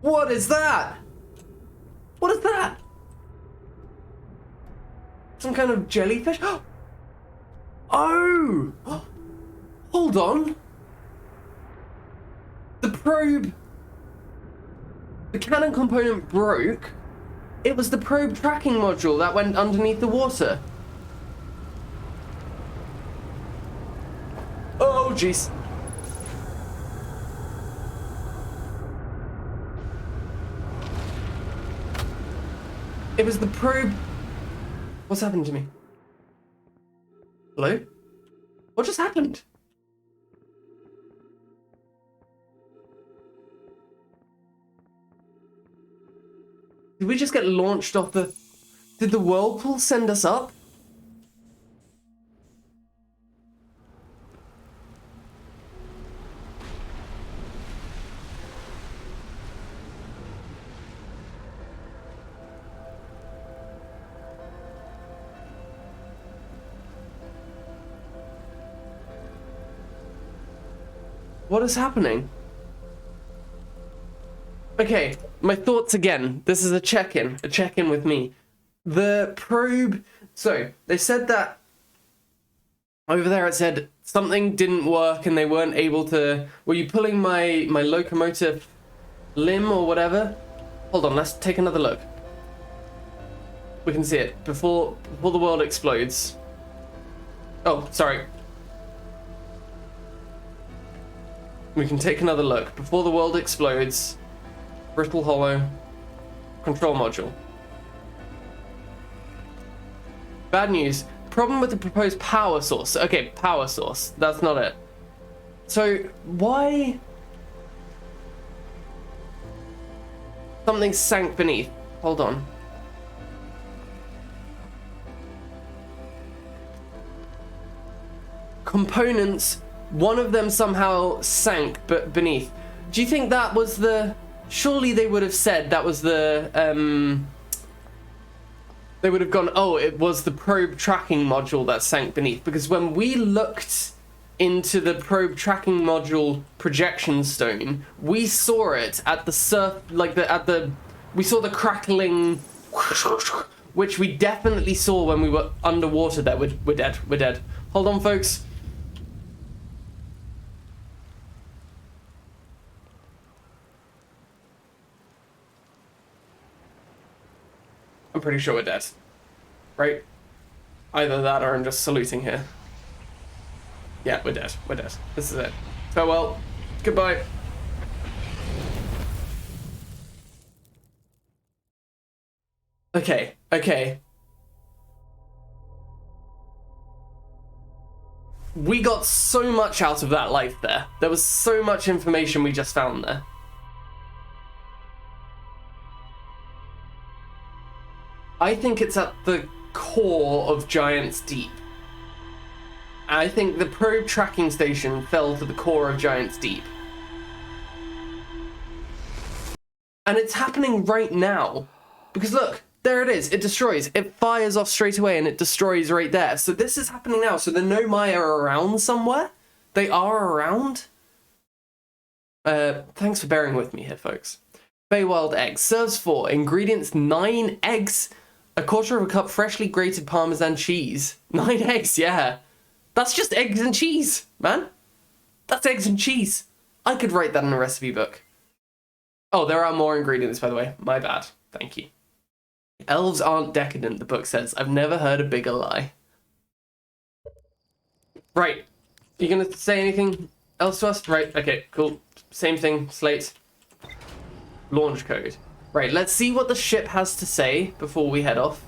What is that? What is that? Some kind of jellyfish? Oh! Hold on. The probe... The cannon component broke. It was the probe tracking module that went underneath the water. Oh, jeez. It was the probe... What's happened to me? Hello? What just happened? Did we just get launched off the... Did the whirlpool send us up? What is happening? Okay, my thoughts again. This is a check-in with me. The probe... So, they said that... Over there it said something didn't work and they weren't able to... Were you pulling my locomotive limb or whatever? Hold on, let's take another look. We can see it before the world explodes. Oh, sorry. We can take another look. Before the world explodes, brittle hollow, control module. Bad news. Problem with the proposed power source. Okay, power source. That's not it. So, why... Something sank beneath. Hold on. Components... One of them somehow sank beneath. Do you think that was the... Surely they would have said that was the... They would have gone, oh, it was the probe tracking module that sank beneath. Because when we looked into the probe tracking module projection stone, we saw it at the we saw the crackling... Which we definitely saw when we were underwater there. We're dead. We're dead. Hold on, folks. I'm pretty sure we're dead. Right? Either that or I'm just saluting here. Yeah, we're dead. We're dead. This is it. Farewell. Goodbye. Okay. Okay. We got so much out of that life there. There was so much information we just found there. I think it's at the core of Giant's Deep. I think the probe tracking station fell to the core of Giant's Deep. And it's happening right now. Because look, there it is. It destroys. It fires off straight away and it destroys right there. So this is happening now. So the Nomai are around somewhere? They are around? Thanks for bearing with me here, folks. Feywild eggs. Serves 4. Ingredients 9 eggs. A quarter of a cup freshly grated Parmesan cheese. 9 eggs, yeah. That's just eggs and cheese, man. That's eggs and cheese. I could write that in a recipe book. Oh, there are more ingredients, by the way. My bad. Thank you. Elves aren't decadent, the book says. I've never heard a bigger lie. Right. You gonna say anything else to us? Right, okay, cool. Same thing, slate. Launch code. Right, let's see what the ship has to say before we head off.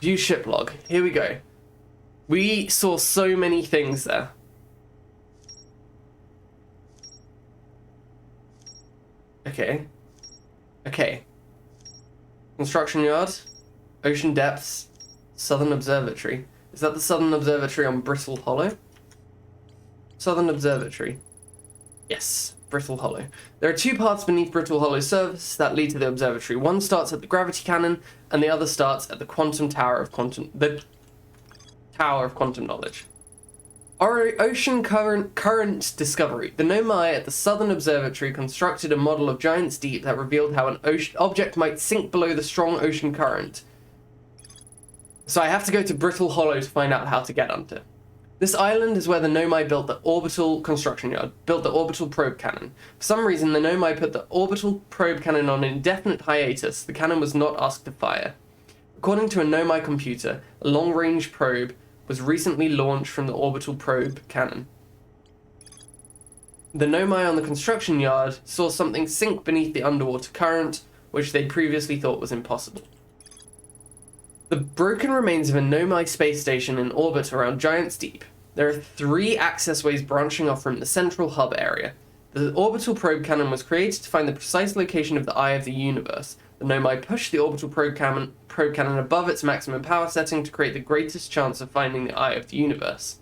View ship log. Here we go. We saw so many things there. Okay. Okay. Construction yard. Ocean depths. Southern Observatory. Is that the Southern Observatory on Brittle Hollow? Southern Observatory. Yes, Brittle Hollow. There are 2 paths beneath Brittle Hollow's surface that lead to the observatory. One starts at the gravity cannon, and the other starts at the quantum tower of quantum... The Tower of Quantum Knowledge. Our ocean current discovery. The Nomai at the Southern Observatory constructed a model of Giant's Deep that revealed how an object might sink below the strong ocean current. So I have to go to Brittle Hollow to find out how to get onto. This island is where the Nomai built the orbital construction yard, built the orbital probe cannon. For some reason, the Nomai put the orbital probe cannon on indefinite hiatus. The cannon was not asked to fire. According to a Nomai computer, a long-range probe was recently launched from the orbital probe cannon. The Nomai on the construction yard saw something sink beneath the underwater current, which they previously thought was impossible. The broken remains of a Nomai space station in orbit around Giant's Deep. There are 3 access ways branching off from the central hub area. The orbital probe cannon was created to find the precise location of the eye of the universe. The Nomai pushed the orbital probe cannon above its maximum power setting to create the greatest chance of finding the eye of the universe.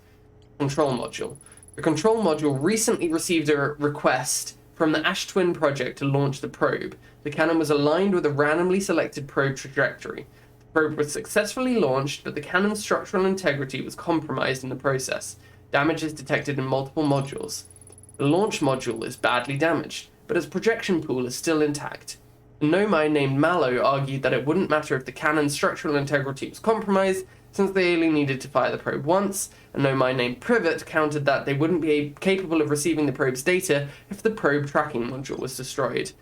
Control module. The control module recently received a request from the Ash Twin project to launch the probe. The cannon was aligned with a randomly selected probe trajectory. The probe was successfully launched, but the cannon's structural integrity was compromised in the process. Damage is detected in multiple modules. The launch module is badly damaged, but its projection pool is still intact. A Nomai named Mallow argued that it wouldn't matter if the cannon's structural integrity was compromised, since they only needed to fire the probe once. A Nomai named Privet countered that they wouldn't be capable of receiving the probe's data if the probe tracking module was destroyed.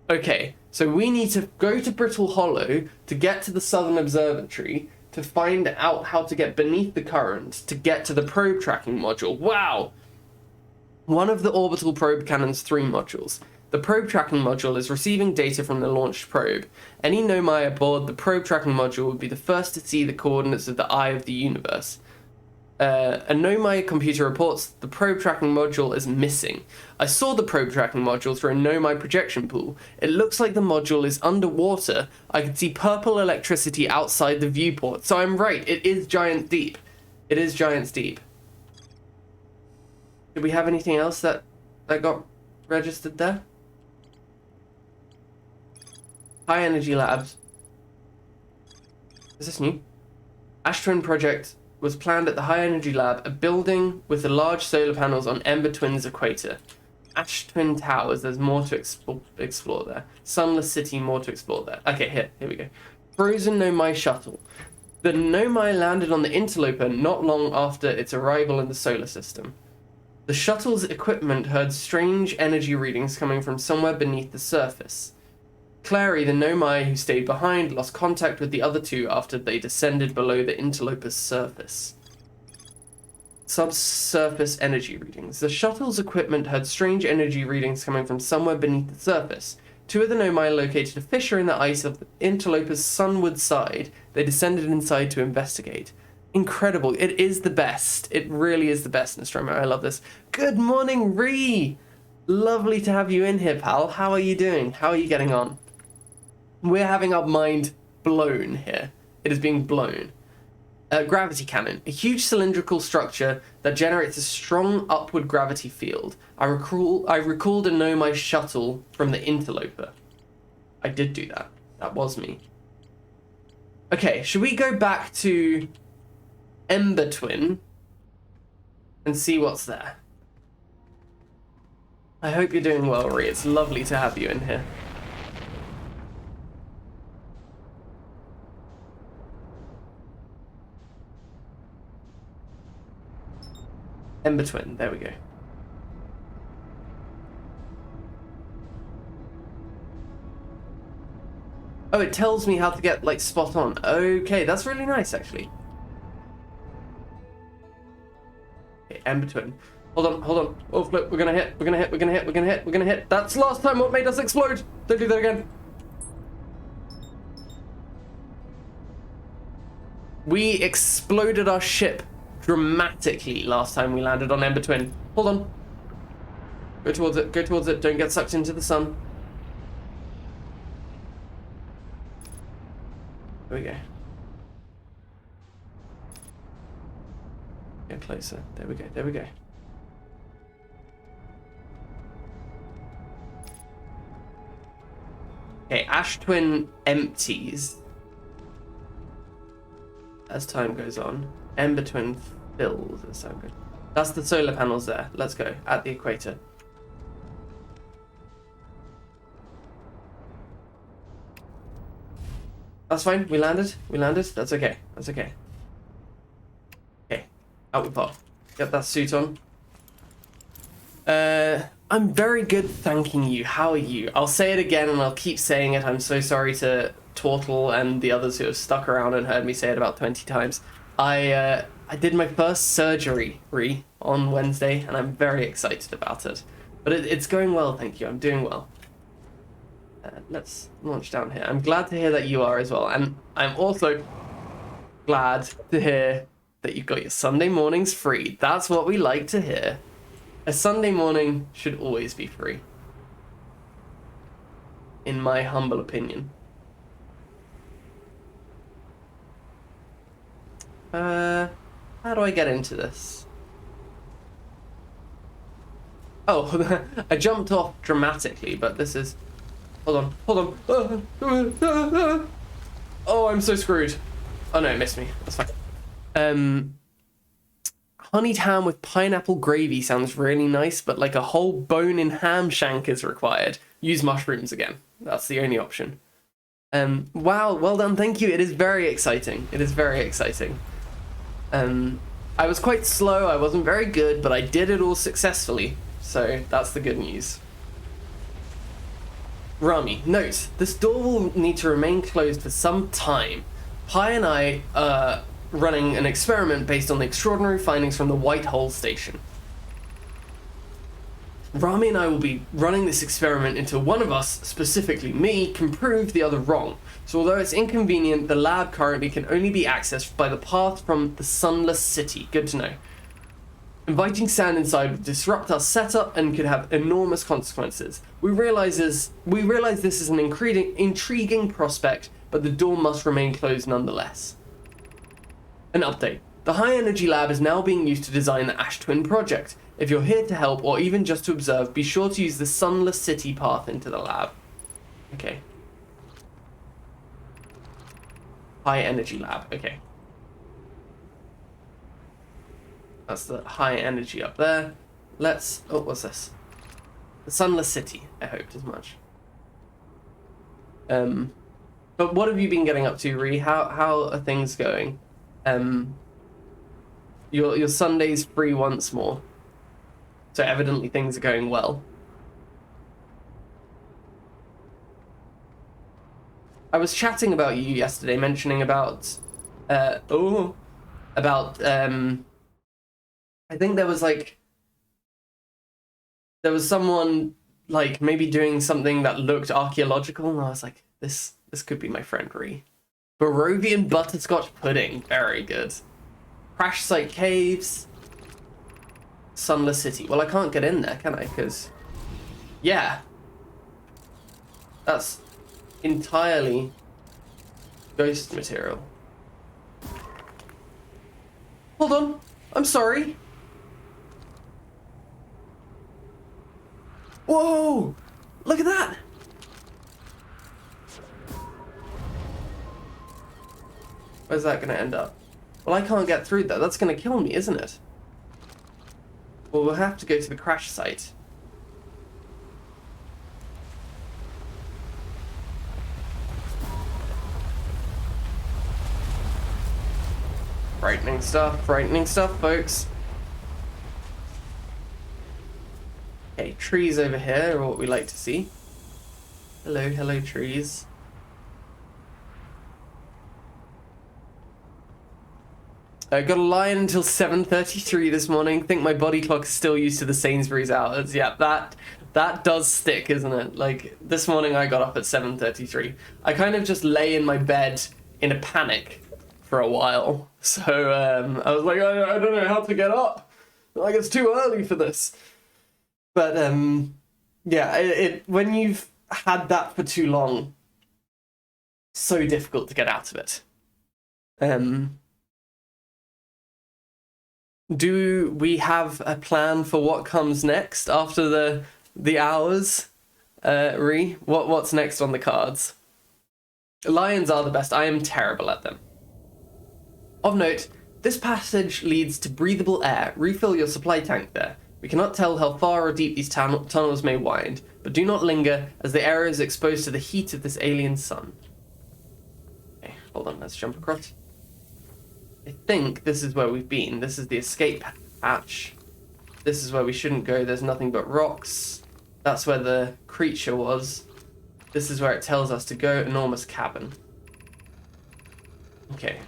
Okay, so we need to go to Brittle Hollow to get to the Southern Observatory to find out how to get beneath the current to get to the probe tracking module. Wow! One of the orbital probe cannon's 3 modules. The probe tracking module is receiving data from the launched probe. Any Nomai aboard the probe tracking module would be the first to see the coordinates of the eye of the universe. A Nomai computer reports the probe tracking module is missing. I saw the probe tracking module through a Nomai projection pool. It looks like the module is underwater. I can see purple electricity outside the viewport. So I'm right, it is Giant's Deep. It is Giant's Deep. Did we have anything else that got registered there? High Energy Labs. Is this new? Ash Twin project was planned at the High Energy Lab, a building with the large solar panels on Ember Twin's equator. Ash Twin Towers, there's more to explore there. Sunless City, more to explore there. Okay, here we go. Frozen Nomai Shuttle. The Nomai landed on the Interloper not long after its arrival in the solar system. The shuttle's equipment heard strange energy readings coming from somewhere beneath the surface. Clary, the Nomai who stayed behind, lost contact with the other 2 after they descended below the Interloper's surface. Subsurface energy readings. The shuttle's equipment heard strange energy readings coming from somewhere beneath the surface. 2 of the Nomai located a fissure in the ice of the Interloper's sunward side. They descended inside to investigate. Incredible. It is the best. It really is the best, Nostromo. I love this. Good morning, Ree! Lovely to have you in here, pal. How are you doing? How are you getting on? We're having our mind blown here. It is being blown. Gravity cannon. A huge cylindrical structure that generates a strong upward gravity field. I recalled a Nomai shuttle from the Interloper. I did do that. That was me. Okay, should we go back to Ember Twin and see what's there? I hope you're doing well, Ree. It's lovely to have you in here. Ember Twin, there we go. Oh, it tells me how to get, like, spot on. Okay, that's really nice, actually. Okay, Ember Twin. Hold on. Oh, flip, we're gonna hit. That's last time what made us explode. Don't do that again. We exploded our ship dramatically last time we landed on Ember Twin. Hold on. Go towards it. Don't get sucked into the sun. There we go. Get closer. There we go. Okay, Ash Twin empties as time goes on. Ember Twin fills as time goes on. That's the solar panels there. Let's go. At the equator. That's fine. We landed. We landed. That's okay. That's okay. Okay. Out we pop. Get that suit on. I'm very good, thanking you. How are you? I'll say it again and I'll keep saying it. I'm so sorry to Tortle and the others who have stuck around and heard me say it about 20 times. I did my first surgery on Wednesday and I'm very excited about it. But it's going well, thank you. I'm doing well. Let's launch down here. I'm glad to hear that you are as well. And I'm also glad to hear that you've got your Sunday mornings free. That's what we like to hear. A Sunday morning should always be free. In my humble opinion. How do I get into this? Oh, I jumped off dramatically, but this is... Hold on. Oh, I'm so screwed. Oh no, it missed me. That's fine. Honeyed ham with pineapple gravy sounds really nice, but like a whole bone-in ham shank is required. Use mushrooms again. That's the only option. Wow, well done, thank you. It is very exciting. It is very exciting. I was quite slow, I wasn't very good, but I did it all successfully. So that's the good news. Rami, note, this door will need to remain closed for some time. Pi and I are running an experiment based on the extraordinary findings from the White Hole station. Rami and I will be running this experiment until one of us, specifically me, can prove the other wrong. So although it's inconvenient, the lab currently can only be accessed by the path from the Sunless City. Good to know. Inviting sand inside would disrupt our setup and could have enormous consequences. We realize this is an intriguing prospect, but the door must remain closed nonetheless. An update. The High Energy Lab is now being used to design the Ash Twin project. If you're here to help or even just to observe, be sure to use the Sunless City path into the lab. Okay. High Energy Lab, okay. That's the high energy up there. Let's... Oh, what's this? The Sunless City. I hoped as much. But what have you been getting up to, Ree? How are things going? Your Sunday's free once more. So evidently things are going well. I was chatting about you yesterday, mentioning about... I think there was like... There was someone like maybe doing something that looked archaeological, and I was like, this could be my friend Ree. Barovian butterscotch pudding, very good. Crash Site Caves. Sunless City. Well, I can't get in there, can I? Because, yeah. That's entirely ghost material. Hold on. I'm sorry. Whoa! Look at that! Where's that gonna end up? Well, I can't get through that. That's gonna kill me, isn't it? Well, we'll have to go to the crash site. Frightening stuff, folks. Okay, trees over here are what we like to see. Hello, trees. I got a line until 7:33 this morning. Think my body clock is still used to the Sainsbury's hours. Yeah, that does stick, isn't it? Like, this morning I got up at 7:33. I kind of just lay in my bed in a panic for a while. So, I was like, I don't know how to get up. Like, it's too early for this. But, yeah, when you've had that for too long, so difficult to get out of it. Do we have a plan for what comes next after the hours? Ree, what's next on the cards? Lions are the best. I am terrible at them. Of note, This passage leads to breathable air. Refill your supply tank there. We cannot tell how far or deep these tunnels may wind, but do not linger, as the area is exposed to the heat of this alien sun. Okay, hold on, let's jump across. I think this is where we've been. This is the escape hatch. This is where we shouldn't go. There's nothing but rocks. That's where the creature was. This is where it tells us to go. Enormous cabin. Okay.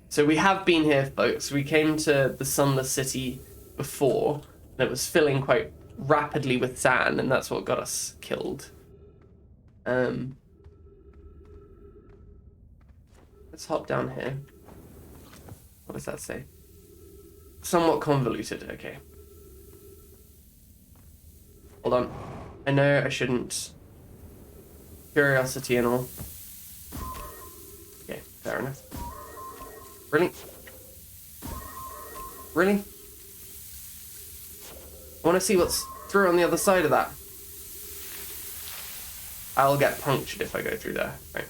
So we have been here, folks. We came to the Sunless City before, and it was filling quite rapidly with sand, and that's what got us killed. Let's hop down here. What does that say? Somewhat convoluted, okay. Hold on. I know I shouldn't. Curiosity and all. Okay, fair enough. Really? Really? I want to see what's through on the other side of that. I'll get punctured if I go through there, right?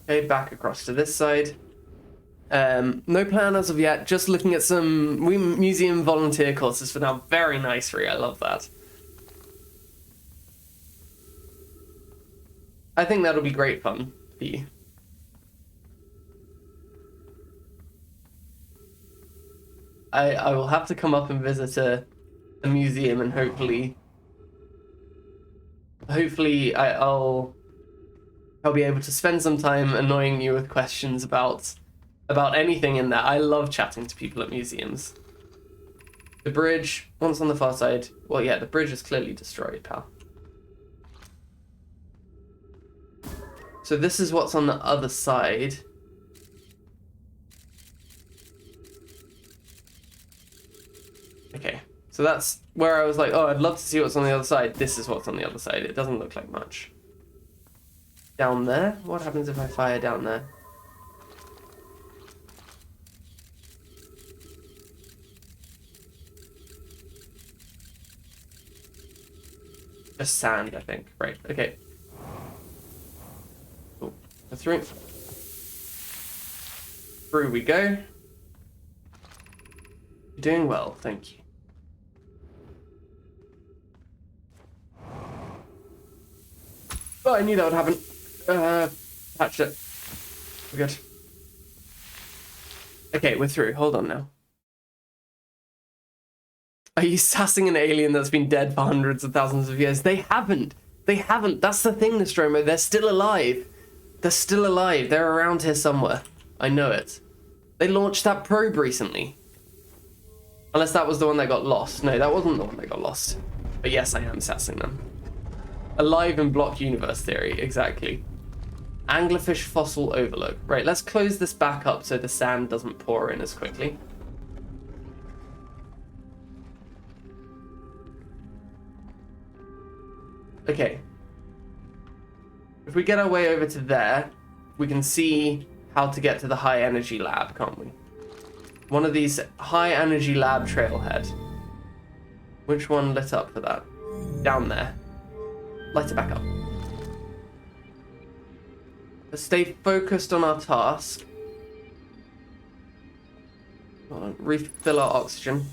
Okay, back across to this side. No plan as of yet, just looking at some museum volunteer courses for now. Very nice, Ree, I love that. I think that'll be great fun for you. I will have to come up and visit a museum, and hopefully I'll be able to spend some time annoying you with questions about anything in there. I love chatting to people at museums. The bridge, once on the far side. Well, yeah, the bridge is clearly destroyed, pal. So this is what's on the other side. Okay, so that's where I was like, oh, I'd love to see what's on the other side. This is what's on the other side. It doesn't look like much. Down there? What happens if I fire down there? Just sand, I think. Right, okay. Cool. Go through. Through we go. You're doing well, thank you. Oh, I knew that would happen. Patched it. We're good. Okay, we're through. Hold on now. Are you sassing an alien that's been dead for hundreds of thousands of years? They haven't. They haven't. That's the thing, Nostromo. They're still alive. They're still alive. They're around here somewhere. I know it. They launched that probe recently. Unless that was the one that got lost. No, that wasn't the one that got lost. But yes, I am sassing them. Alive in block universe theory, exactly. Anglerfish fossil overlook. Right, let's close this back up so the sand doesn't pour in as quickly. Okay. If we get our way over to there, we can see how to get to the high energy lab, can't we? One of these high energy lab trailhead. Which one lit up for that? Down there. Light it back up. Let's stay focused on our task. Refill our oxygen.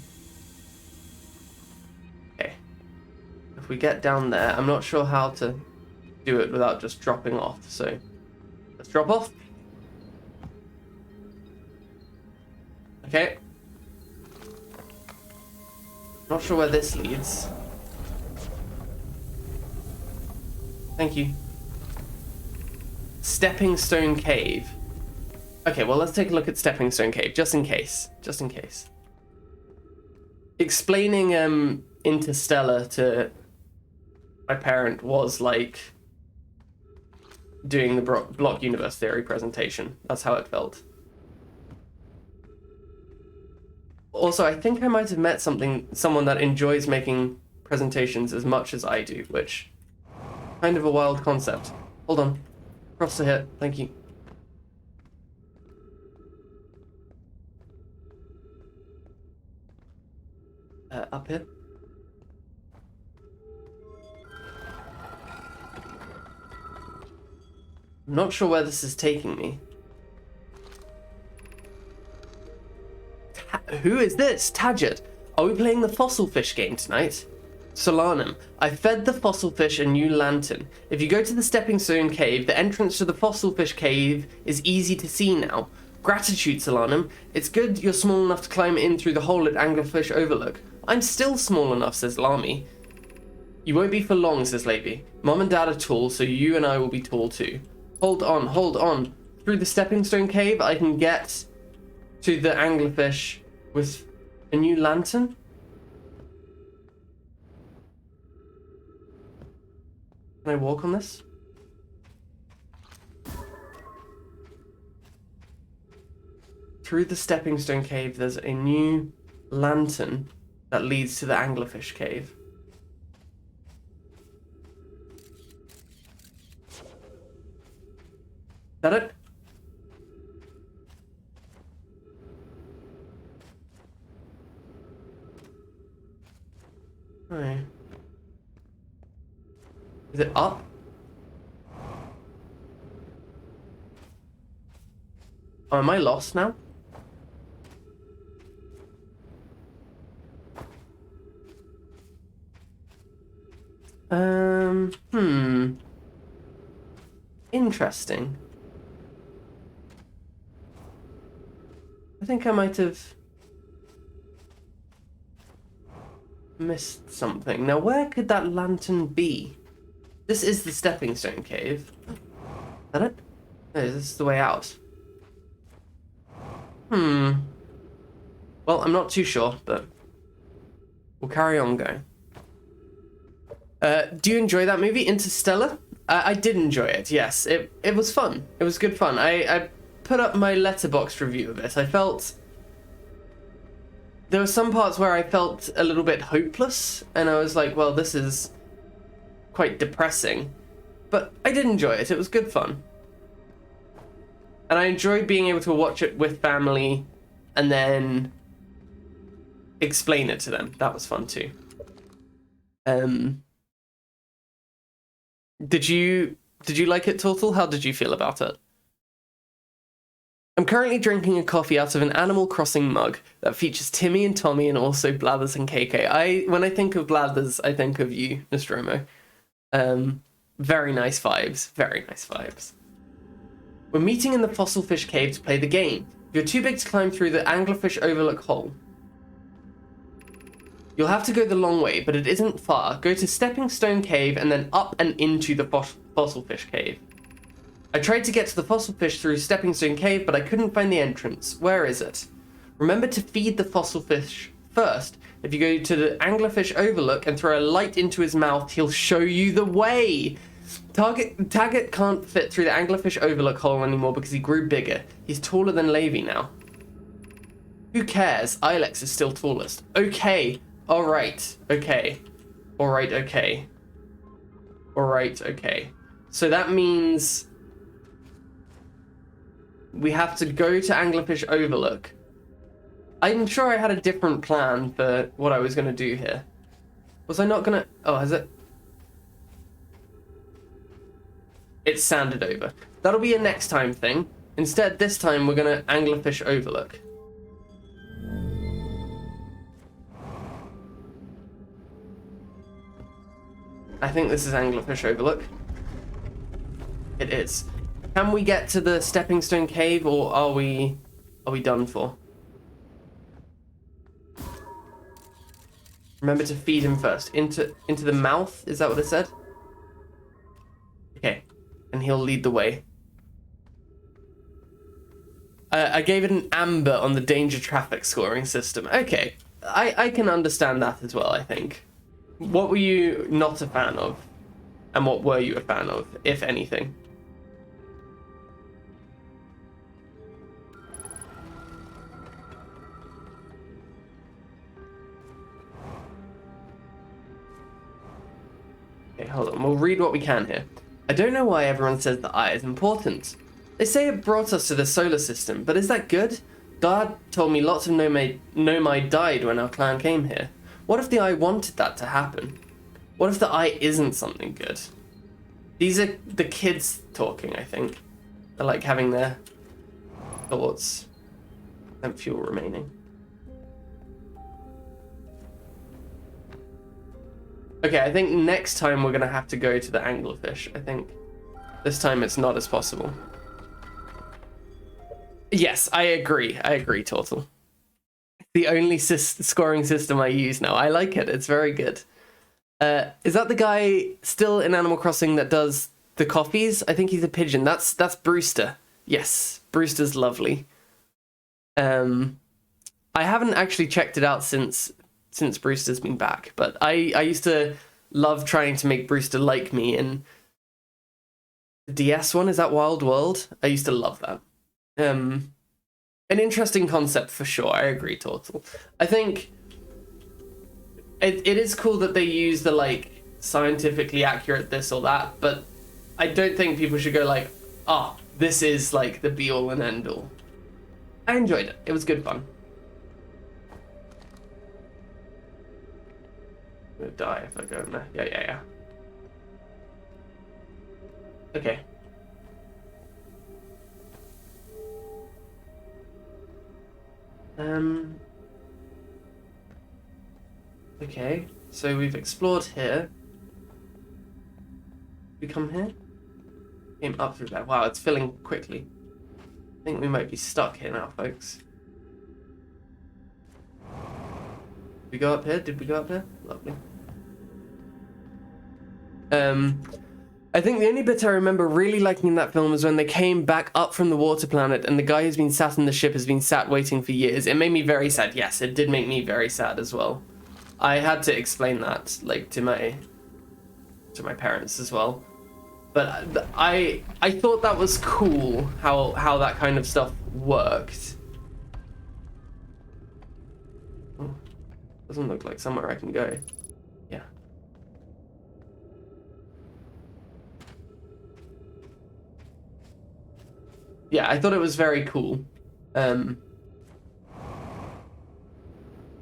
Okay. If we get down there, I'm not sure how to do it without just dropping off, so let's drop off. Okay. Not sure where this leads. Thank you. Stepping Stone Cave. Okay, well, let's take a look at Stepping Stone Cave, just in case. Just in case. Explaining Interstellar to my parent was like doing the block universe theory presentation. That's how it felt. Also, I think I might have met someone that enjoys making presentations as much as I do, which kind of a wild concept. Hold on. Cross the hit. Thank you. Up here. I'm not sure where this is taking me. Who is this? Tadget. Are we playing the fossil fish game tonight? Solanum. I fed the fossil fish a new lantern. If you go to the stepping stone cave, the entrance to the fossil fish cave is easy to see now. Gratitude, Solanum. It's good you're small enough to climb in through the hole at Anglerfish Overlook. I'm still small enough, says Lamy. You won't be for long, says Levy. Mom and Dad are tall, so you and I will be tall too. Hold on, hold on. Through the stepping stone cave, I can get to the Anglerfish with a new lantern? Can I walk on this? Through the stepping stone cave, there's a new lantern that leads to the Anglerfish cave. Is that it? Right. Is it up? Oh, am I lost now? Interesting. I think I might have missed something. Now, where could that lantern be? This is the stepping stone cave. Is that it? No, this is the way out. Well, I'm not too sure, but we'll carry on going. Do you enjoy that movie, Interstellar? I did enjoy it, yes. It was fun. It was good fun. I put up my Letterboxd review of it. I felt... There were some parts where I felt a little bit hopeless, and I was like, well, this is quite depressing. But I did enjoy it. It was good fun. And I enjoyed being able to watch it with family and then explain it to them. That was fun too. Did you like it, Tortle? How did you feel about it? I'm currently drinking a coffee out of an Animal Crossing mug that features Timmy and Tommy and also Blathers and KK. When I think of Blathers, I think of you, Nostromo. Very nice vibes. Very nice vibes. We're meeting in the Fossil Fish Cave to play the game. You're too big to climb through the Anglerfish Overlook hole. You'll have to go the long way, but it isn't far. Go to Stepping Stone Cave and then up and into the Fossil Fish Cave. I tried to get to the fossil fish through Stepping Stone Cave, but I couldn't find the entrance. Where is it? Remember to feed the fossil fish first. If you go to the Anglerfish Overlook and throw a light into his mouth, he'll show you the way. Taggart can't fit through the Anglerfish Overlook hole anymore because he grew bigger. He's taller than Levy now. Who cares? Ilex is still tallest. Okay. Alright. Okay. Alright, okay. Alright, okay. So that means we have to go to Anglerfish Overlook. I'm sure I had a different plan for what I was going to do here. Was I not going to... Oh, has it? It's sanded over. That'll be a next time thing. Instead, this time we're going to Anglerfish Overlook. I think this is Anglerfish Overlook. It is. Can we get to the Stepping Stone Cave, or are we done for? Remember to feed him first. Into the mouth, is that what it said? Okay. And he'll lead the way. I gave it an amber on the danger traffic scoring system. Okay. I can understand that as well, I think. What were you not a fan of? And what were you a fan of, if anything? Okay, hold on. We'll read what we can here. I don't know why everyone says the eye is important. They say it brought us to the solar system, but is that good? Dad told me lots of Nomai died when our clan came here. What if the eye wanted that to happen? What if the eye isn't something good? These are the kids talking, I think. They're like having their thoughts and fuel remaining. Okay, I think next time we're gonna have to go to the anglerfish. I think this time it's not as possible. Yes, I agree, Tortle. The only scoring system I use now. I like it, it's very good. Is that the guy still in Animal Crossing that does the coffees? I think he's a pigeon. That's Brewster. Yes, Brewster's lovely. I haven't actually checked it out since Brewster's been back, but I used to love trying to make Brewster like me in the DS one. Is that Wild World? I used to love that. An interesting concept for sure. I agree, Tortle. I think it is cool that they use the like scientifically accurate this or that, but I don't think people should go like, oh, this is like the be all and end all. I enjoyed it. It was good fun. I'm gonna die if I go in there. Yeah. Okay. Okay, so we've explored here. We come here? Came up through there. Wow, it's filling quickly. I think we might be stuck here now, folks. Did we go up here? Did we go up here? Lovely. I think the only bit I remember really liking in that film was when they came back up from the water planet and the guy who's been sat in the ship has been sat waiting for years. It made me very sad. Yes, it did make me very sad as well. I had to explain that, like, to my parents as well. But I thought that was cool how that kind of stuff worked. Oh, doesn't look like somewhere I can go. Yeah. Yeah, I thought it was very cool.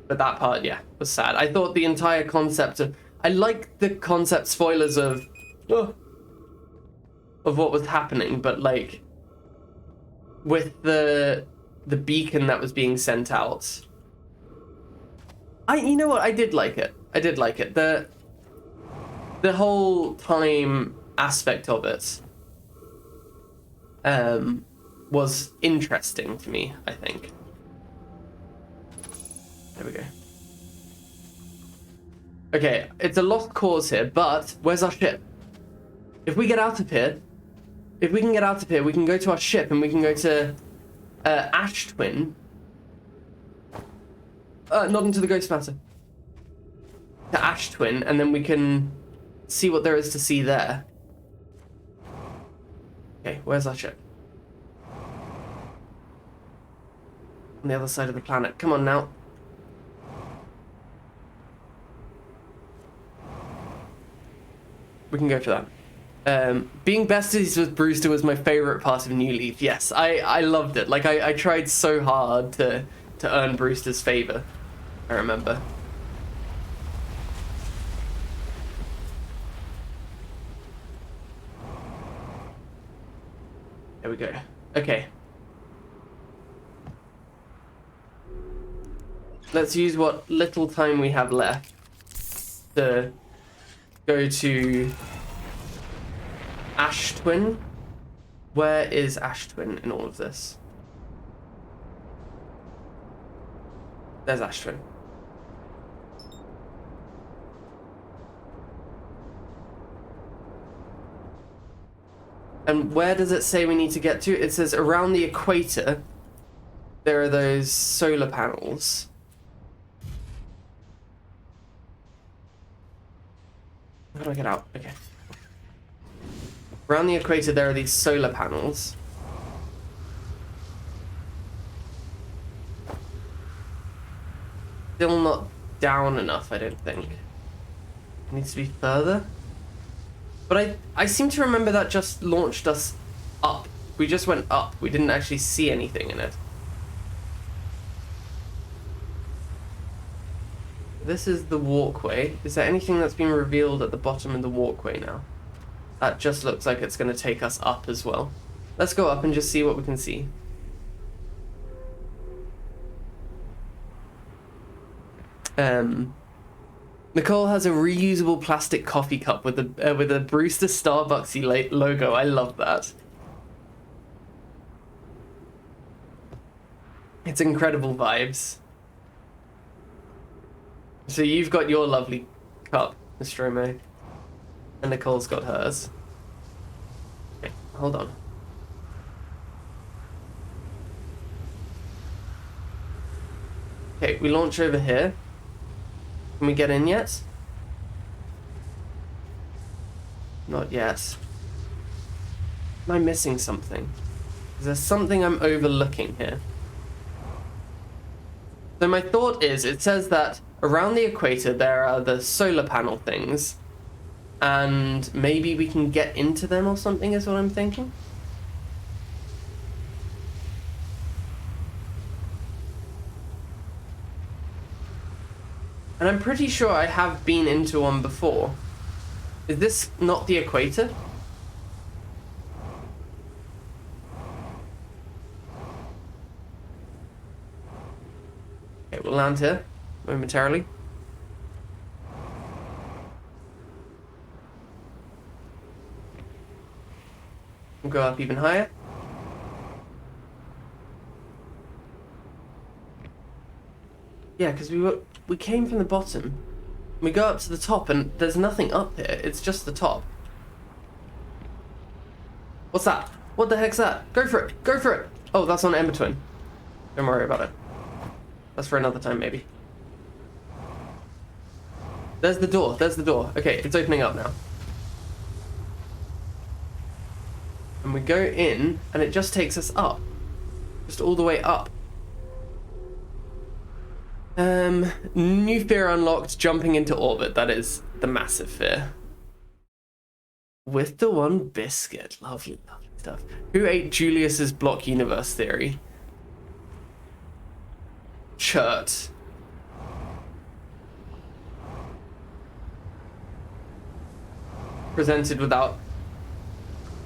But that part, yeah, was sad. I thought the entire concept of... I like the concept spoilers of what was happening, but like with the beacon that was being sent out, you know what, I did like it. The whole time aspect of it was interesting to me, I think. There we go. Okay, it's a lost cause here, but where's our ship? If we get out of here, we can go to our ship and we can go to Ash Twin. Not into the Ghost Matter. To Ash Twin, and then we can see what there is to see there. Okay, where's our ship? On the other side of the planet. Come on now. We can go for that. Being besties with Brewster was my favorite part of New Leaf. Yes, I loved it. Like, I tried so hard to earn Brewster's favor, I remember. There we go. Okay. Let's use what little time we have left to go to Ash Twin. Where is Ash Twin in all of this? There's Ash Twin. And where does it say we need to get to? It says around the equator there are those solar panels. How do I get out? Okay. Around the equator there are these solar panels. Still not down enough, I don't think. It needs to be further. But I seem to remember that just launched us up. We just went up. We didn't actually see anything in it. This is the walkway. Is there anything that's been revealed at the bottom of the walkway now? That just looks like it's going to take us up as well. Let's go up and just see what we can see. Nicole has a reusable plastic coffee cup with a Brewster Starbucksy logo. I love that. It's incredible vibes. So you've got your lovely cup, Mr. Omo, and Nicole's got hers. Okay, hold on. Okay, we launch over here. Can we get in yet? Not yet. Am I missing something? Is there something I'm overlooking here? So my thought is, it says that around the equator there are the solar panel things, and maybe we can get into them or something is what I'm thinking. And I'm pretty sure I have been into one before. Is this not the equator? Okay, we'll land here momentarily. We'll go up even higher. Yeah, because we came from the bottom. We go up to the top and there's nothing up here. It's just the top. What's that? What the heck's that? Go for it. Go for it. Oh, that's on Ember Twin. Don't worry about it. That's for another time, maybe. There's the door. There's the door. Okay, it's opening up now. And we go in and it just takes us up. Just all the way up. New fear unlocked, jumping into orbit. That is the massive fear. With the one biscuit. Lovely, lovely stuff. Who ate Julius's block universe theory? Chert. Presented without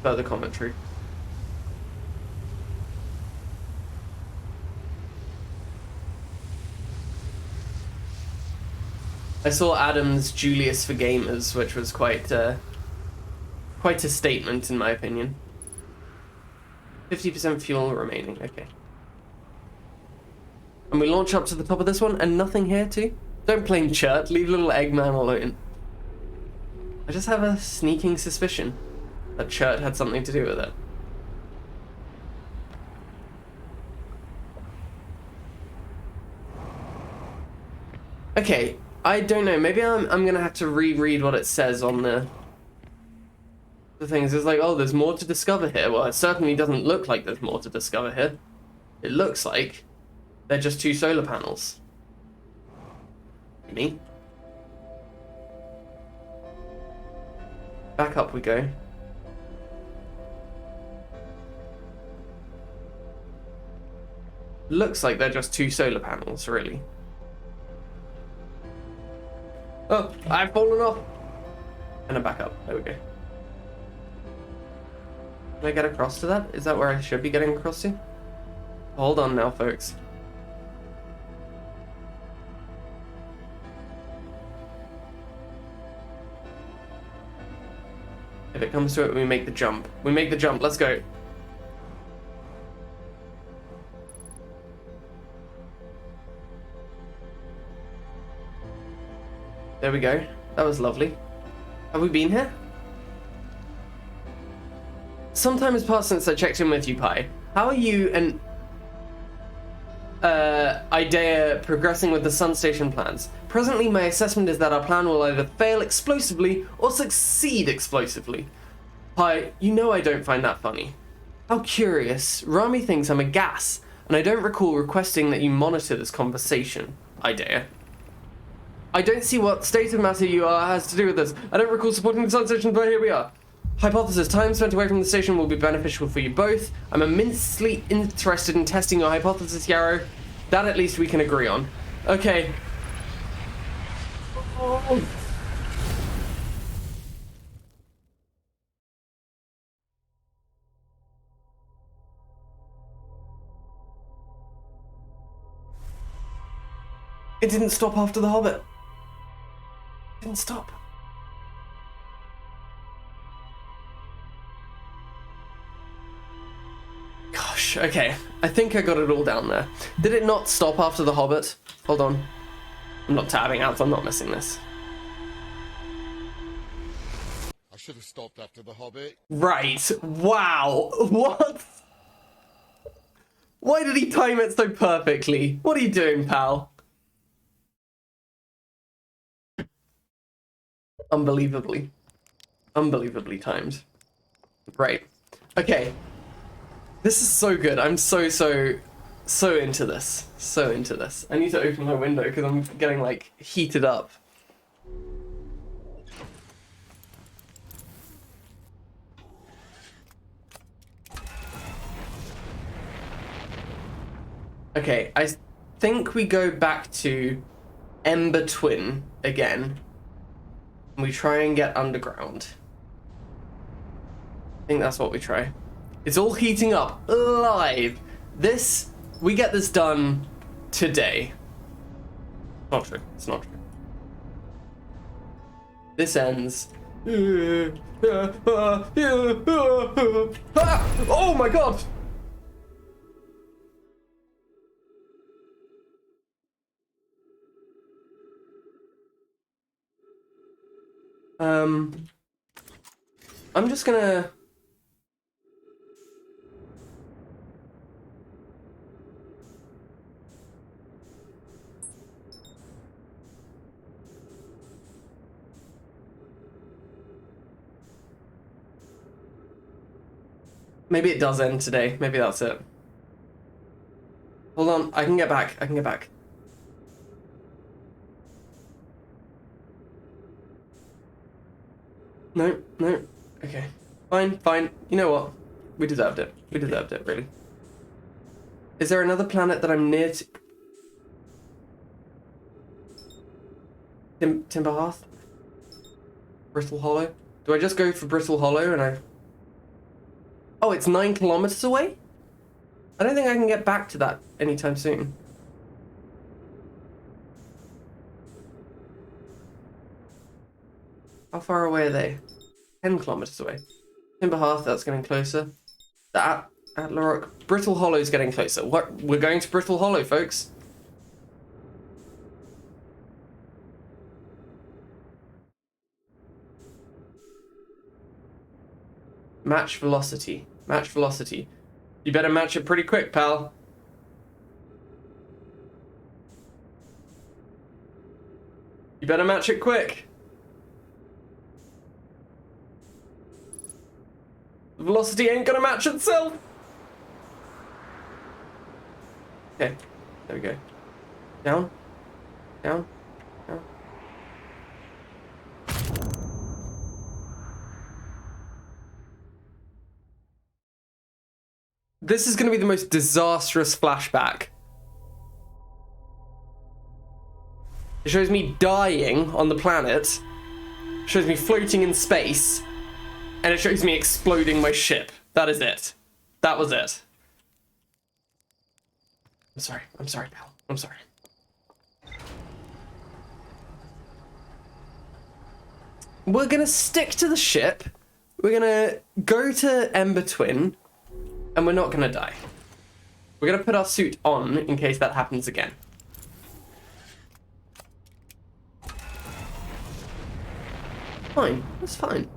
further commentary. I saw Adam's Julius for Gamers, which was quite a statement in my opinion. 50% fuel remaining, okay. And we launch up to the top of this one, and nothing here too? Don't blame Chert, leave little Eggman alone. I just have a sneaking suspicion that Chert had something to do with it. Okay, I don't know, maybe I'm gonna have to reread what it says on the things. It's like, oh, there's more to discover here. Well, it certainly doesn't look like there's more to discover here. It looks like they're just two solar panels. Me. Back up we go. Looks like they're just two solar panels, really. Oh, I've fallen off. And I'm back up. There we go. Can I get across to that? Is that where I should be getting across to? Hold on now, folks. If it comes to it, we make the jump. We make the jump. Let's go. There we go. That was lovely. Have we been here? Some time has passed since I checked in with you, Pi. How are you and Idea progressing with the Sun Station plans? Presently, my assessment is that our plan will either fail explosively or succeed explosively. Pi, you know I don't find that funny. How curious. Rami thinks I'm a gas, and I don't recall requesting that you monitor this conversation, Idea. I don't see what state of matter you are has to do with this. I don't recall supporting the Sun Station, but here we are. Hypothesis. Time spent away from the station will be beneficial for you both. I'm immensely interested in testing your hypothesis, Yarrow. That at least we can agree on. Okay. Oh. It didn't stop after the Hobbit. It didn't stop. Gosh, okay. I think I got it all down there. Did it not stop after the Hobbit? Hold on. I'm not tabbing out, so I'm not missing this. I should have stopped after the Hobbit. Right. Wow. What? Why did he time it so perfectly? What are you doing, pal? Unbelievably timed. Right. Okay. This is so good. I'm so into this. So into this. I need to open my window because I'm getting like heated up. Okay, I think we go back to Ember Twin again. And we try and get underground. I think that's what we try. It's all heating up live. We get this done today. Not true. It's not true. This ends. Oh my god! I'm just gonna... Maybe it does end today. Maybe that's it. Hold on, I can get back. I can get back. No. Okay. Fine. You know what? We deserved it. We deserved it, really. Is there another planet that I'm near to? Timber Hearth? Brittle Hollow? Do I just go for Brittle Hollow and I... Oh, it's 9 kilometers away? I don't think I can get back to that anytime soon. How far away are they? 10 kilometers away. Timber Hearth, that's getting closer. That, Atlarock. Brittle Hollow's getting closer. What? We're going to Brittle Hollow, folks. Match velocity. Match velocity. You better match it pretty quick, pal. You better match it quick. The velocity ain't gonna match itself. Okay, there we go. Down, down, down. This is gonna be the most disastrous flashback. It shows me dying on the planet, shows me floating in space, and it shows me exploding my ship. That is it. That was it. I'm sorry, pal. I'm sorry. We're gonna stick to the ship. We're gonna go to Ember Twin, and we're not gonna die. We're gonna put our suit on in case that happens again. Fine, that's fine.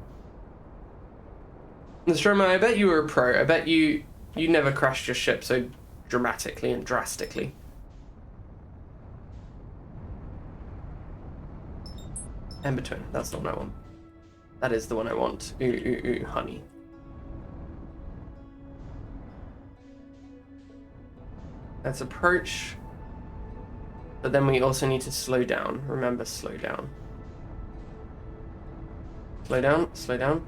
Nostromo, I bet you were a pro. I bet you never crashed your ship so dramatically and drastically. Ember Twin, that's the one I want. That is the one I want. Ooh, honey. Let's approach. But then we also need to slow down. Remember, slow down. Slow down, slow down.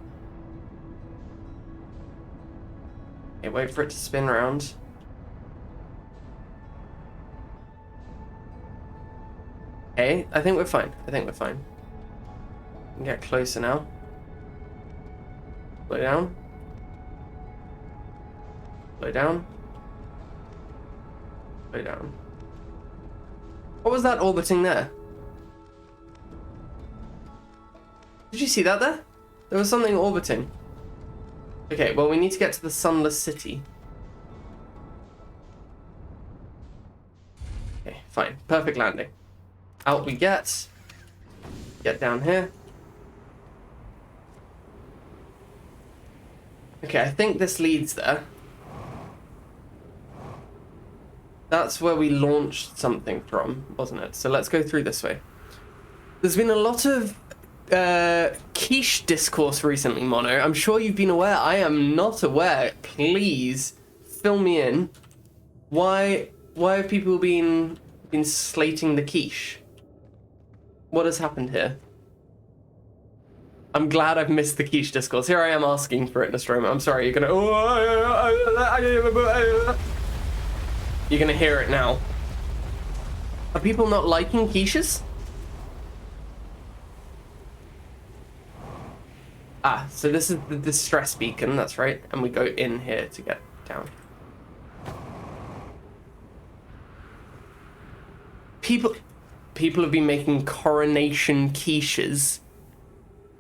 Okay, wait for it to spin around. Okay, I think we're fine. I think we're fine. We can get closer now. Slow down. Slow down. Slow down. What was that orbiting there? Did you see that there? There was something orbiting. Okay, well, we need to get to the sunless city. Okay, fine. Perfect landing. Out we get. Get down here. Okay, I think this leads there. That's where we launched something from, wasn't it? So let's go through this way. There's been a lot of quiche discourse recently, Mono. I'm sure you've been aware. I am not aware. Please fill me in. Why have people been slating the quiche? What has happened here? I'm glad I've missed the quiche discourse. Here I am asking for it, Nostromo. I'm sorry, you're gonna... You're gonna hear it now. Are people not liking quiches? Ah, so this is the distress beacon, that's right. And we go in here to get down. People have been making coronation quiches.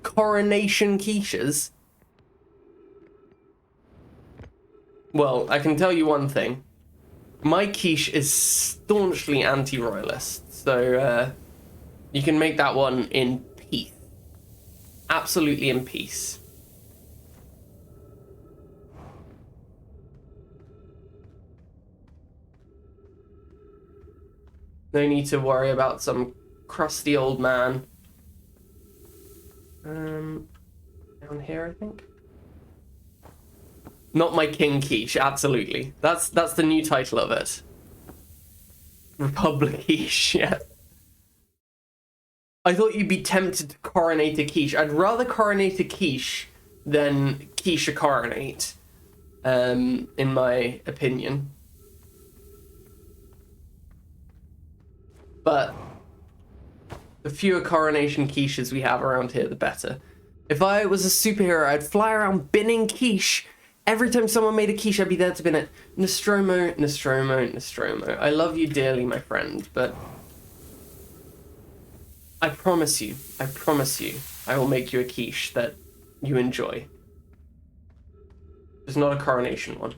Coronation quiches? Well, I can tell you one thing. My quiche is staunchly anti-royalist, so you can make that one in peace. Absolutely in peace. No need to worry about some crusty old man. Down here, I think. Not my king quiche, absolutely. That's the new title of it. Republic quiche, yeah. I thought you'd be tempted to coronate a quiche. I'd rather coronate a quiche than quiche a coronate, in my opinion. But the fewer coronation quiches we have around here, the better. If I was a superhero, I'd fly around binning quiche. Every time someone made a quiche, I'd be there to bin it. Nostromo, Nostromo, Nostromo. I love you dearly, my friend, but I promise you, I will make you a quiche that you enjoy. It's not a coronation one.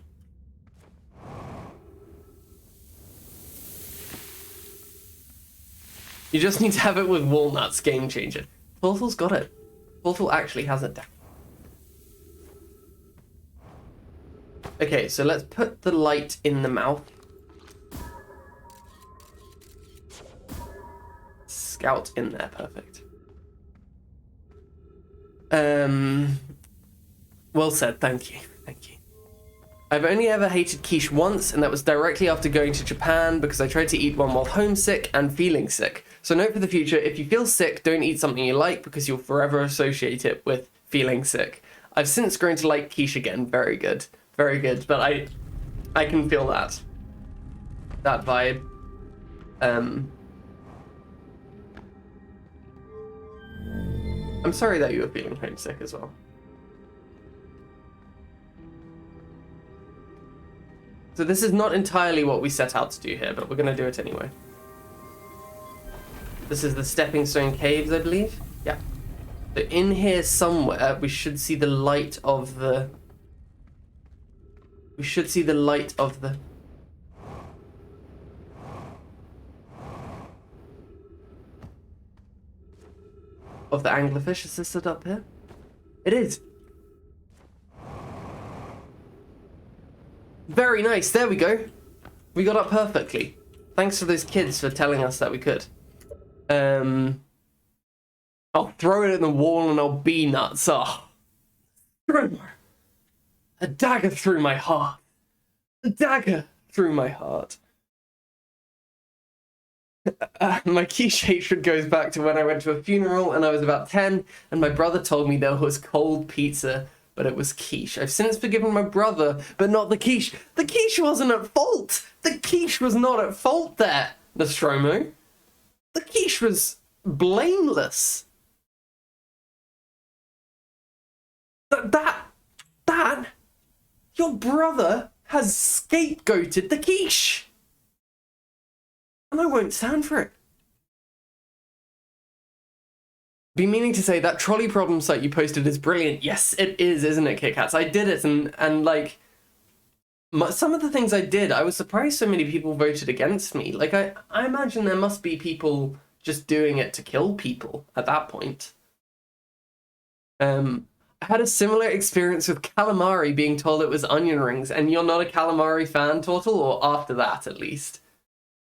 You just need to have it with walnuts, game changer. Portal's got it. Portal actually has it down. Okay, so let's put the light in the mouth. Scout in there, perfect. Well said, thank you, thank you. I've only ever hated quiche once, and that was directly after going to Japan because I tried to eat one while homesick and feeling sick. So note for the future, if you feel sick, don't eat something you like because you'll forever associate it with feeling sick. I've since grown to like quiche again, very good, but I can feel that vibe. I'm sorry that you were feeling homesick as well. So this is not entirely what we set out to do here, but we're going to do it anyway. This is the Stepping Stone Caves, I believe. Yeah. So in here somewhere, we should see the light of the... We should see the light of the... Of the anglerfish. Is this it up here? It is. Very nice. There we go. We got up perfectly. Thanks to those kids for telling us that we could. I'll throw it at the wall and I'll be nuts. Oh. A dagger through my heart. A dagger through my heart. My quiche hatred goes back to when I went to a funeral and I was about 10 and my brother told me there was cold pizza, but it was quiche. I've since forgiven my brother, but not the quiche. The quiche wasn't at fault. The quiche was not at fault there, Nostromo. The quiche was blameless. That, your brother has scapegoated the quiche. And I won't stand for it. Be meaning to say that trolley problem site you posted is brilliant. Yes, it is, isn't it, Kit Kats? I did it, and like, some of the things I did, I was surprised so many people voted against me. Like, I imagine there must be people just doing it to kill people at that point. I had a similar experience with calamari being told it was onion rings, and you're not a calamari fan, Tortle, or after that, at least?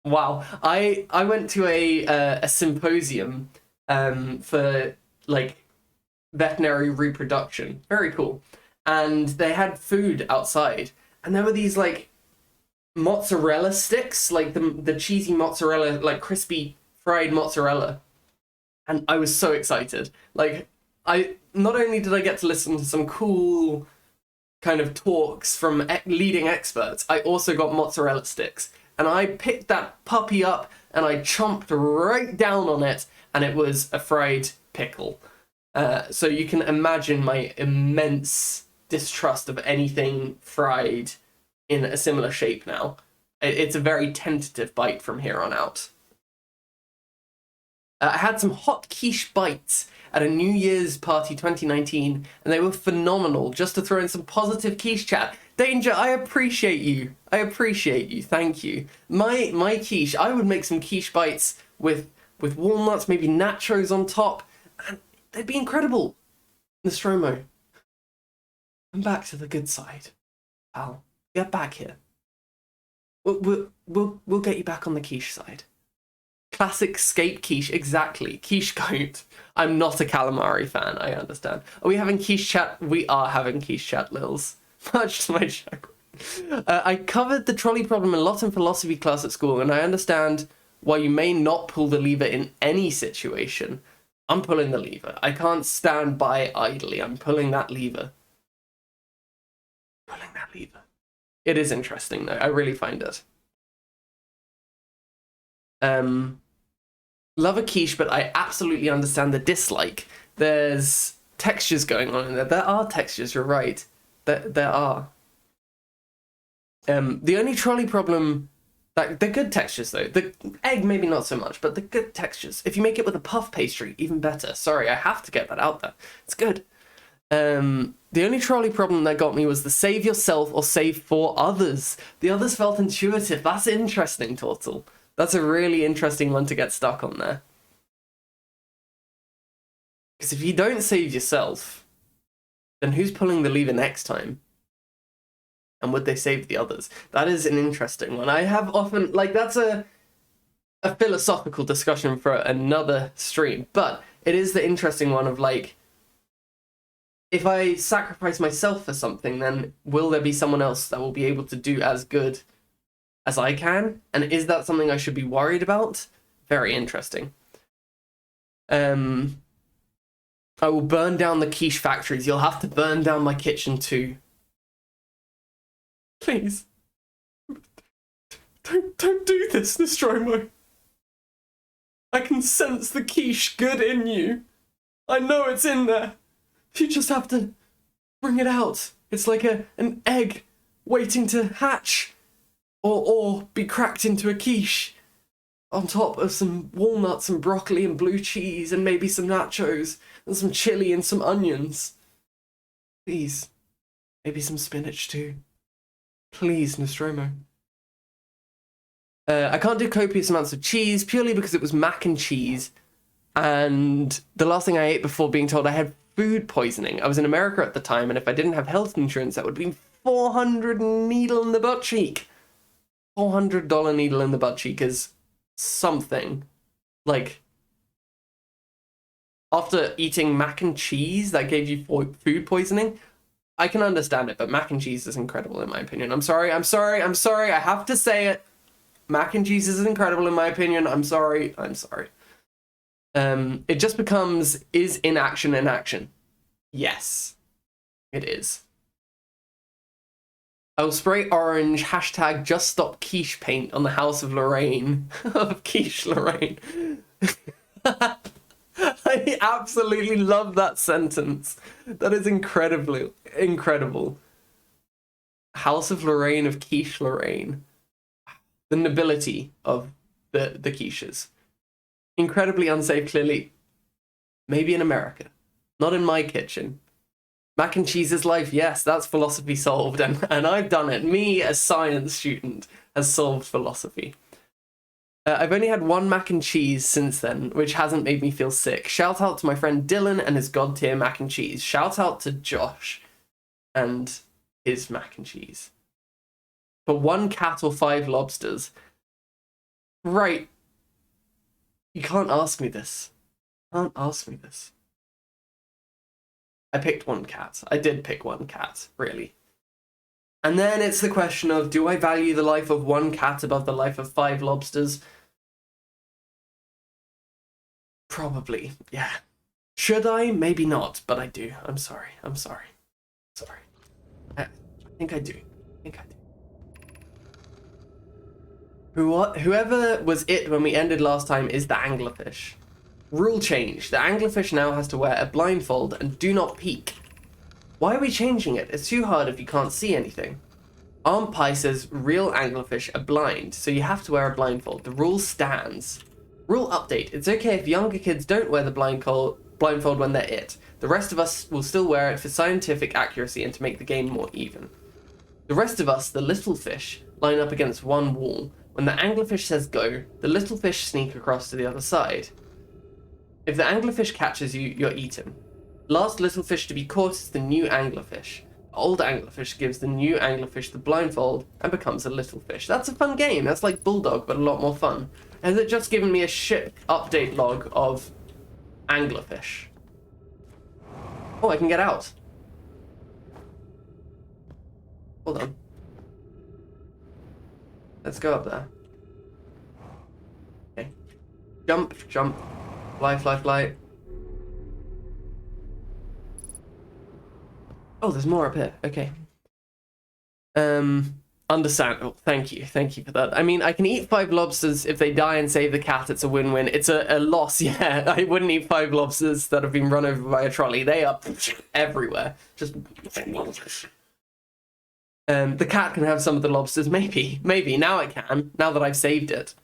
Wow. I went to a symposium for, like, veterinary reproduction. Very cool. And they had food outside, and there were these, like, mozzarella sticks, like the cheesy mozzarella, like crispy fried mozzarella. And I was so excited. Like, not only did I get to listen to some cool kind of talks from leading experts, I also got mozzarella sticks. And I picked that puppy up and I chomped right down on it, and it was a fried pickle. So you can imagine my immense distrust of anything fried in a similar shape now. It's a very tentative bite from here on out. I had some hot quiche bites at a New Year's party 2019, and they were phenomenal. Just to throw in some positive quiche chat. Danger, I appreciate you. I appreciate you. Thank you. My quiche, I would make some quiche bites with walnuts, maybe nachos on top, and they'd be incredible. Nostromo, come back to the good side, pal. Get back here. We'll get you back on the quiche side. Classic scape quiche, exactly. Quiche goat. I'm not a calamari fan, I understand. Are we having quiche chat? We are having quiche chat, Lils. Much to my chagrin. I covered the trolley problem a lot in philosophy class at school, and I understand why you may not pull the lever in any situation. I'm pulling the lever. I can't stand by idly. I'm pulling that lever. Pulling that lever. It is interesting, though. I really find it. Love a quiche, but I absolutely understand the dislike. There's textures going on in there. There are textures, you're right. There are. The only trolley problem... They're good textures, though. The egg, maybe not so much, but the good textures. If you make it with a puff pastry, even better. Sorry, I have to get that out there. It's good. The only trolley problem that got me was the save yourself or save for others. The others felt intuitive. That's interesting, Tortle. That's a really interesting one to get stuck on there. Because if you don't save yourself, then who's pulling the lever next time? And would they save the others? That is an interesting one. I have often, like, that's a philosophical discussion for another stream, but it is the interesting one of, like, if I sacrifice myself for something, then will there be someone else that will be able to do as good as I can? And is that something I should be worried about? Very interesting. I will burn down the quiche factories. You'll have to burn down my kitchen too. Please. Don't do this, Nostromo. I can sense the quiche good in you. I know it's in there. You just have to bring it out. It's like an egg waiting to hatch. Or be cracked into a quiche. On top of some walnuts and broccoli and blue cheese and maybe some nachos and some chili and some onions. Please. Maybe some spinach too. Please, Nostromo. I can't do copious amounts of cheese purely because it was mac and cheese. And the last thing I ate before being told I had food poisoning. I was in America at the time, and if I didn't have health insurance, that would be $400 needle in the butt cheek. $400 needle in the butt cheek is something. Like, after eating mac and cheese that gave you food poisoning, I can understand it, but mac and cheese is incredible in my opinion. I'm sorry, I have to say it. Mac and cheese is incredible in my opinion. I'm sorry. It just becomes, is inaction in action? Yes, it is. I will spray orange, hashtag just stop quiche paint on the house of Lorraine. Of quiche Lorraine. I absolutely love that sentence. That is incredible. House of Lorraine of quiche Lorraine. The nobility of the quiches. Incredibly unsafe, clearly. Maybe in America. Not in my kitchen. Mac and cheese is life. Yes, that's philosophy solved. And I've done it. Me, a science student, has solved philosophy. I've only had one mac and cheese since then, which hasn't made me feel sick. Shout out to my friend Dylan and his god tier mac and cheese. Shout out to Josh and his mac and cheese. For 1 cat or 5 lobsters. Right. You can't ask me this. Can't ask me this. I picked 1 cat. I did pick 1 cat, really. And then it's the question of, do I value the life of 1 cat above the life of 5 lobsters? Probably, yeah. Should I? Maybe not, but I do. I'm sorry. I'm sorry. Sorry. I think I do. I think I do. Whoever was it when we ended last time is the anglerfish. Rule change. The anglerfish now has to wear a blindfold and do not peek. Why are we changing it? It's too hard if you can't see anything. Arm Pie says real anglerfish are blind, so you have to wear a blindfold. The rule stands. Rule update. It's okay if younger kids don't wear the blindfold when they're it. The rest of us will still wear it for scientific accuracy and to make the game more even. The rest of us, the little fish, line up against one wall. When the anglerfish says go, the little fish sneak across to the other side. If the anglerfish catches you, you're eaten. Last little fish to be caught is the new anglerfish. The old anglerfish gives the new anglerfish the blindfold and becomes a little fish. That's a fun game. That's like Bulldog, but a lot more fun. Has it just given me a ship update log of anglerfish? Oh, I can get out. Hold on. Let's go up there. Okay. Jump, jump. Fly, fly, fly. Oh, there's more up here. Okay. Understandable. Thank you for that. I mean, I can eat 5 lobsters if they die and save the cat. It's a win-win. It's a loss, yeah. I wouldn't eat 5 lobsters that have been run over by a trolley. They are everywhere. Just... the cat can have some of the lobsters. Maybe. Now it can. Now that I've saved it.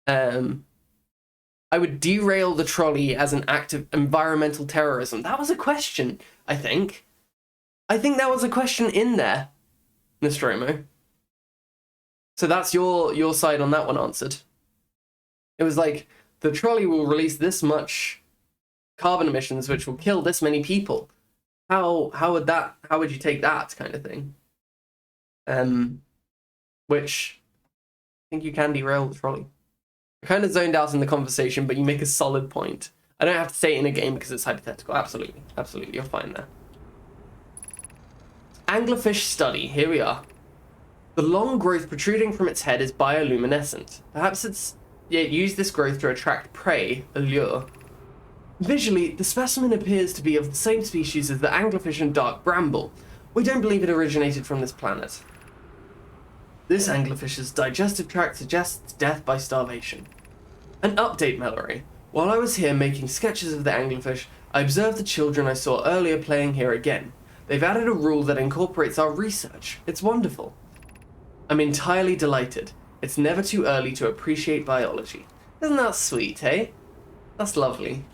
I would derail the trolley as an act of environmental terrorism. That was a question, I think. I think that was a question in there, Nostromo. So that's your side on that one answered. It was like, the trolley will release this much carbon emissions, which will kill this many people. How would you take that kind of thing? Which I think you can derail the trolley. I kind of zoned out in the conversation, but you make a solid point. I don't have to say it in a game because it's hypothetical. Absolutely, you're fine there. Anglerfish study, here we are. The long growth protruding from its head is bioluminescent. Perhaps it used this growth to attract prey, a lure. Visually, the specimen appears to be of the same species as the anglerfish and dark bramble. We don't believe it originated from this planet. This anglerfish's digestive tract suggests death by starvation. An update, Mallory. While I was here making sketches of the anglerfish, I observed the children I saw earlier playing here again. They've added a rule that incorporates our research. It's wonderful. I'm entirely delighted. It's never too early to appreciate biology. Isn't that sweet, eh? That's lovely.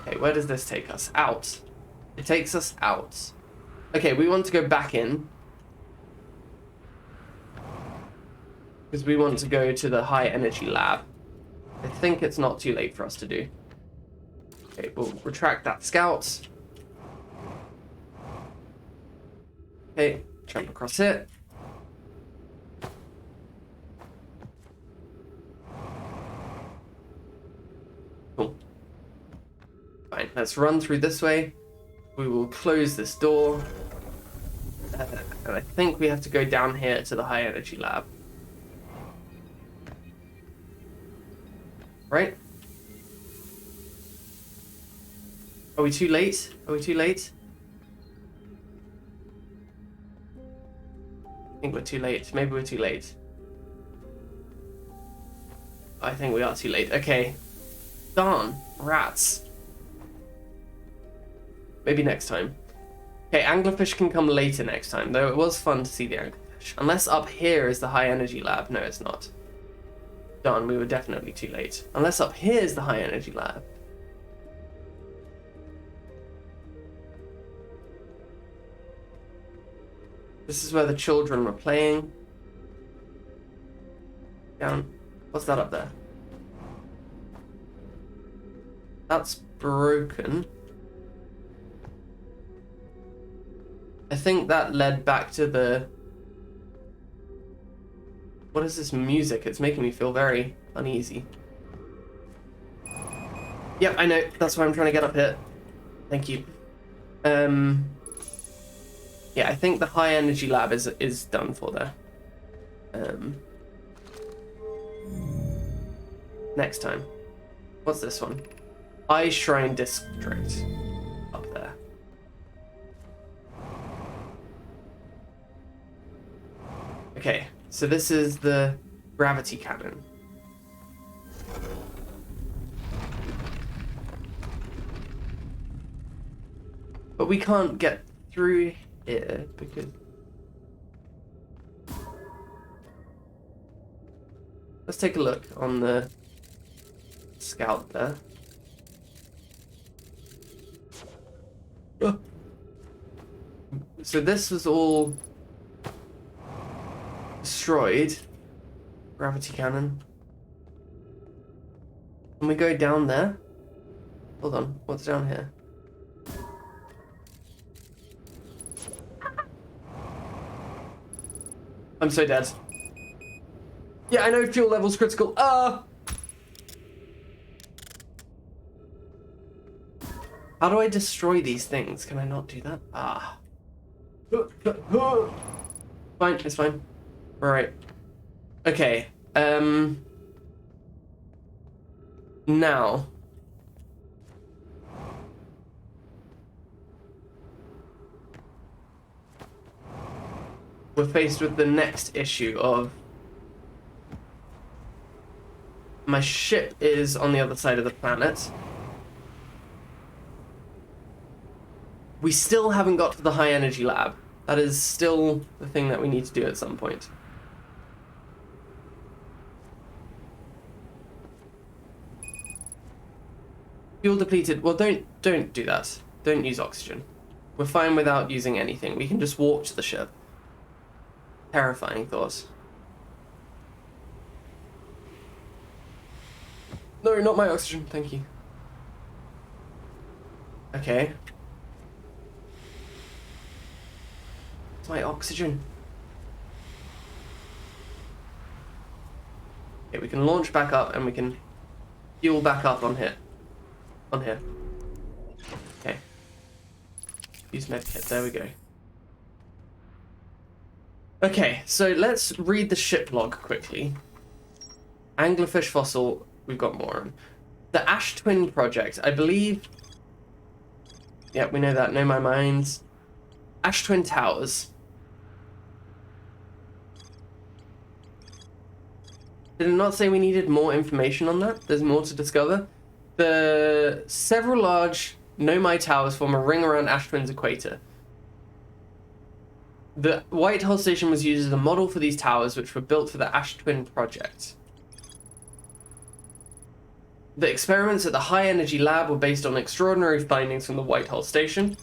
Okay, where does this take us? Out. It takes us out. Okay, we want to go back in. Because we want to go to the high energy lab. I think it's not too late for us to do. Okay, we'll retract that scout. Okay, jump across it. Cool. Fine, let's run through this way. We will close this door. And I think we have to go down here to the high energy lab. Right? Are we too late? Are we too late? I think we're too late. Maybe we're too late. I think we are too late. Okay. Darn. Rats. Maybe next time. Okay, anglerfish can come later next time, though it was fun to see the anglerfish. flash. Unless up here is the high energy lab. No, it's not. Darn, we were definitely too late. Unless up here is the high energy lab. This is where the children were playing. Down. What's that up there? That's broken. I think that led back to the... What is this music? It's making me feel very uneasy. Yep, I know. That's why I'm trying to get up here. Thank you. Yeah, I think the high energy lab is done for there. Next time. What's this one? Eye Shrine District. Up there. Okay, so this is the gravity cannon. But we can't get through here because... Let's take a look on the scout there. Oh. So this was all destroyed. Gravity cannon. Can we go down there? Hold on, what's down here? I'm so dead. Yeah, I know fuel level's critical. How do I destroy these things? Can I not do that? Fine, it's fine. Alright. Okay. Now. We're faced with the next issue of... My ship is on the other side of the planet. We still haven't got to the high energy lab. That is still the thing that we need to do at some point. Fuel depleted. Well, don't do that. Don't use oxygen. We're fine without using anything. We can just walk to the ship. Terrifying thought. No, not my oxygen. Thank you. Okay. It's my oxygen. Okay, we can launch back up and we can fuel back up on here. On here. Okay. Use medkit. There we go. Okay, so let's read the ship log quickly. Anglerfish fossil, we've got more on. The Ash Twin project, I believe... Yeah, we know that. Know my minds. Ash Twin Towers. Did it not say we needed more information on that? There's more to discover. The several large Nomai towers form a ring around Ash Twin's equator. The White Hole Station was used as a model for these towers, which were built for the Ash Twin project. The experiments at the High Energy Lab were based on extraordinary findings from the White Hole Station.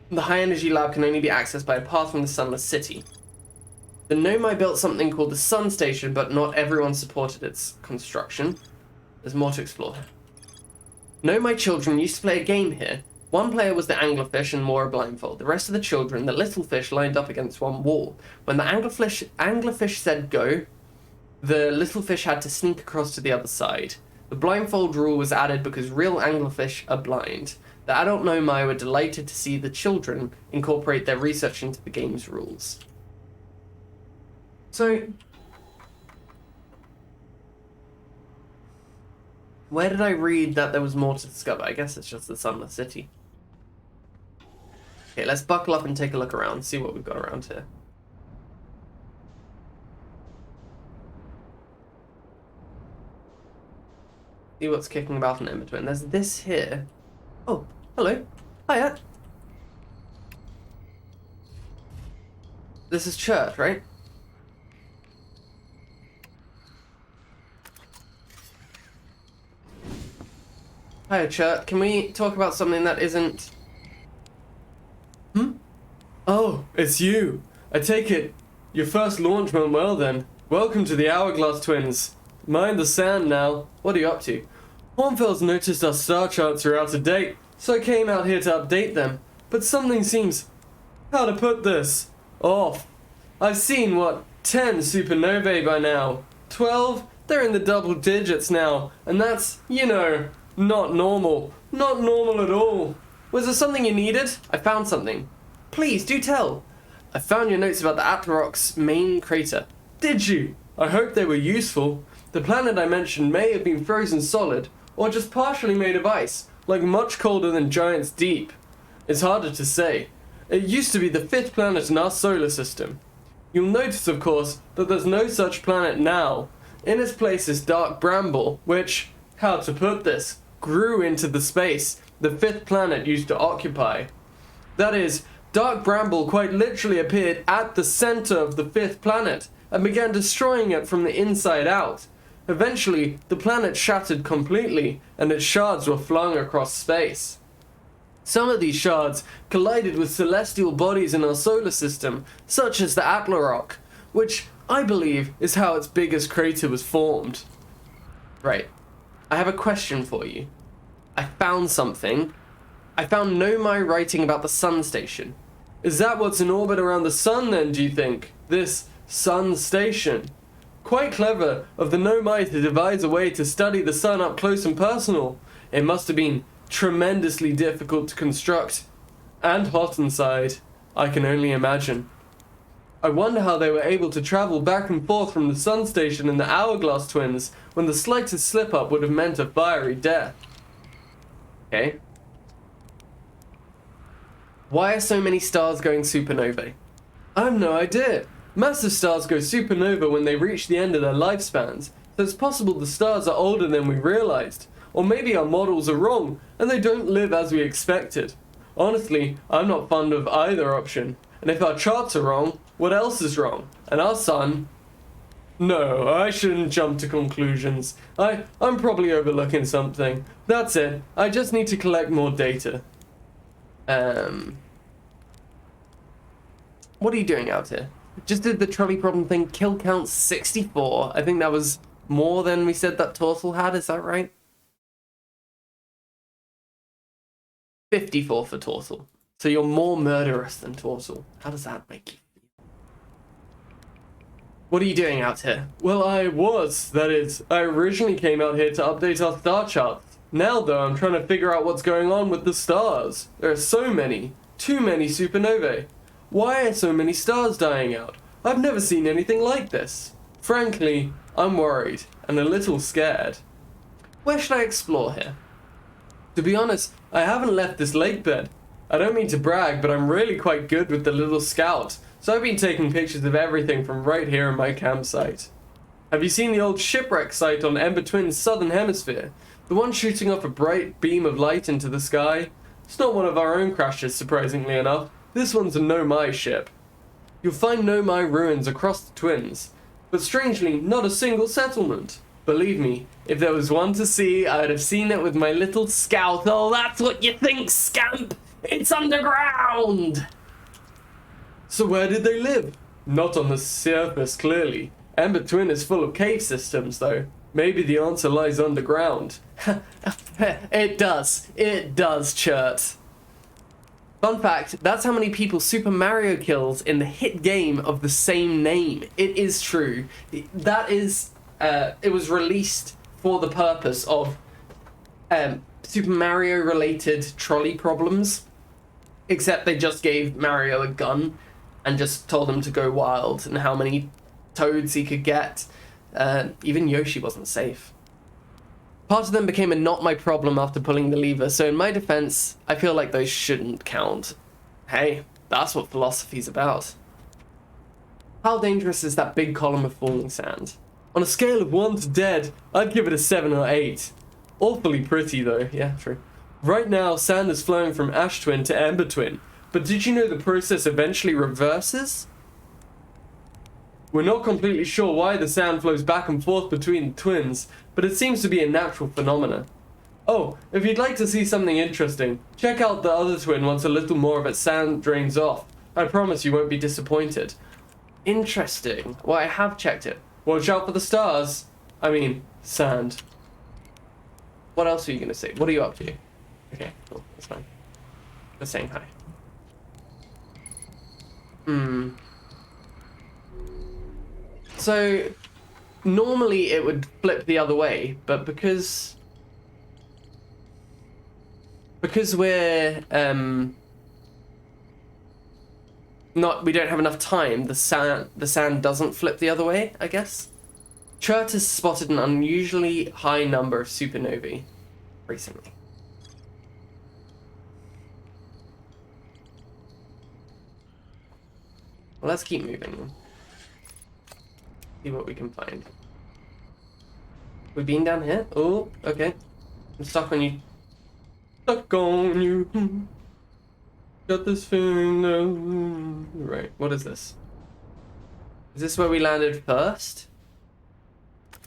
The High Energy Lab can only be accessed by a path from the Sunless City. The Nomai built something called the Sun Station, but not everyone supported its construction. There's more to explore. Nomai children used to play a game here. One player was the anglerfish and wore a blindfold. The rest of the children, the little fish, lined up against one wall. When the anglerfish said go, the little fish had to sneak across to the other side. The blindfold rule was added because real anglerfish are blind. The adult Nomai were delighted to see the children incorporate their research into the game's rules. So, where did I read that there was more to discover? I guess it's just the Sunless City. Okay, let's buckle up and take a look around, see what we've got around here. See what's kicking about in between. There's this here. Oh, hello. Hiya. This is church, right? Hiya, Chert. Can we talk about something that isn't... Oh, it's you. I take it your first launch went well then. Welcome to the Hourglass Twins. Mind the sand now. What are you up to? Hornfels noticed our star charts are out of date, so I came out here to update them. But something seems... how to put this? Off. I've seen, what, 10 supernovae by now. 12? They're in the double digits now. And that's, you know, not normal. Not normal at all. Was there something you needed? I found something. Please, do tell. I found your notes about the Atlaroc's main crater. Did you? I hope they were useful. The planet I mentioned may have been frozen solid, or just partially made of ice, like much colder than Giant's Deep. It's harder to say. It used to be the 5th planet in our solar system. You'll notice, of course, that there's no such planet now. In its place is Dark Bramble, which, how to put this, grew into the space the 5th planet used to occupy. That is, Dark Bramble quite literally appeared at the center of the 5th planet and began destroying it from the inside out. Eventually, the planet shattered completely and its shards were flung across space. Some of these shards collided with celestial bodies in our solar system, such as the Atlaroc, which I believe is how its biggest crater was formed. Right, I have a question for you. I found something. I found Nomai writing about the sun station. Is that what's in orbit around the sun then, do you think? This sun station? Quite clever of the Nomai to devise a way to study the sun up close and personal. It must have been tremendously difficult to construct. And hot inside, I can only imagine. I wonder how they were able to travel back and forth from the sun station and the Hourglass Twins when the slightest slip-up would have meant a fiery death. Okay. Why are so many stars going supernovae? I have no idea. Massive stars go supernova when they reach the end of their lifespans, so it's possible the stars are older than we realized. Or maybe our models are wrong, and they don't live as we expected. Honestly, I'm not fond of either option. And if our charts are wrong, what else is wrong? And our sun? No, I shouldn't jump to conclusions. I'm probably overlooking something. That's it. I just need to collect more data. What are you doing out here? Just did the trolley problem thing. Kill count 64. I think that was more than we said that Tortle had. Is that right? 54 for Tortle. So you're more murderous than Tortle. How does that make you feel? What are you doing out here? Well, that is, I originally came out here to update our star charts. Now, though, I'm trying to figure out what's going on with the stars. There are so many. Too many supernovae. Why are so many stars dying out? I've never seen anything like this. Frankly, I'm worried and a little scared. Where should I explore here? To be honest, I haven't left this lake bed. I don't mean to brag, but I'm really quite good with the little scout, so I've been taking pictures of everything from right here in my campsite. Have you seen the old shipwreck site on Ember Twin's southern hemisphere? The one shooting off a bright beam of light into the sky? It's not one of our own crashes, surprisingly enough. This one's a Nomai ship. You'll find Nomai ruins across the Twins, but strangely, not a single settlement. Believe me, if there was one to see, I'd have seen it with my little scout. Oh, that's what you think, scamp! It's underground! So where did they live? Not on the surface, clearly. Ember Twin is full of cave systems, though. Maybe the answer lies underground. It does, Chert. Fun fact, that's how many people Super Mario kills in the hit game of the same name. It is true. That is, it was released for the purpose of Super Mario related trolley problems. Except they just gave Mario a gun and just told him to go wild and how many toads he could get. Even Yoshi wasn't safe. Part of them became a not my problem after pulling the lever, so in my defense, I feel like those shouldn't count. Hey, that's what philosophy's about. How dangerous is that big column of falling sand? On a scale of 1 to dead, I'd give it a 7 or 8. Awfully pretty though, yeah, true. Right now, sand is flowing from Ash Twin to Ember Twin, but did you know the process eventually reverses? We're not completely sure why the sand flows back and forth between the twins, but it seems to be a natural phenomena. Oh, if you'd like to see something interesting, check out the other twin once a little more of its sand drains off. I promise you won't be disappointed. Interesting. Well, I have checked it. Watch out for the stars. I mean, sand. What else are you going to say? What are you up to? Okay, cool. That's fine. Just saying hi. So, normally it would flip the other way, but because we're we don't have enough time, the sand doesn't flip the other way, I guess. Chert has spotted an unusually high number of supernovae recently. Well, let's keep moving. See what we can find. We've been down here? Oh, okay. I'm stuck on you. Stuck on you. Got this feeling. Right, what is this? Is this where we landed first?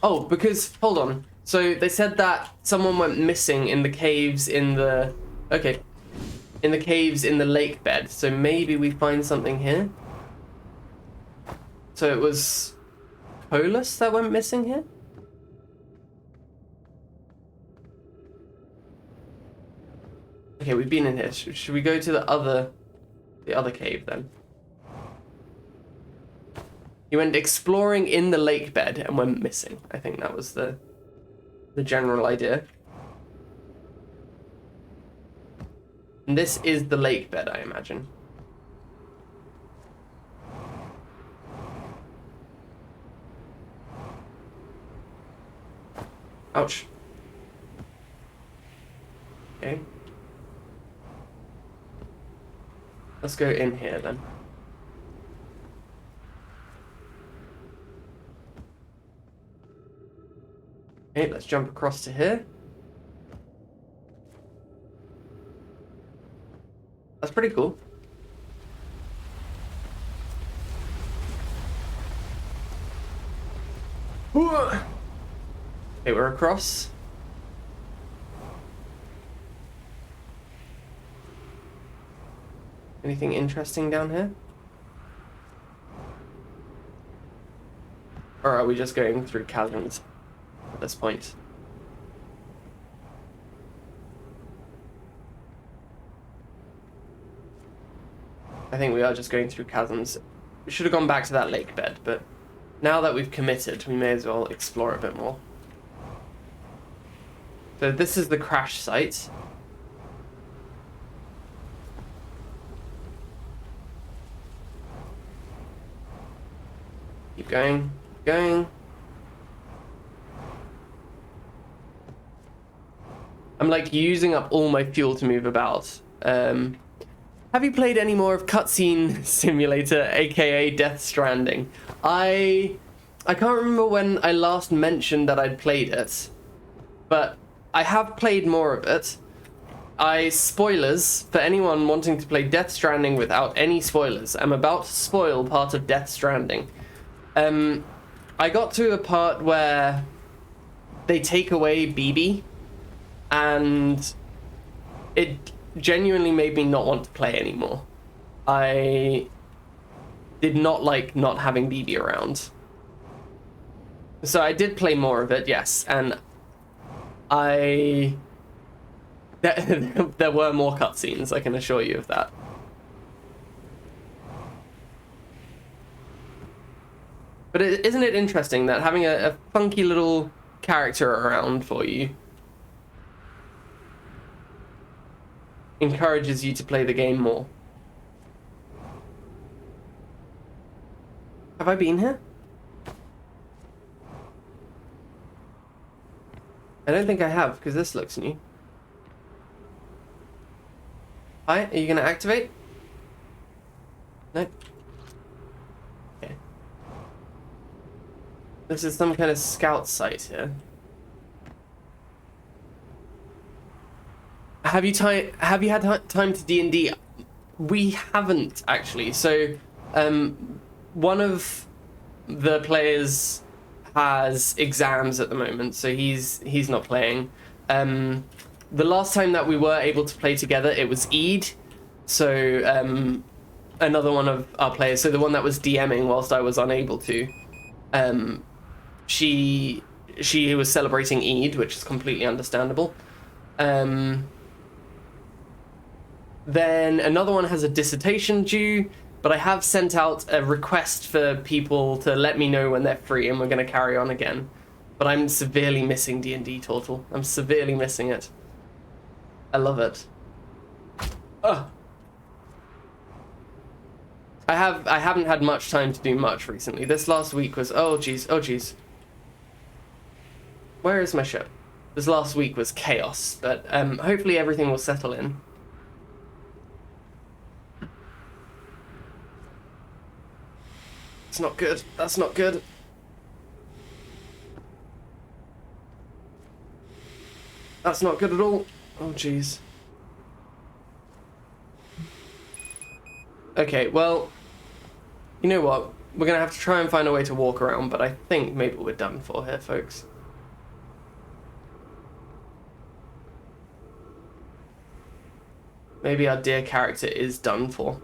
Oh, because, hold on. So they said that someone went missing in the caves in the... Okay. In the caves in the lake bed. So maybe we find something here? So it was Polus that went missing here? Okay, we've been in here. Should we go to the other cave then? He went exploring in the lake bed and went missing. I think that was the general idea. And this is the lake bed, I imagine. Ouch. Okay. Let's go in here then. Okay, let's jump across to here. That's pretty cool. Okay, we're across. Anything interesting down here? Or are we just going through chasms at this point? I think we are just going through chasms. We should have gone back to that lake bed, but now that we've committed, we may as well explore a bit more. So this is the crash site. Keep going, keep going. I'm like using up all my fuel to move about. Have you played any more of Cutscene Simulator, aka Death Stranding? I can't remember when I last mentioned that I'd played it, but I have played more of it. Spoilers for anyone wanting to play Death Stranding without any spoilers. I'm about to spoil part of Death Stranding. I got to a part where they take away BB, and it genuinely made me not want to play anymore. I did not like not having BB around. So I did play more of it, yes, and there were more cutscenes, I can assure you of that. But isn't it interesting that having a funky little character around for you encourages you to play the game more? Have I been here? I don't think I have, because this looks new. Hi, are you going to activate? No? Okay. This is some kind of scout site here. Have you had time to D&D? We haven't, actually. So, one of the players has exams at the moment, so he's not playing. The last time that we were able to play together, it was Eid, so another one of our players, so the one that was DMing whilst I was unable to, she was celebrating Eid, which is completely understandable. Then another one has a dissertation due, but I have sent out a request for people to let me know when they're free, and we're going to carry on again. But I'm severely missing D&D Total. I'm severely missing it. I love it. Ugh. I haven't had much time to do much recently. This last week was, oh geez. Where is my ship? This last week was chaos, but hopefully everything will settle in. It's not good. That's not good. That's not good at all. Oh, jeez. Okay, well, you know what? We're going to have to try and find a way to walk around, but I think maybe we're done for here, folks. Maybe our dear character is done for.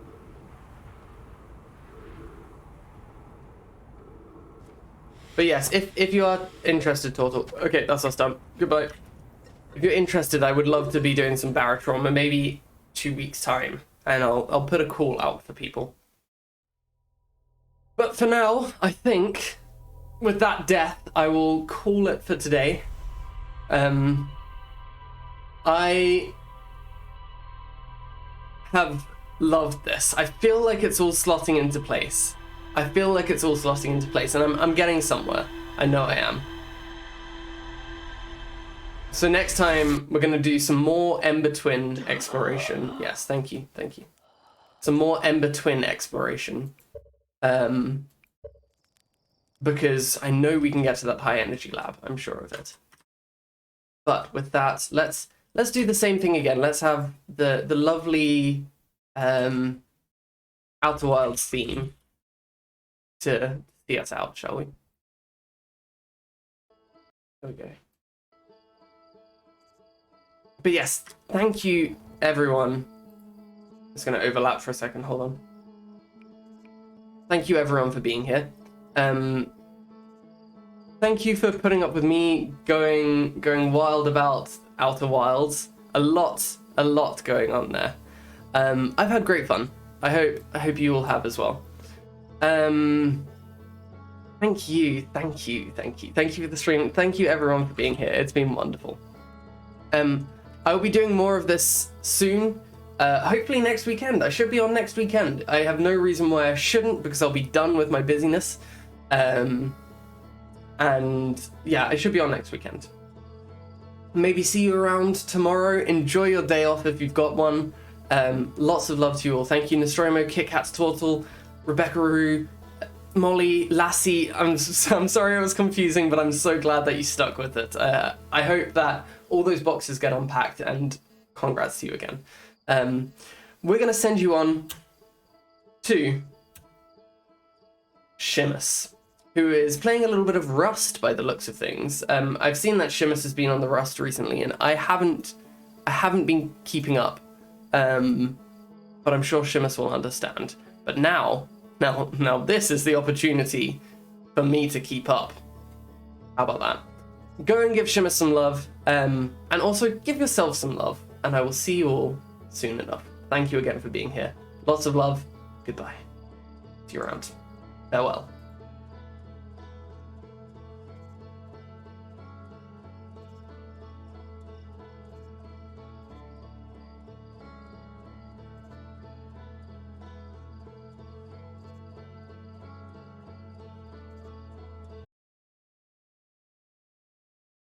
But yes, if you are interested, Tortle... Okay, that's us done. Goodbye. If you're interested, I would love to be doing some Barotrauma, maybe 2 weeks' time. And I'll put a call out for people. But for now, I think, with that death, I will call it for today. I have loved this. I feel like it's all slotting into place. And I'm getting somewhere. I know I am. So next time, we're going to do some more Ember Twin exploration. Yes, thank you. Some more Ember Twin exploration. Because I know we can get to that high energy lab. I'm sure of it. But with that, let's do the same thing again. Let's have the lovely Outer Wilds theme to see us out, shall we? There we go. But yes, thank you, everyone. It's going to overlap for a second. Hold on. Thank you, everyone, for being here. Thank you for putting up with me going wild about Outer Wilds. A lot going on there. I've had great fun. I hope you all have as well. Thank you for the stream. Thank you, everyone, for being here. It's been wonderful. I will be doing more of this soon. Hopefully next weekend. I should be on next weekend. I have no reason why I shouldn't, because I'll be done with my busyness. And yeah, I should be on next weekend. Maybe see you around tomorrow. Enjoy your day off if you've got one. Lots of love to you all. Thank you, Nostromo, KitKats, Tortle, Rebecca Roo, Molly, Lassie. I'm sorry I was confusing, but I'm so glad that you stuck with it. I hope that all those boxes get unpacked, and congrats to you again. We're going to send you on to Shimus, who is playing a little bit of Rust by the looks of things. I've seen that Shimus has been on the Rust recently, and I haven't been keeping up. But I'm sure Shimus will understand. But now this is the opportunity for me to keep up. How about that? Go and give Shimus some love, and also give yourself some love, and I will see you all soon enough. Thank you again for being here. Lots of love. Goodbye. See you around. Farewell.